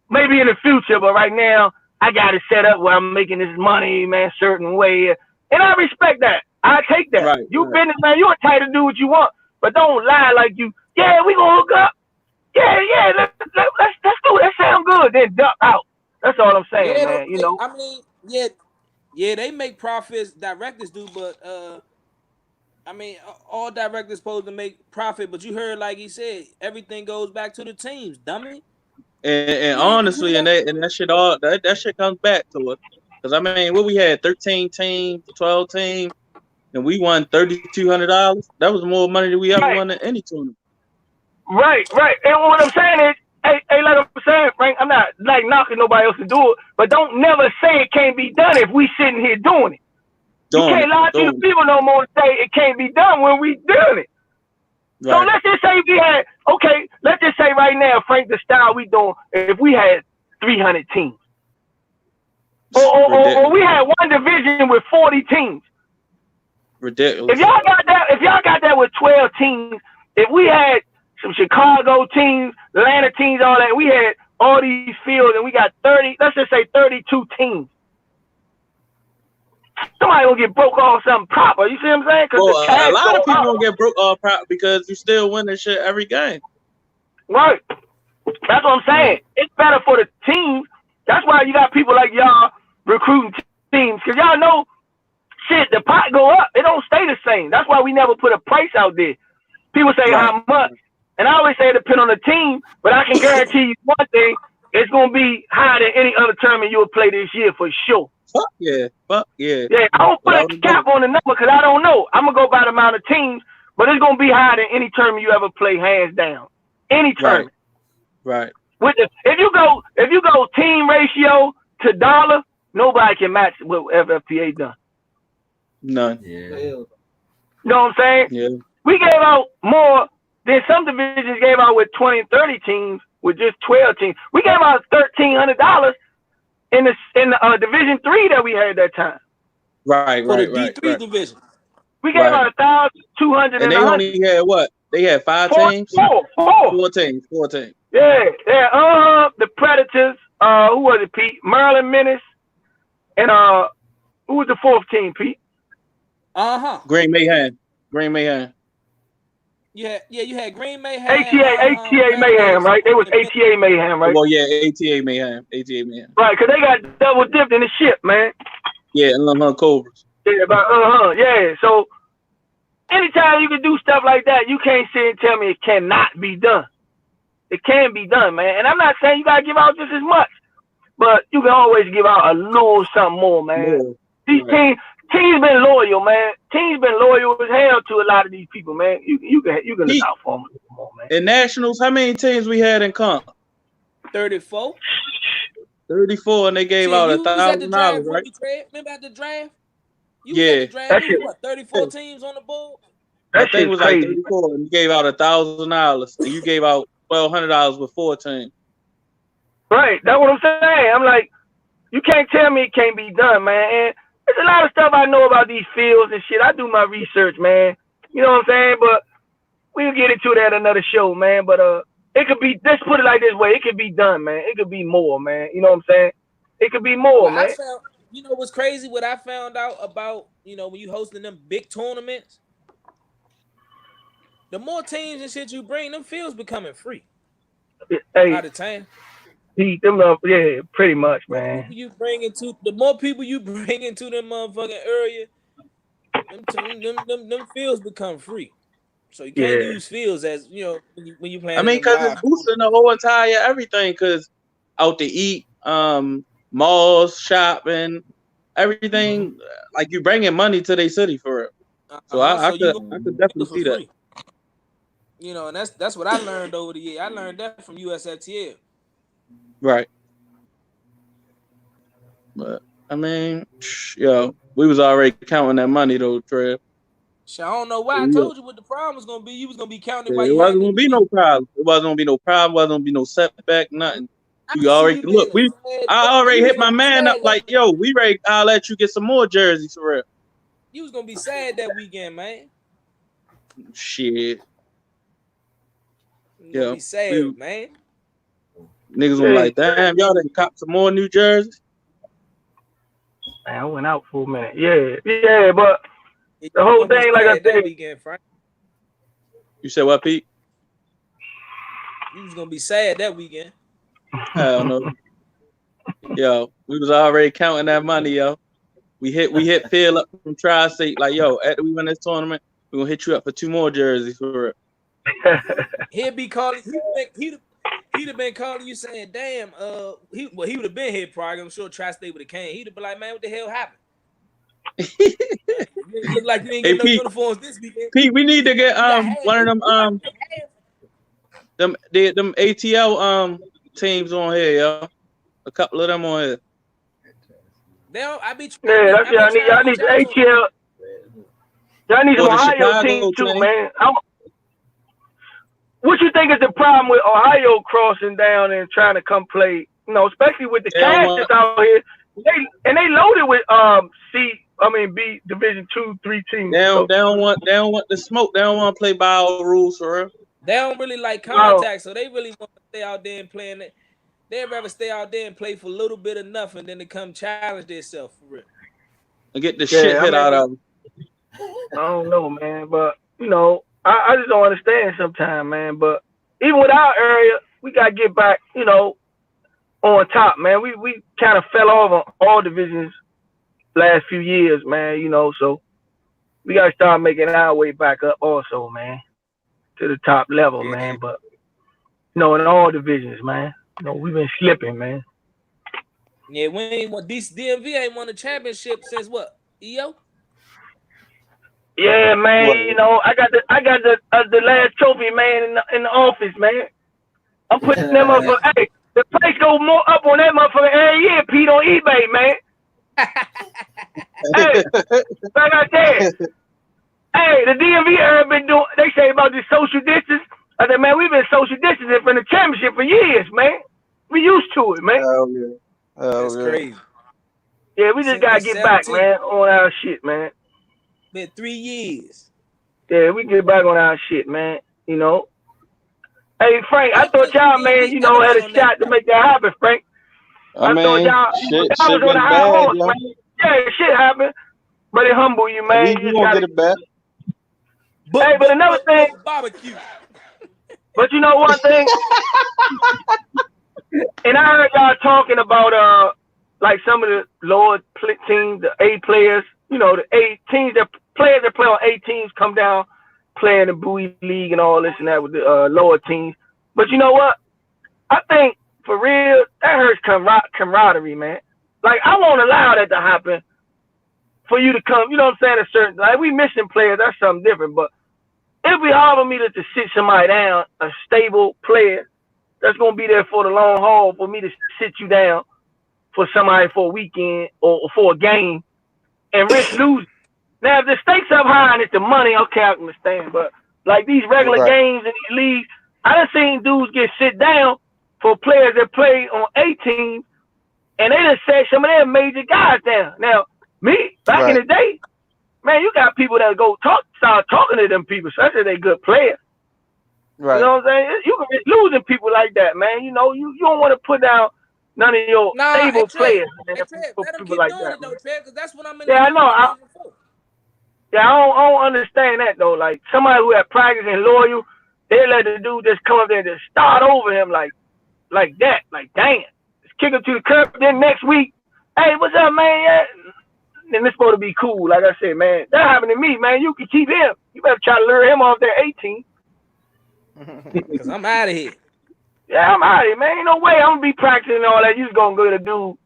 maybe in the future, but right now I got it set up where I'm making this money, man, certain way," and I respect that. I take that. Right, you businessman, you're entitled to do what you want, but don't lie like you. Yeah, we gonna hook up. Yeah, let's do it. That sound good. Then duck out. That's all I'm saying, man. You know. I mean, yeah, they make profits. Directors do, but I mean, all directors supposed to make profit. But you heard, like he said, everything goes back to the teams, dummy. And honestly, and that shit that shit comes back to it. Because I mean, what we had 13 teams, 12 teams, and we won $3,200. That was more money than we ever won in any tournament. Right. And what I'm saying is, hey, like I'm saying, Frank, I'm not like knocking nobody else to do it, but don't never say it can't be done if we sitting here doing it. You can't lie to the people no more and say it can't be done when we doing it. Right. So let's just say let's just say right now, Frank, the style we doing, if we had 300 teams. Or we had one division with 40 teams. Ridiculous. If y'all got that with 12 teams, if we had some Chicago teams, Atlanta teams, all that, we had all these fields and we got 30, let's just say 32 teams. Somebody gonna get broke off something proper. You see what I'm saying? A lot of people gonna get broke off proper because you still win this shit every game. Right. That's what I'm saying. It's better for the teams. That's why you got people like y'all recruiting teams. Because y'all know, shit, the pot go up. It don't stay the same. That's why we never put a price out there. People say how much. And I always say it depends on the team. But I can guarantee you one thing. It's going to be higher than any other tournament you'll play this year for sure. Fuck yeah. Yeah, I don't put a cap on the number because I don't know. I'm going to go by the amount of teams. But it's going to be higher than any tournament you ever play, hands down. Any tournament. Right. If you go team ratio to dollar, nobody can match what FFPA done. None. Yeah. You know what I'm saying? Yeah. We gave out more than some divisions gave out with 20 and 30 teams with just 12 teams. We gave out $1,300 in the Division 3 that we had that time. Right. For the D3 division. We gave out 1,200. And they only had what? They had 5 teams? Four teams. Yeah. The Predators, who was it, Pete? Maryland Menace. And who was the 4th team, Pete? Green Mayhem. Yeah, you had Green Mayhem. ATA Mayhem, right? They was ATA Mayhem, right? Well, yeah, ATA Mayhem. Right, because they got double dipped in the ship, man. Yeah, and Cobras. Yeah, so anytime you can do stuff like that, you can't sit and tell me it cannot be done. It can be done, man. And I'm not saying you got to give out just as much, but you can always give out a little something more, man. These teams been loyal, man. Teams been loyal as hell to a lot of these people, man. You can look out for them more, man. In nationals, how many teams we had in comp? 34. 34, and they gave out $1,000, right? Remember at the draft? Yeah. That shit, what, 34 teams on the board? That thing was crazy. Like 34, and you gave out $1,000, and you gave out $1,200 with 4 teams. Right, that's what I'm saying. I'm like, you can't tell me it can't be done, man. And there's a lot of stuff I know about these fields and shit. I do my research, man. You know what I'm saying? But we'll get into that another show, man. But it could be. Let's put it like this way: it could be done, man. It could be more, man. You know what I'm saying? It could be more, man. You know what's crazy? What I found out about, you know, when you hosting them big tournaments, the more teams and shit you bring, them fields becoming free. Hey, out of town. Yeah, pretty much, man. The more people you bring into them motherfucking area, them fields become free. So you can't use fields as, you know, when you playing. I mean, because it's boosting the whole entire everything. Because out to eat, malls, shopping, everything. Like you bringing money to their city for it. So I could definitely see that. You know, and that's what I learned over the year. I learned that from USFTL. Right. But I mean, yo, we was already counting that money though, Trev. I don't know why I told you what the problem was gonna be. You was gonna be counting. It wasn't gonna be no problem. It wasn't gonna be no problem. Wasn't gonna be no setback. Nothing. You already look. I already hit my man up like, yo, we ready. I'll let you get some more jerseys for real. You was gonna be sad that weekend, man. Shit. Yeah, be sad, man. Niggas were like, damn, y'all done cop some more New Jerseys. Man, I went out for a minute. Yeah, but the whole thing, like I said, weekend, Frank. You said what, Pete? You was gonna be sad that weekend. Hell no. Yo, we was already counting that money, yo. We hit Phil up from Tri-State, like, yo, after we win this tournament, we're gonna hit you up for 2 more jerseys for it. He'd be calling. He'd have been calling you saying, "Damn, he would have been here probably. I'm sure Tri-State would have came. He'd have been like, man, what the hell happened? It looked like you ain't get no uniforms this weekend. Pete, we need to get one of them them ATL teams on here, yo. A couple of them on here. I be y'all need ATL. Y'all need some Ohio teams too, man. What you think is the problem with Ohio crossing down and trying to come play? You know, especially with the cash that's out here. They loaded with B Division 2-3 teams. They don't want the smoke. They don't want to play by all rules for real. They don't really like contact, so they really want to stay out there and play. They'd rather stay out there and play for a little bit of nothing than to come challenge themselves for real. And get the shit hit out of them. I don't know, man, but you know, I just don't understand sometimes, man. But even with our area, we gotta get back, you know, on top, man. We kind of fell off on all divisions last few years, man. You know, so we gotta start making our way back up, also, man, to the top level, man. But you know, in all divisions, man. You know, we've been slipping, man. Yeah, we ain't won. DMV ain't won a championship since what? EO? Yeah, man. What? You know, I got the last trophy, man, in the office, man. I'm putting them up. Hey, the price go more up on that motherfucker every year, Pete, on eBay, man. Hey, like I said, hey, the DMV area been doing. They say about this social distance. I said, man, we've been social distancing from the championship for years, man. We used to it, man. Oh yeah. That's crazy. Yeah, we just gotta get back, man, on our shit, man. Been 3 years. Yeah, we get back on our shit, man. You know. Hey, Frank, I thought y'all, man, you know, had a shot to make that happen, Frank. I thought y'all was on the high horse, man. Yeah, shit happened, but it humble you, man. You gonna get it back. Hey, but another thing. Barbecue. But you know one thing, and I heard y'all talking about like some of the lower teams, the A players, you know, the A teams players that play on A teams come down, play in the Bowie League and all this and that with the lower teams. But you know what? I think for real that hurts camaraderie, man. Like I won't allow that to happen for you to come. You know what I'm saying? A certain like we missing players, that's something different, but. It'd be hard for me to sit somebody down, a stable player that's going to be there for the long haul, for me to sit you down for somebody for a weekend or for a game and risk losing. Now, if the stakes up high and it's the money, okay, I understand. But like these regular games in these leagues, I done seen dudes get sit down for players that play on A teams, and they done set some of their major guys down. Now, me, back in the day, man, you got people that start talking to them people, especially they good players. Right. You know what I'm saying? You can be losing people like that, man. You know, you don't want to put down none of your stable players. Hey, Trev, let them people keep like doing that, it though, man. Trev, because that's what I'm in Yeah, I the know. conversation for. Yeah, I don't understand that though. Like somebody who had practice and loyal, they let the dude just come up there and just start over him like that. Like, damn. Just kick him to the curb. Then next week, hey, what's up, man? Yeah. And it's supposed to be cool. Like I said, man, that happened to me, man. You can keep him. You better try to lure him off there 18. Because I'm out of here. Yeah, I'm out of here, man. Ain't no way I'm going to be practicing all that. You just going to go to do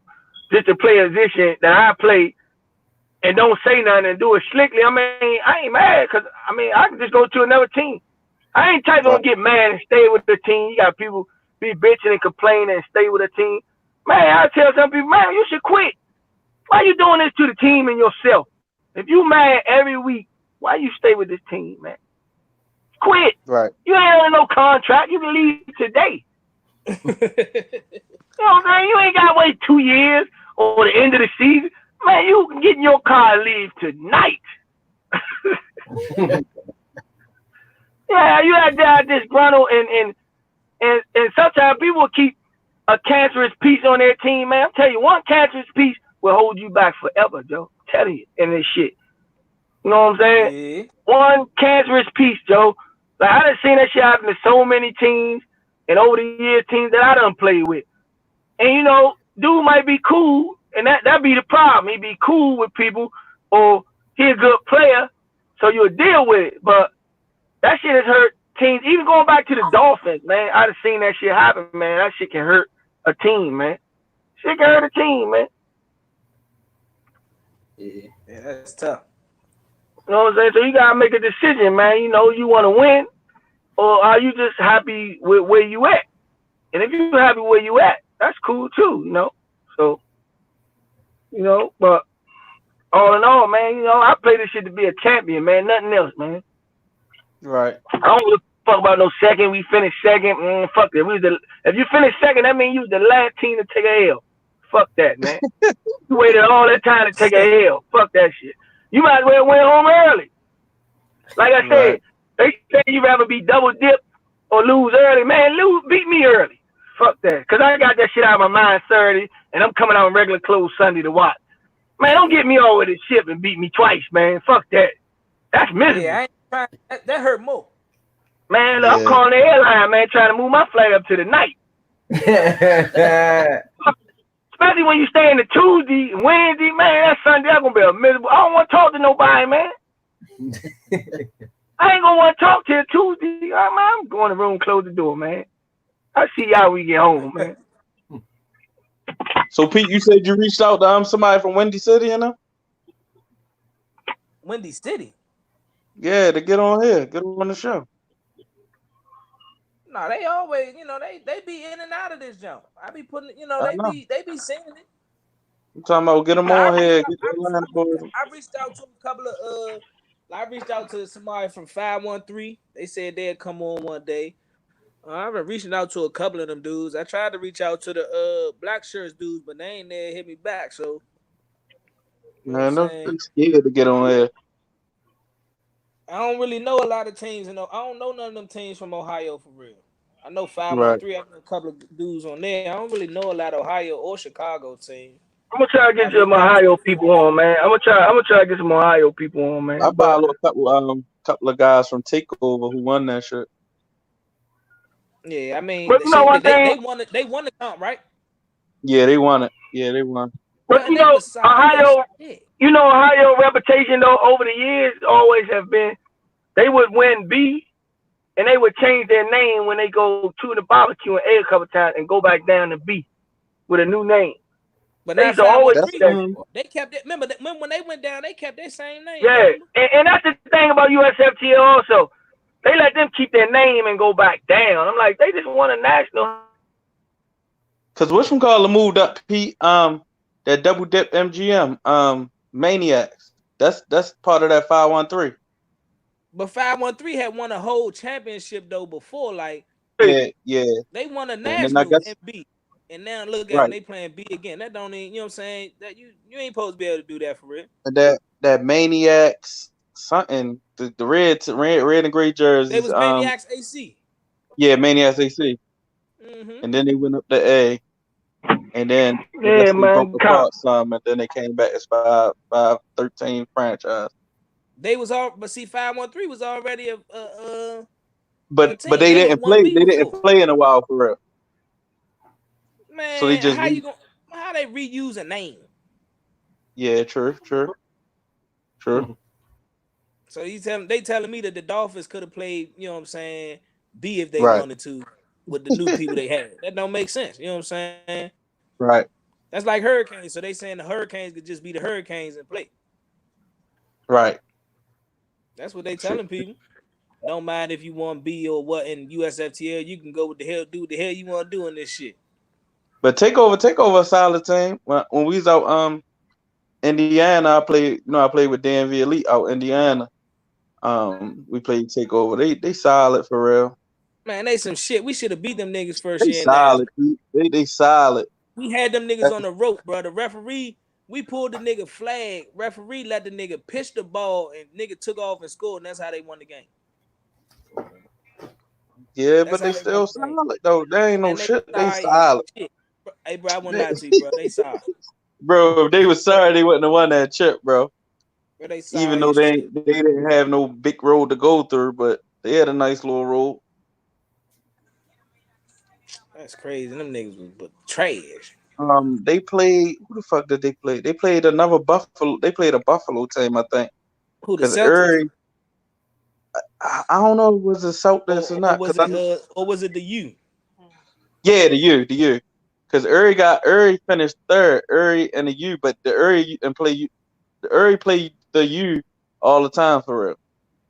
just to play a position that I play and don't say nothing and do it slickly. I mean, I ain't mad because, I mean, I can just go to another team. I ain't type of get mad and stay with the team. You got people be bitching and complaining and stay with a team. Man, I tell some people, man, you should quit. Why you doing this to the team and yourself? If you mad every week, why you stay with this team, man? Quit. Right. You ain't on no contract. You can leave today. You know what I'm saying? You ain't got to wait 2 years or the end of the season. Man, you can get in your car and leave tonight. Yeah, you had that disgruntled and sometimes people keep a cancerous piece on their team, man. I'm telling you, one cancerous piece will hold you back forever, Joe. I'm telling you, in this shit. You know what I'm saying? Yeah. One cancerous piece, Joe. Like, I done seen that shit happen to so many teams and over the years, teams that I done played with. And, you know, dude might be cool, and that be the problem. He be cool with people, or he a good player, so you'll deal with it. But that shit has hurt teams. Even going back to the Dolphins, man, I done seen that shit happen, man. That shit can hurt a team, man. Shit can hurt a team, man. Yeah, that's tough. You know what I'm saying? So you gotta make a decision, man. You know, you want to win, or are you just happy with where you at? And if you're happy where you at, that's cool too, you know. So, you know, but all in all, man, you know, I play this shit to be a champion, man. Nothing else, man. Right. I don't give a fuck about no second. We finished second. Fuck that. If you finish second, that means you was the last team to take a L. Fuck that, man. You waited all that time to take a L. Fuck that shit. You might as well went home early. Like I said, they say you rather be double dipped or lose early. Man, beat me early. Fuck that. Because I got that shit out of my mind Saturday, and I'm coming out in regular clothes Sunday to watch. Man, don't get me all with this shit and beat me twice, man. Fuck that. That's miserable. Yeah, I ain't trying, that hurt more. Man, look, I'm calling the airline, man, trying to move my flight up to the night. Especially when you stay in the Tuesday, Wednesday, man, that Sunday, I'm going to be a miserable. I don't want to talk to nobody, man. I ain't going to want to talk till Tuesday. I'm going to the room, close the door, man. I'll see y'all when we get home, man. So, Pete, you said you reached out to somebody from Windy City, you know? Windy City? Yeah, to get on here, get on the show. No, they always, you know, they be in and out of this jump. I be putting, you know, they be seeing it. I'm talking about get them on here. I reached out to a couple of I reached out to somebody from 513. They said they'd come on one day. I've been reaching out to a couple of them dudes. I tried to reach out to the black shirts dudes, but they ain't there hit me back. So, man, I'm scared to get on here. I don't really know a lot of teams. You know, I don't know none of them teams from Ohio for real. I know 513. I know a couple of dudes on there. I don't really know a lot of Ohio or Chicago teams. I'm gonna try to get some Ohio people on, man. I'm gonna try to get some Ohio people on, man. I followed a couple of guys from Takeover who won that shit. Yeah, I mean, but you know what they won the comp, right? Yeah, they won it. Yeah, they won. But you know, Ohio reputation though over the years always have been they would win B and they would change their name when they go to the barbecue and A a couple times and go back down to B with a new name. But they always they kept it. Remember when they went down, they kept their same name. Yeah, and that's the thing about USFTA also. They let them keep their name and go back down. I'm like, they just won a national. Cause whatchamacallit moved up, Pete. That double dip MGM, Maniacs. That's part of that 513. But 513 had won a whole championship though before, like yeah. They won a national in B, and now look at them, they playing B again. That don't even, you know what I'm saying? That you ain't supposed to be able to do that for real. That Maniacs something the red and gray jerseys. They was Maniacs AC. Yeah, Maniacs AC. Mm-hmm. And then they went up to A. And then I Yeah, guess they broke man. apart some, and then they came back as 513 franchise. They was all, but see, 513 was already a But team. they They had didn't one play. B They didn't before. play in a while for real. So they Man, just how they reuse a name? yeah, true. So they telling me that the Dolphins could have played, you know what I'm saying, B if they Right, wanted to with the new people they had. That don't make sense. You know what I'm saying? right, That's like Hurricanes. So they saying the Hurricanes could just be the Hurricanes and play. right. That's what they Shit. telling people. Don't mind if you want B or what in USFTL. You can go with the hell, do what the hell you want to do in this shit. But takeover a solid team. When we was out Indiana, I played with DMV Elite out Indiana. We played takeover. They solid for real. Man, they some shit. We should have beat them niggas first They year in national. solid. They solid. We had them niggas on the rope, bro. The referee, we pulled the nigga flag. Referee let the nigga pitch the ball, and nigga took off and scored, and that's how they won the game. Yeah, That's but how they they won still the game. solid though. They ain't no And they shit. They sorry as solid. shit. Hey, bro, I wouldn't lie to you, bro. They sorry. Bro, if they was sorry, they wouldn't have won that chip, bro. Bro, they Even sorry though as shit. they didn't have no big road to go through, but they had a nice little road. That's crazy. Them niggas was but trash. They played. Who the fuck did they play? They played another Buffalo. They played a Buffalo team, I think. Who, the Because Celtics? I don't know if it was the Celtics or not. Or was it the U? Yeah, the U. Because Uri finished third, Uri and the U, but the Uri played the U all the time for real.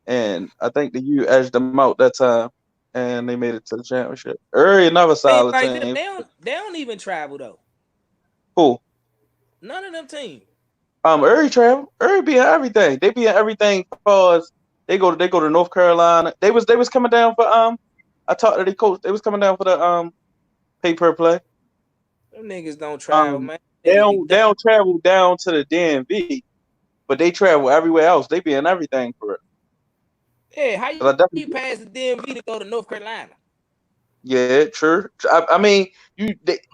And I think the U edged them out that time, and they made it to the championship. Uri another solid Like team. they don't even travel though. Cool. None of them teams. Uri travel. Uri be in everything. They be in everything because they go to North Carolina. They was coming down for I talked to the coach. They was coming down for the pay per play. Them niggas don't travel, man. They don't travel down to the DMV, but they travel everywhere else. They be in everything for it. Yeah, how you pass the DMV to go to North Carolina? Yeah, true. I mean,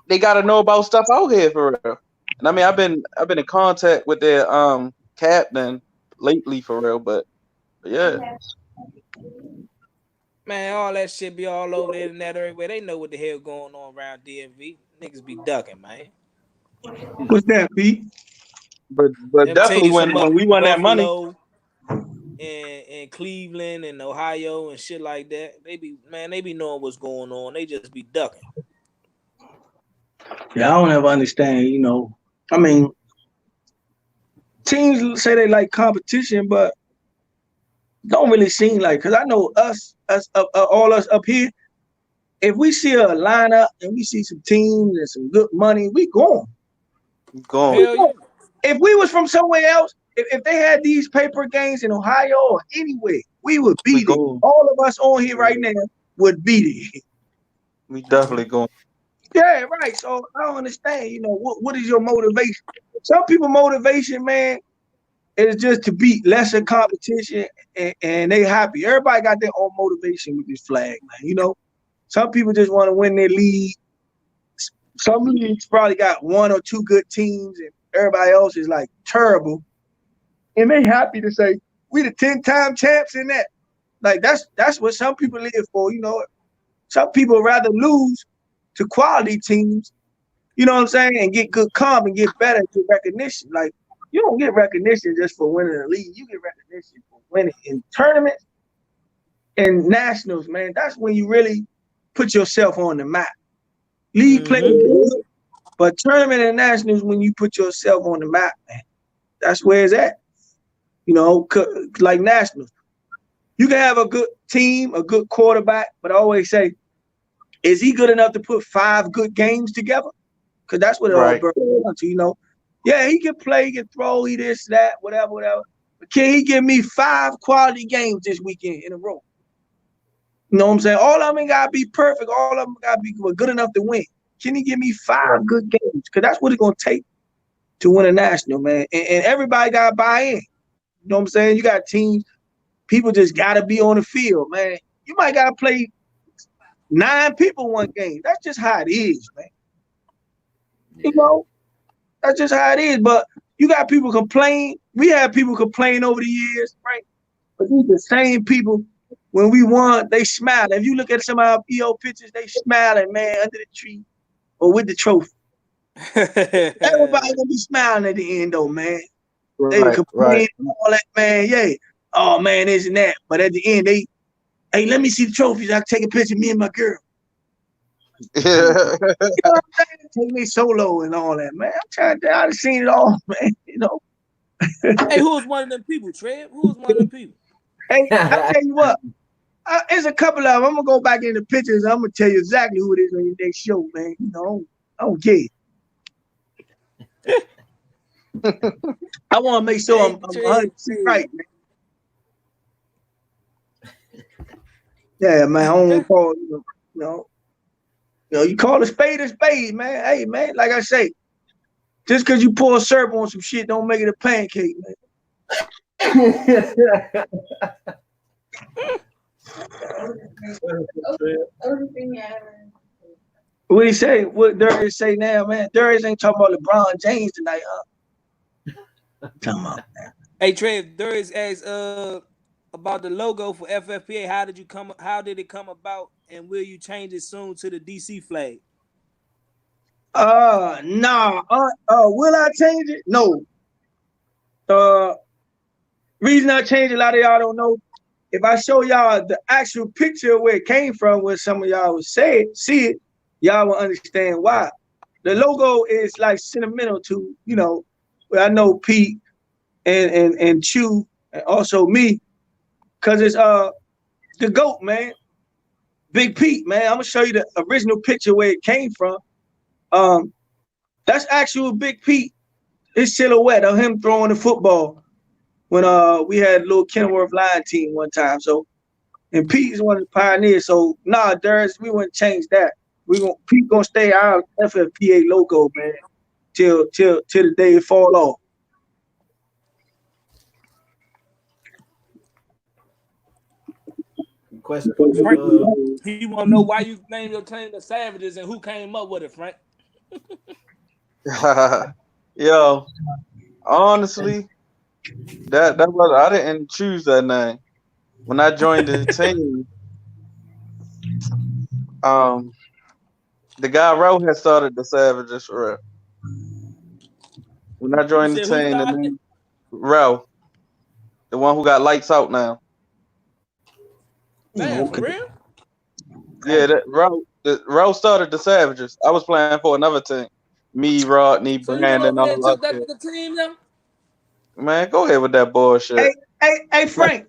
they got to know about stuff out here for real. And I mean, I've been in contact with their captain lately for real, but yeah. Man, all that shit be all over the internet everywhere. They know what the hell going on around DMV. Niggas be ducking, man. What's that, Pete? But definitely when we won that money. And Cleveland and Ohio and shit like that, they be knowing what's going on. They just be ducking. Yeah, I don't ever understand, I mean, teams say they like competition, but don't really seem like, because I know all us up here, if we see a lineup and we see some teams and some good money, we going. If we was from somewhere else, if they had these paper games in Ohio or anywhere, we would beat it. All of us on here right now would beat it. We definitely going. Yeah, right. So I don't understand, what is your motivation? Some people motivation, man, is just to beat lesser competition and they happy. Everybody got their own motivation with this flag, man. Some people just want to win their league. Some leagues probably got one or two good teams and everybody else is like terrible. And they happy to say, we the 10-time champs in that. Like that's what some people live for, Some people rather lose to quality teams, you know what I'm saying, and get good comp and get better to recognition. Like, you don't get recognition just for winning the league. You get recognition for winning in tournaments and nationals, man. That's when you really put yourself on the map. League play good, but tournament and nationals when you put yourself on the map, man. That's where it's at. Like nationals. You can have a good team, a good quarterback, but I always say, is he good enough to put 5 good games together? Because that's what it all boils down to, Yeah, he can play, he can throw, he this, that, whatever. But can he give me 5 quality games this weekend in a row? You know what I'm saying? All of them got to be perfect. All of them got to be good enough to win. Can he give me 5 good games? Because that's what it's going to take to win a national, man. And everybody got to buy in. You know what I'm saying? You got teams. People just got to be on the field, man. You might got to play 9 people one game. That's just how it is, man. You know, that's just how it is. But you got people complain. We have people complain over the years, right? But these the same people. When we won, they smile. If you look at some of our PO pictures, they smiling, man, under the tree or with the trophy. Everybody gonna be smiling at the end, though, man. They complain and all that, man. Yeah. Oh man, this and that. But at the end, hey, let me see the trophies. I can take a picture of me and my girl. Yeah. You know what I'm saying? Take me solo and all that, man. I'm trying to. I've seen it all, man. You know. Hey, who was one of them people, Trev? Who was one of them people? Hey, I tell you what. There's a couple of them. I'm gonna go back in the pictures. I'm gonna tell you exactly who it is on your next show, man. You know, I don't care. I want to make sure I'm 100% right, man. Yeah, man. I don't call you know, you call a spade, man. Hey, man. Like I say, just because you pour syrup on some shit, don't make it a pancake, man. What he say? What Darius say now, man? Darius ain't talking about LeBron James tonight, huh? Come on, man. Hey, Trev, Darius asked about the logo for FFPA. How did it come about, and will you change it soon to the DC flag? Nah. Will I change it? No. Reason I changed, a lot of y'all don't know. If I show y'all the actual picture of where it came from, where some of y'all would see it, y'all will understand why. The logo is like sentimental to, you know, I know Pete and Chew and also me, cause it's the GOAT, man. Big Pete, man. I'm gonna show you the original picture where it came from. That's actual Big Pete. His silhouette of him throwing the football when we had a little Kenilworth Lion team one time. So, and Pete is one of the pioneers. So, nah, Darius, we wouldn't change that. Pete gonna stay our FFPA logo, man, till the day it fall off. Question. Frank, he want to know why you named your team the Savages and who came up with it, Frank. Yo, honestly, that was, I didn't choose that name. When I joined the team, the guy Rowe had started the Savages for real. When I joined the team, the name Rowe, the one who got lights out now. Damn, for real? Yeah, Rowe started the Savages. I was playing for another team. Me, Rodney, Brandon, all took that to the team now? Man, go ahead with that bullshit. Hey, Frank.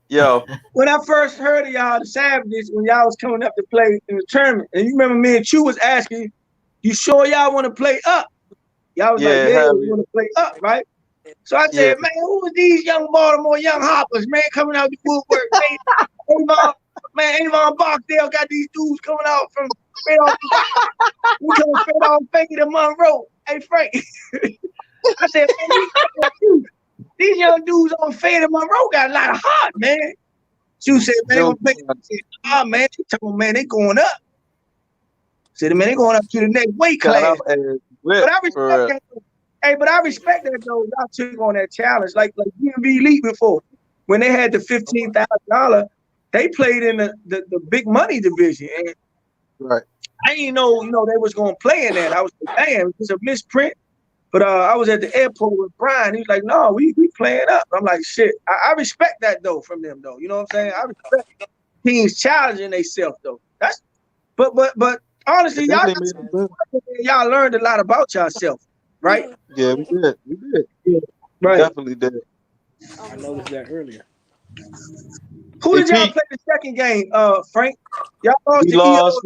Yo. When I first heard of y'all, the Savages, when y'all was coming up to play in the tournament, and you remember me and Chew was asking, you sure y'all want to play up? Y'all was like, yeah, we want to play up, right? So I said, man, who are these young Baltimore young hoppers, man, coming out the woodwork, man? Avon Barksdale got these dudes coming out from straight off Fake It to Monroe. Hey, Frank. I said, man, these young dudes on Fade to Monroe got a lot of heart, man. She said, man, man, they going up. Said, man, they going up to the next weight class. But I respect that. Hey, but I respect that though. Y'all took on that challenge, like DMV Elite before, when they had the $15,000. They played in the big money division, and right. I didn't know, they was gonna play in that. I was like, damn, it's a misprint. But I was at the airport with Brian. He was like, no, we playing up. I'm like, shit. I respect that though from them though. You know what I'm saying? I respect teams challenging themselves though. But honestly, y'all learned a lot about yourself, right? Yeah, we did. Yeah, right. We definitely did. I noticed that earlier. Who did y'all play the second game, Frank? Y'all lost.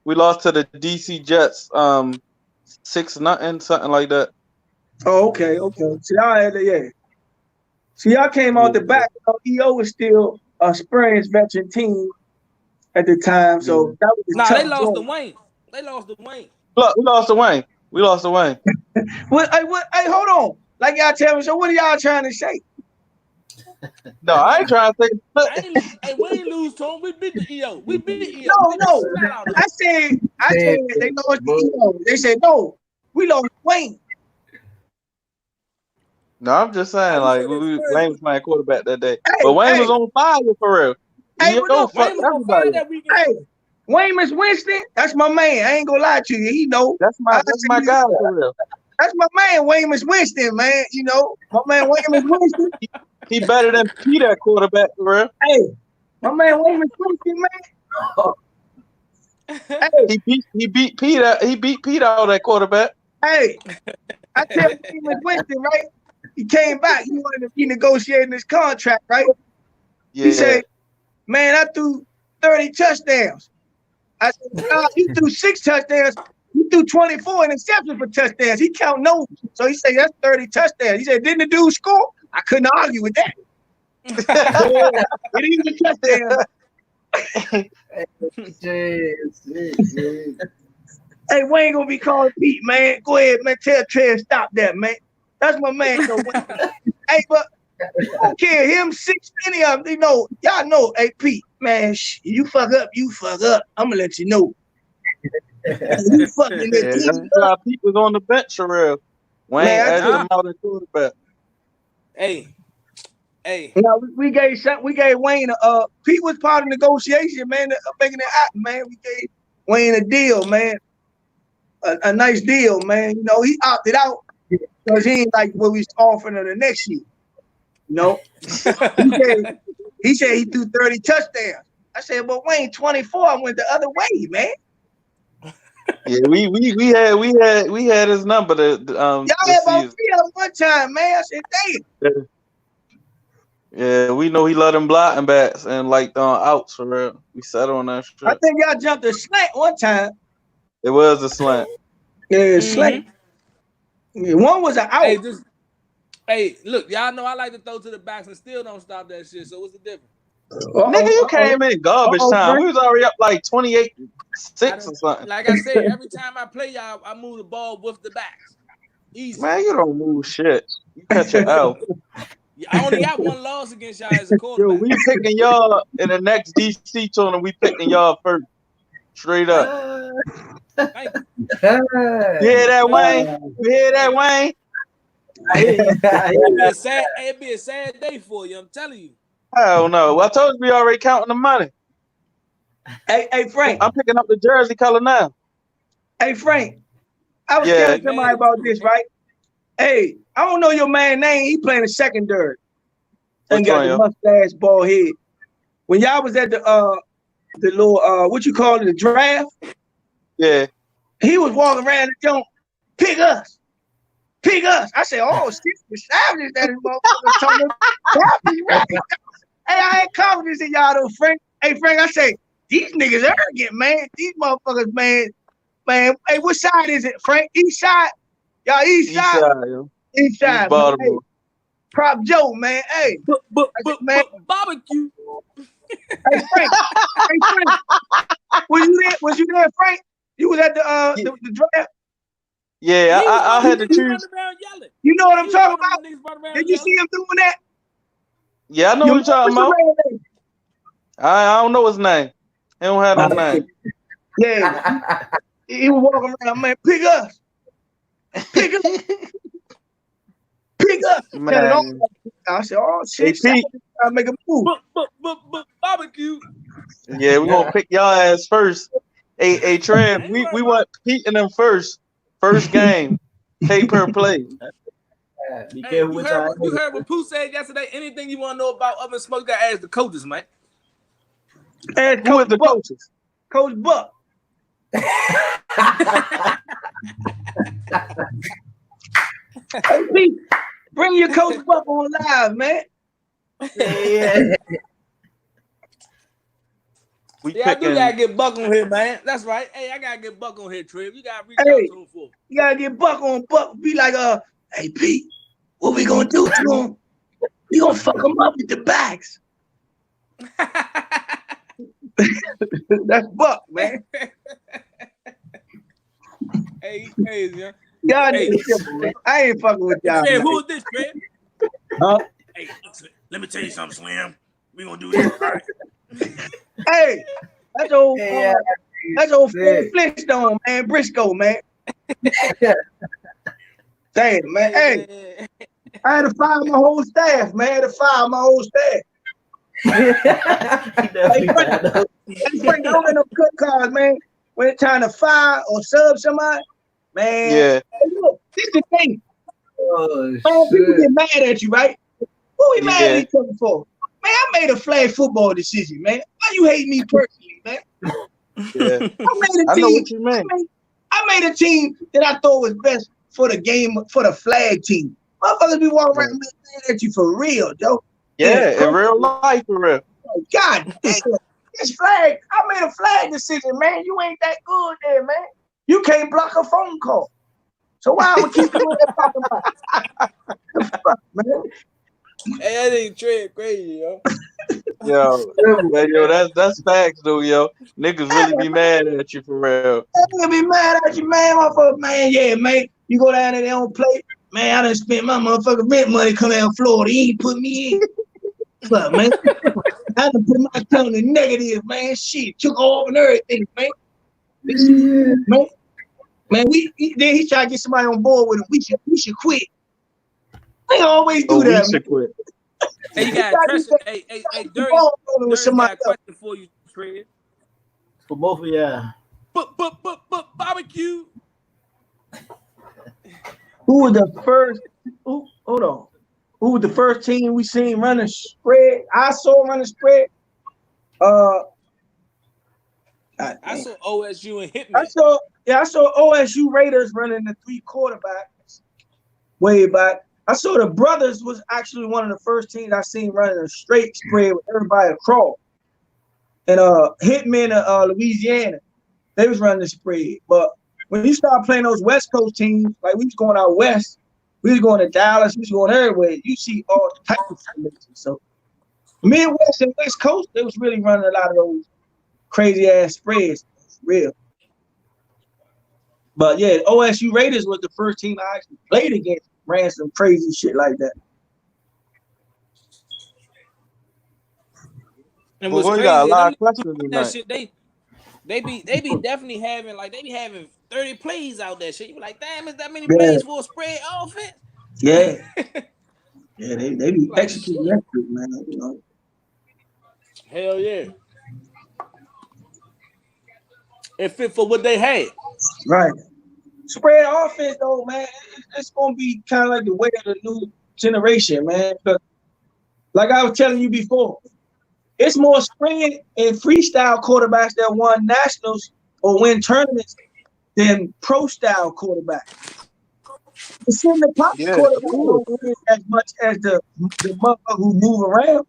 We lost to the DC Jets, 6-0, something like that. Oh, okay. So y'all had So y'all came out the back. EO was still a experienced veteran team at the time, so that was a tough they lost job. to Wayne. They lost to Wayne. Look, we lost to Wayne. Hey, hold on. Like y'all tell me, so what are y'all trying to say? No, I ain't trying to say. Hey, we ain't lose to him. We beat the EO. We beat EO. No. I said they lost the EO. They said no. We lost Wayne. No, I'm just saying, like, Wayne was playing quarterback that day. Hey, but Wayne was on fire for real. Hey, fuck Wayne was on fire that weekend. Hey, Waymus Winston, that's my man. I ain't gonna lie to you. He know. That's my guy for real. That's my man, Waymus Winston, man. You know, my man Waymus Winston. He better than Pete at quarterback for real. Hey, my man Waymus Winston, man. Hey. He beat Pete out at quarterback. Hey, I tell Waymus Winston, right? He came back. He wanted to be negotiating his contract, right? Yeah. He said, "Man, I threw 30 touchdowns." I said, "No, he threw 6 touchdowns. He threw 24 interceptions for touchdowns. He count no." So he said, "That's 30 touchdowns." He said, "Didn't the dude score?" I couldn't argue with that. It is a touchdown. Hey, Wayne gonna be calling Pete, man. Go ahead, man. Tell Trev stop that, man. That's my man. So, hey, but I don't care. Him 6 any of them, you know, y'all know. Hey, Pete, man, you fuck up. I'm gonna let you know. You fucking that's why Pete was on the bench for real. Wayne asked him out at quarterback. Hey. Now we gave Wayne Pete was part of the negotiation, man, making it happen, man. We gave Wayne a deal, man. A nice deal, man. You know, he opted out because he ain't like what we was offering him the next year. You know, he said he threw 30 touchdowns. I said, but Wayne, 24, I went the other way, man. Yeah, we had his number. Y'all had about 3 of one time, man. I said, damn. Yeah, we know he loved them blocking bats and like outs for real. We settled on that shit. I think y'all jumped a slant one time. It was a slant. Yeah, slant. Yeah, one was an out. Hey, look, y'all know I like to throw to the backs and still don't stop that shit. So what's the difference? Nigga, you came in garbage time. We was already up like 28-6 or something. Like I said, every time I play y'all, I move the ball with the backs. Easy. Man, you don't move shit. You catch your L. I only got 1 loss against y'all as a quarterback. Yo, we picking y'all in the next DC tournament. We picking y'all first. Straight up. Thank you. You hear that, Wayne? You hear that, Wayne? It'd be a sad day for you, I'm telling you. Hell no. I told you we already counting the money. Hey, Frank. I'm picking up the jersey color now. Hey, Frank. I was telling somebody about this, right? Hey, I don't know your man's name. He playing the secondary. And got the mustache, bald head. When y'all was at the little what you call it, the draft? Yeah. He was walking around and don't pick us. I said, oh shit, the savages that is motherfucker talking. Hey, I ain't confidence in y'all though, Frank. Hey, Frank, I say, these niggas arrogant, man. These motherfuckers, man. Hey, what side is it, Frank? East side? Y'all east side? East side. Baltimore. Hey, Prop Joe, man. Hey. Man. Barbecue. Hey, Frank. Was you there, Frank? You was at the draft? Yeah, I had to choose. You know what I'm talking about? Did you see him doing that? Yeah, I know what you're talking about. I don't know his name. He don't have no name. Yeah. He was walking around, man. Pick us. Pick us. Man. I said, oh shit. I make a move. Barbecue. Yeah, we're gonna pick y'all ass first. Hey, Trev, we want Pete and them first. First game. Pay per play. You heard what Pooh said yesterday. Anything you want to know about Oven Smoke, got to ask the coaches, man. And who is the coaches? Coach Buck. Hey, Pete, bring your Coach Buck on live, man. Yeah. I do gotta get Buck on here, man. That's right. Hey, I gotta get Buck on here, Trev. You gotta reach out to him for. You gotta get Buck on. Buck be like, hey Pete, what we gonna do to him? We gonna fuck him up with the backs. That's Buck, man. Hey, he crazy, huh? God, hey, I ain't fucking with y'all. Trev, who is this, Trev? Huh? Hey, let me tell you something, Slim. We gonna do this, right? Hey, that's old Flintstone, man. Briscoe, man. Damn, man. Hey, I had to fire my whole staff, man. I had to fire my whole staff. Hey, Frank, I don't get no cut cards, man. When it's time to fire or sub somebody, man. Yeah. Hey, look, this is the thing. Man, people get mad at you, right? Who we mad at each other for? Man, I made a flag football decision, man. Why you hate me personally, man? Yeah. I know what you mean. I made a team that I thought was best for the game, for the flag team. Motherfuckers be walking around mad at you for real, Joe. Yeah, in real life, for real. God damn, this flag, I made a flag decision, man. You ain't that good there, man. You can't block a phone call. So why I'm gonna keep doing that talking about? The fuck, man? Hey, that ain't Trent crazy, yo. Yo, that's facts though, yo. Niggas really be mad at you for real. They be mad at you, man. Motherfucker, man. Yeah, man. You go down there, they don't play. Man, I done spent my motherfucking rent money coming out of Florida. He ain't put me in. Fuck, man. I done put my account in negative, man. Shit, took off and everything, man. Man, then he tried to get somebody on board with him. We should quit. They always do that. We should quit. Hey, you got a question? Hey, Darius got a question for you, Fred. For both of y'all. But barbecue. Who was the first? Hold on. Who was the first team we seen running spread? I saw running spread. I saw OSU and Hitman. I saw OSU Raiders running the 3 quarterbacks way back. I saw the Brothers was actually one of the first teams I seen running a straight spread with everybody across. And Hitman Louisiana, they was running the spread. But when you start playing those West Coast teams, like we was going out west, we was going to Dallas, we was going everywhere. You see all types of formations. So Midwest and West Coast, they was really running a lot of those crazy ass spreads. Real. But yeah, OSU Raiders was the first team I actually played against, ran some crazy shit like that. And what's crazy, got a lot of questions that shit, they be definitely having they be having 30 plays out there. Shit, you be like, damn, is that many plays for a spread offense? Yeah, yeah, they be executing that shit, man. You know. Hell yeah. It fit for what they had. Right. Spread offense though, man. It's gonna be kind of like the way of the new generation, man. But like I was telling you before, it's more spread and freestyle quarterbacks that won nationals or win tournaments than pro style quarterbacks. The center pop quarterback don't win as much as the motherfucker who move around,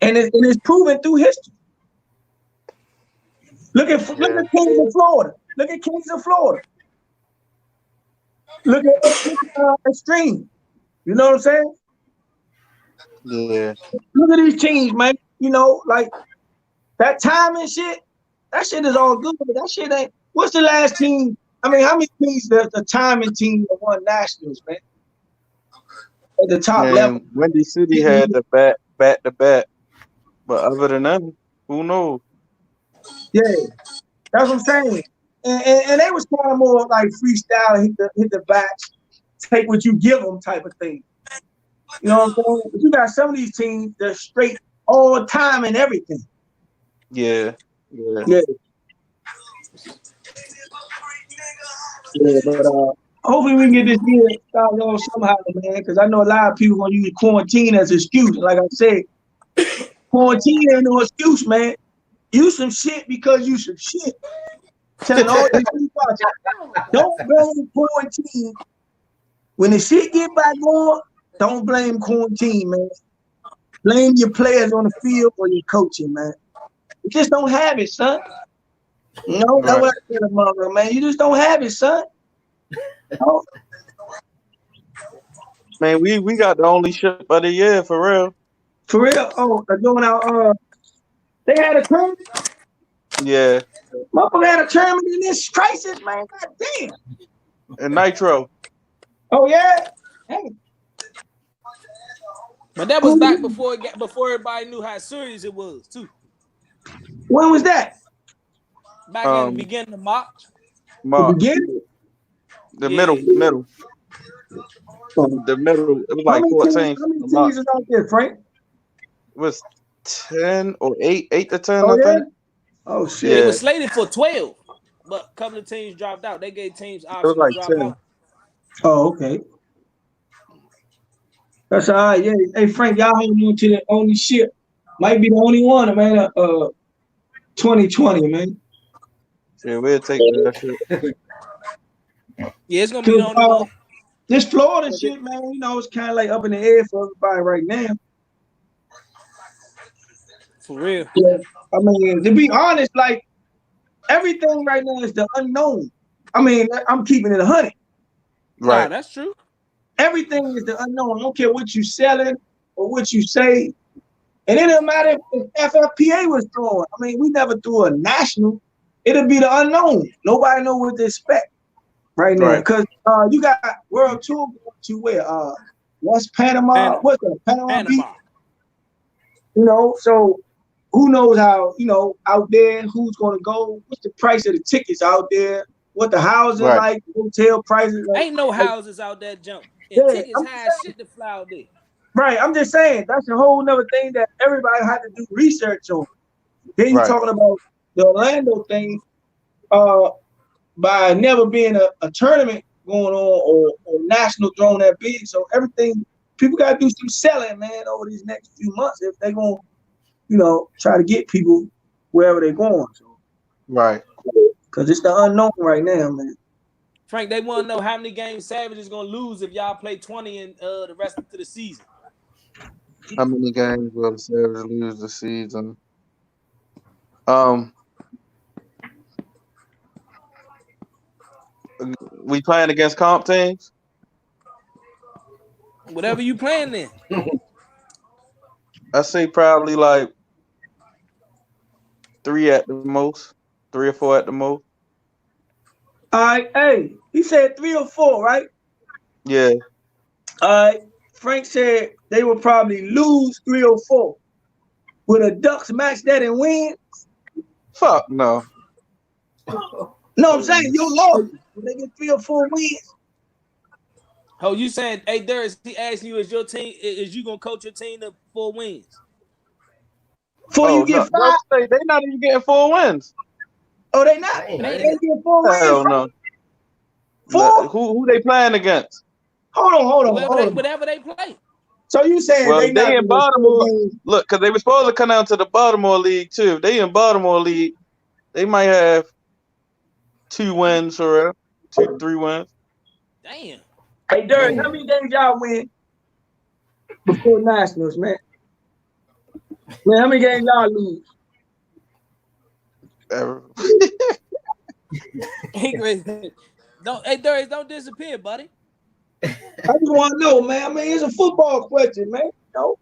and it's proven through history. Look at Kings of Florida. Look at Kings of Florida. Look at Extreme. You know what I'm saying? Yeah. Look at these teams, man. You know, like that timing shit. That shit is all good, but that shit ain't. What's the last team? I mean, how many teams does the timing team that won nationals, man? At the top level. Windy City had the back to back, but other than that, who knows? Yeah, that's what I'm saying. And they was kind of more like freestyle, hit the backs, take what you give them type of thing. You know what I'm saying? But you got some of these teams that straight all time and everything. Yeah. Yeah, but hopefully we can get this year started on somehow, man, because I know a lot of people gonna use quarantine as an excuse. Like I said, quarantine ain't no excuse, man. You some shit because you some shit. Telling all these people, don't blame quarantine. When the shit get back on, don't blame quarantine, man. Blame your players on the field or your coaching, man. You just don't have it, son. No, that's what I tell mother, man. You just don't have it, son. No. Man, we got the only ship of the year for real. For real? Oh, they're going out. They had a tournament. Yeah. Motherfucker had a tournament in this crisis, man. God damn. And Nitro. Oh yeah. Hey. But that was back before everybody knew how serious it was too. When was that? Back in the beginning of March. The beginning? The middle. The middle. It was like 14. How many teams is out there, Frank? It was 10 or 8 to 10, Oh, I think. Oh shit! It was slated for 12, but a couple of teams dropped out. They gave teams options like to drop 10. out. Oh, okay. That's all right. Yeah. Hey, Frank, y'all hanging on to the only ship. Might be the only one, man. 2020, man. Yeah, we'll take that shit. Yeah, it's gonna be the only one. This Florida shit, man. You know, it's kind of like up in the air for everybody right now. For real. Yeah. I mean, to be honest, like everything right now is the unknown. I mean, I'm keeping it 100. Right. Nah, that's true. Everything is the unknown. I don't care what you selling or what you say. And it doesn't matter if FFPA was throwing. I mean, we never threw a national. It'll be the unknown. Nobody know what to expect right now. Because you got World Tour to where? What's Panama? What's that? Panama Beach? You know, so who knows how, you know, out there, who's going to go? What's the price of the tickets out there? What the housing like? Hotel prices? Like, ain't no houses out there jump. And tickets high as shit to fly out there. Right, I'm just saying that's a whole nother thing that everybody had to do research on. Then you're talking about the Orlando thing, by never being a tournament going on or national throwing that big. So everything, people got to do some selling, man, over these next few months if they're going to, you know, try to get people wherever they're going. So. Right. Because it's the unknown right now, man. Frank, they want to know how many games Savage is going to lose if y'all play 20 in the rest of the season. How many games will the Savage lose this season? We playing against comp teams? Whatever you playing then. I say probably like 3 at the most, 3 or 4 at the most. All right, hey, he said 3 or 4, right? Yeah. All right, Frank said they will probably lose 3 or 4. Will the Ducks match that and win? Fuck no. No, I'm saying your loss. Will they get 3 or 4 wins? Oh, you saying, hey, Darius, he asking you, is you gonna coach your team to 4 wins? You get 5? They not even getting 4 wins. Oh, they not? They get 4 wins. Hell no. 4? Who they playing against? Hold on. Whatever they play. So you saying they in Baltimore? Look, because they were supposed to come down to the Baltimore League too. If they in Baltimore League, they might have 2 wins or 2, 3 wins. Damn. Hey, Darius, how many games y'all win before Nationals, man? Man, how many games y'all lose? Ever. Hey, Darius, don't disappear, buddy. I just want to know, man. I mean, it's a football question, man. No.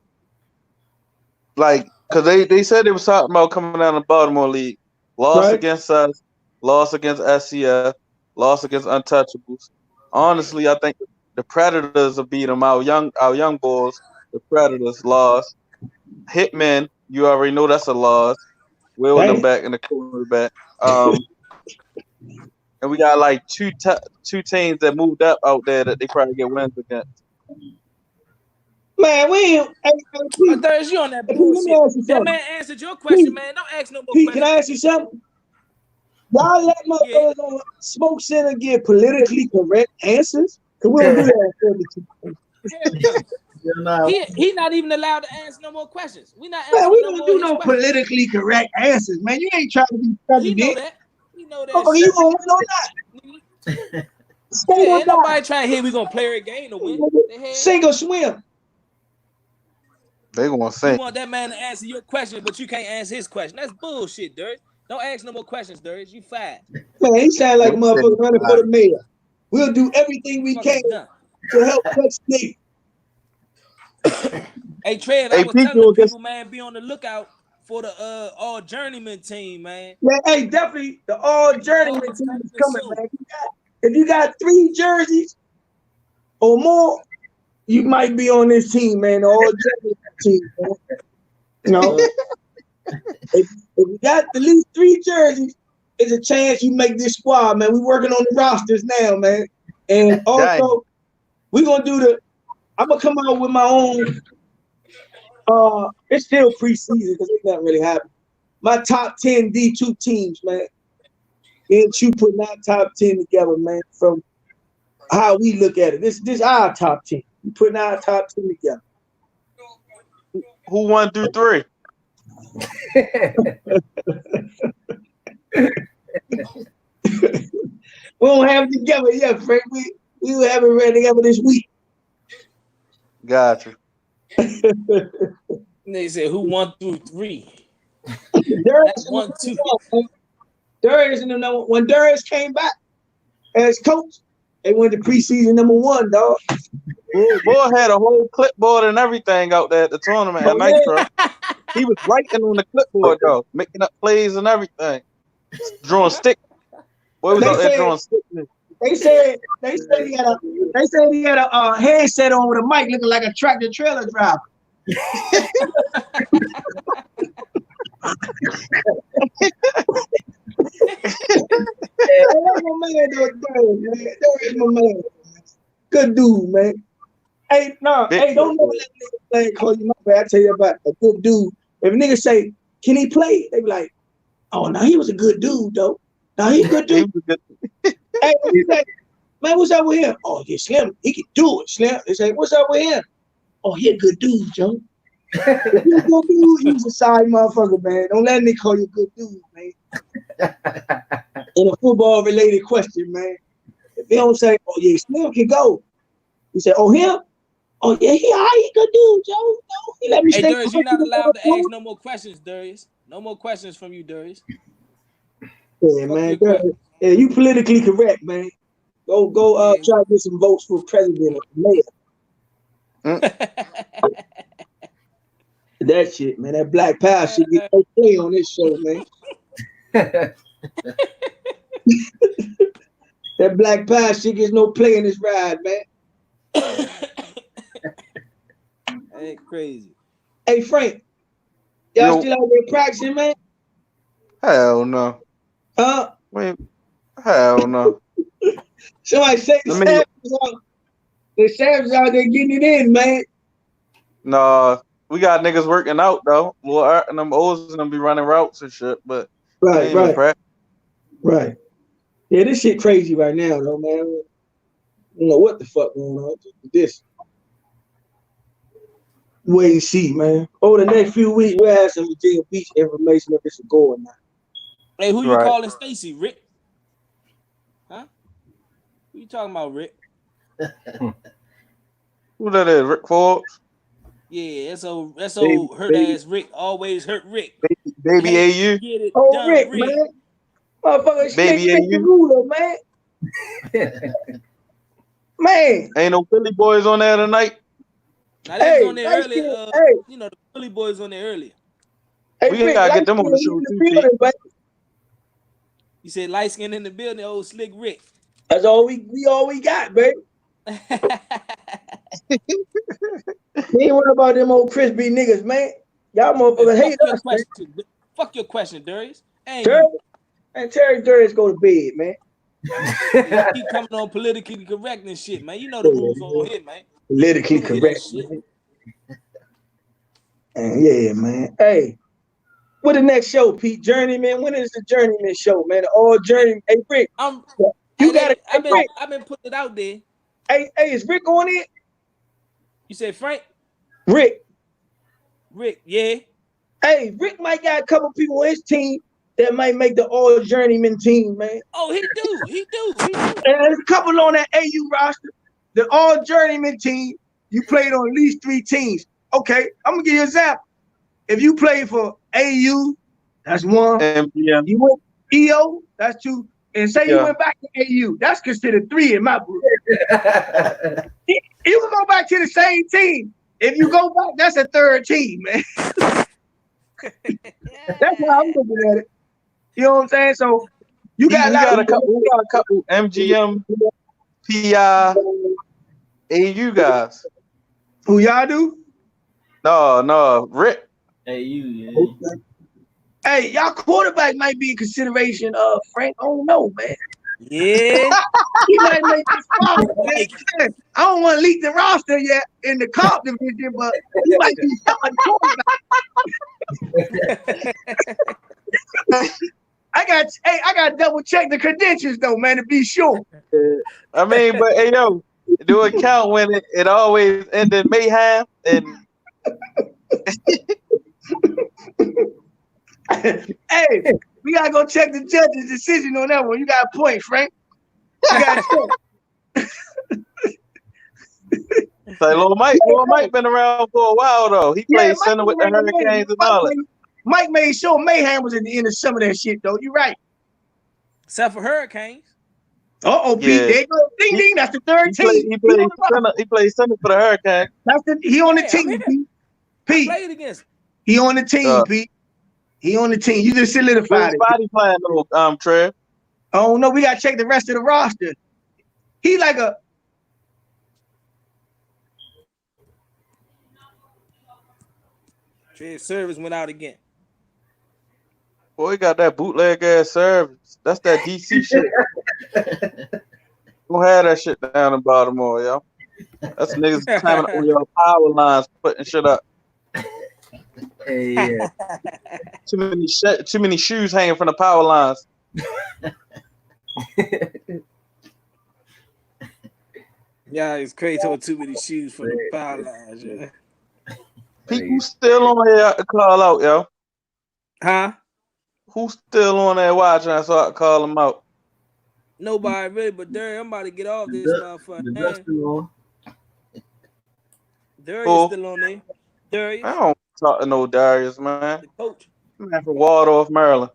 Like, because they said they was talking about coming down to the Baltimore League. Lost against us, lost against SCF, lost against Untouchables. Honestly, I think the Predators will beat them. Our young boys, the Predators lost. Hitmen, you already know that's a loss. Will them back in the quarterback. And we got like two teams that moved up out there that they probably get wins against. Man, we ain't. There's you on that bullshit. That man answered your question, man. Don't ask no more questions. Can I ask you something? Y'all let motherfuckers on Smoke Center give politically correct answers? Cause we don't do that. He not even allowed to answer no more questions. We not. Man, we don't do no politically correct answers, man. You ain't trying to be president. You know that. You know that. Oh, you gonna win or not? Ain't nobody trying to hear we gonna play a game to win. Sink or swim. They gonna sing. You want that man to answer your question, but you can't answer his question. That's bullshit, Darius. Don't ask no more questions, Darius. You fired. Man, he sound like a motherfucker running for the mayor. We'll do everything we can to help touch State. Hey, Trev, I was telling people, man, be on the lookout for the all journeyman team, man. Yeah, hey, definitely the all journeyman team is coming, man. If you got 3 jerseys or more, you might be on this team, man. The all Germany team, man. You know, if you got at least 3 jerseys, there's a chance you make this squad, man. We're working on the rosters now, man. And also, we're gonna do I'm gonna come out with my own. It's still preseason because it's not really happening. My top 10 D2 teams, man. And you putting our top 10 together, man, from how we look at it. This our top 10. We putting our top 10 together. Who 1 through 3? We don't have it together yet, Frank. We will have it ready together this week. Gotcha. They said who 1 through 3. Darius 1, 2. Darius and them, when Darius came back as coach, they went to preseason number 1, dog. Boy had a whole clipboard and everything out there at the tournament at Nitro. He was writing on the clipboard, though, making up plays and everything. Drawing stick. Boy was out there drawing stick. They said he had a headset on with a mic looking like a tractor trailer driver. That's my man. Good dude, man. Hey, don't never let niggas call you my bad. I tell you about a good dude. If a nigga say, can he play? They be like, oh, no, he was a good dude, though. No, he's a good dude. Hey, he's like, man, what's up with him? Oh, yeah, Slim, he can do it, Slim. They say, what's up with him? Oh, he a good dude, Joe. If you a good dude, he's a side motherfucker, man. Don't let me call you a good dude, man. In a football-related question, man. If they don't say, oh, yeah, Slim can go. You say, oh, him? Oh, yeah, he good dude, Joe. No, he let me stay. Darius, you're not allowed to ask no more questions, Darius. No more questions from you, Darius. Yeah, man. Yeah, you politically correct, man. Go try to get some votes for president or mayor. That shit, man. That Black Power shit get no play on this show, man. That Black Power shit gets no play in this ride, man. Ain't crazy. Hey, Frank. Y'all still out there practicing, man? Hell no. Wait, hell no. Somebody say the Savages out there getting it in, man. Nah, we got niggas working out though. Lil Art and them O's and them be running routes and shit, but right. Yeah, this shit crazy right now, though, man. I don't know what the fuck going on with this. Wait and see, man. Over the next few weeks, we'll have some Virginia Beach information if it's a go or not. Hey, who you calling Stacy, Rick? Huh? Who you talking about, Rick? Who that is? Rick Forbes? Yeah, that's old hurt ass Rick. Always hurt Rick. Baby AU. Get it done, Rick, man. Motherfucker, baby AU. Ruler, man. Man. Ain't no Philly boys on there tonight. Now they was on there earlier. You know, the Philly boys on there earlier. Hey, we Rick, gotta get them on the show too. You said light skin in the building, old slick Rick. That's all we got, baby. We ain't worried about them old crispy niggas, man. Y'all motherfuckers hate us. Fuck your question, Darius. And Terry Darius go to bed, man. Keep coming on politically correct and shit, man. You know the rules on here, man. Politically correct. Yeah, man. Hey, what the next show, Pete? Journeyman. When is the Journeyman show, man? All Journeyman. Hey, Rick. I've been putting it out there. Hey, is Rick on it? You said Frank? Rick, yeah. Hey, Rick might got a couple people on his team that might make the All Journeyman team, man. Oh, he do. And there's a couple on that AU roster. The All Journeyman team, you played on at least 3 teams. Okay, I'm gonna give you an example. If you played for AU, that's 1. MGM. You went EO, that's 2. And say you went back to AU, that's considered 3 in my book. You can go back to the same team. If you go back, that's a 3rd team, man. That's how I'm looking at it. You know what I'm saying? So you got a couple MGM, PI, AU guys. Who y'all do? No, Rick. Hey, you. Yeah. Hey, y'all quarterback might be in consideration. Frank, I don't know, man. Yeah. He might make this spot. I don't want to leak the roster yet in the comp division, but he might be starting quarterback. I got double check the credentials though, man, to be sure. I mean, but hey yo, do it count when it always ended mayhem and hey, we gotta go check the judge's decision on that one. You got a point, Frank. You got check. Like Lil Mike been around for a while though. He played center with the Hurricanes and all that. Mike made sure mayhem was at the end of some of that shit though. You're right. Except for Hurricanes. Pete, there you go. Ding ding, that's the third team. He played center for the Hurricanes. He on the team, Pete. I played against him. He on the team, Pete. He on the team. You just solidified it. Body playing though, Trev. Oh no, we gotta check the rest of the roster. He like a Trev's service went out again. Boy, he got that bootleg ass service. That's that DC shit. Don't have that shit down in Baltimore, yo. That's niggas climbing on your power lines, putting shit up. Hey, yeah. Too many shoes hanging from the power lines. Yeah, it's crazy to too many shoes for the power lines, yeah. People still on here to call out, yo. Huh? Who's still on there watching so I can call them out? Nobody really, but Derry, I'm about to get off this motherfucker. Derry is still on there. Derry. I don't talk to no Darius, man. The coach. Man from Waldorf, Maryland.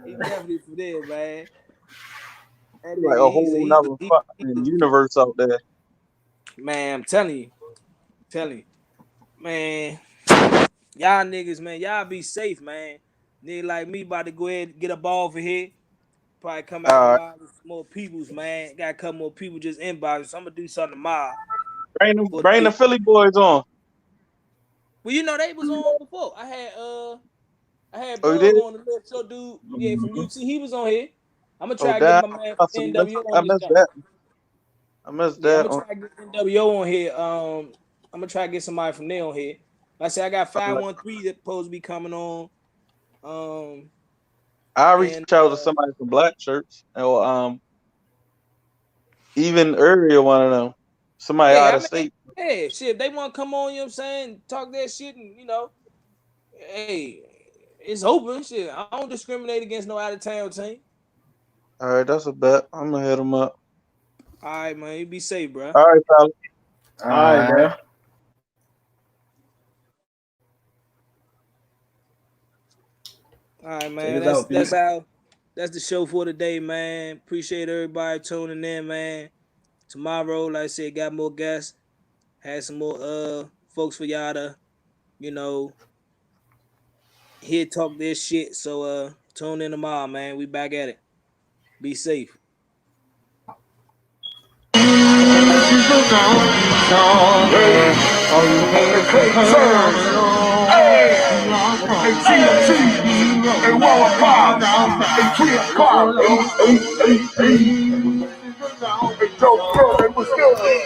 He's definitely for there, man. Like a whole nother fucking universe out there. Man, I'm telling you. Man, y'all niggas, man, y'all be safe, man. Nigga like me about to go ahead and get a ball for here. Probably come out with more peoples, man. Got a couple more people just inbox. So I'm gonna do something tomorrow. Bring the Philly boys on. Well, you know they was on before. I had Bug on the little show dude. Yeah, from UT. He was on here. I'm gonna try to get my man from NWO on I missed that. I'm gonna try to get NWO on here. I'm gonna try to get somebody from there on here. Like I said, I got 513 that's supposed to be coming on. I reached out to somebody from Black Church, or even earlier one of them. Somebody out of state. Hey, shit, they want to come on, you know what I'm saying? Talk that shit, and you know, hey, it's open. Shit, I don't discriminate against no out of town team. All right, that's a bet. I'm gonna hit them up. All right, man, you be safe, bro. All right, fella. All right, bro. All right, man. That's the show for today, man. Appreciate everybody tuning in, man. Tomorrow, like I said, got more guests. Had some more folks for y'all to, you know, hear talk this shit. So tune in tomorrow, man. We back at it. Be safe. And wall of fire, and 3 o'clock, and dope girl, they was still there.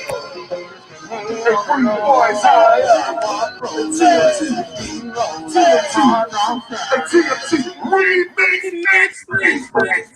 And 3 boys high, and TNT, and TNT, remix next.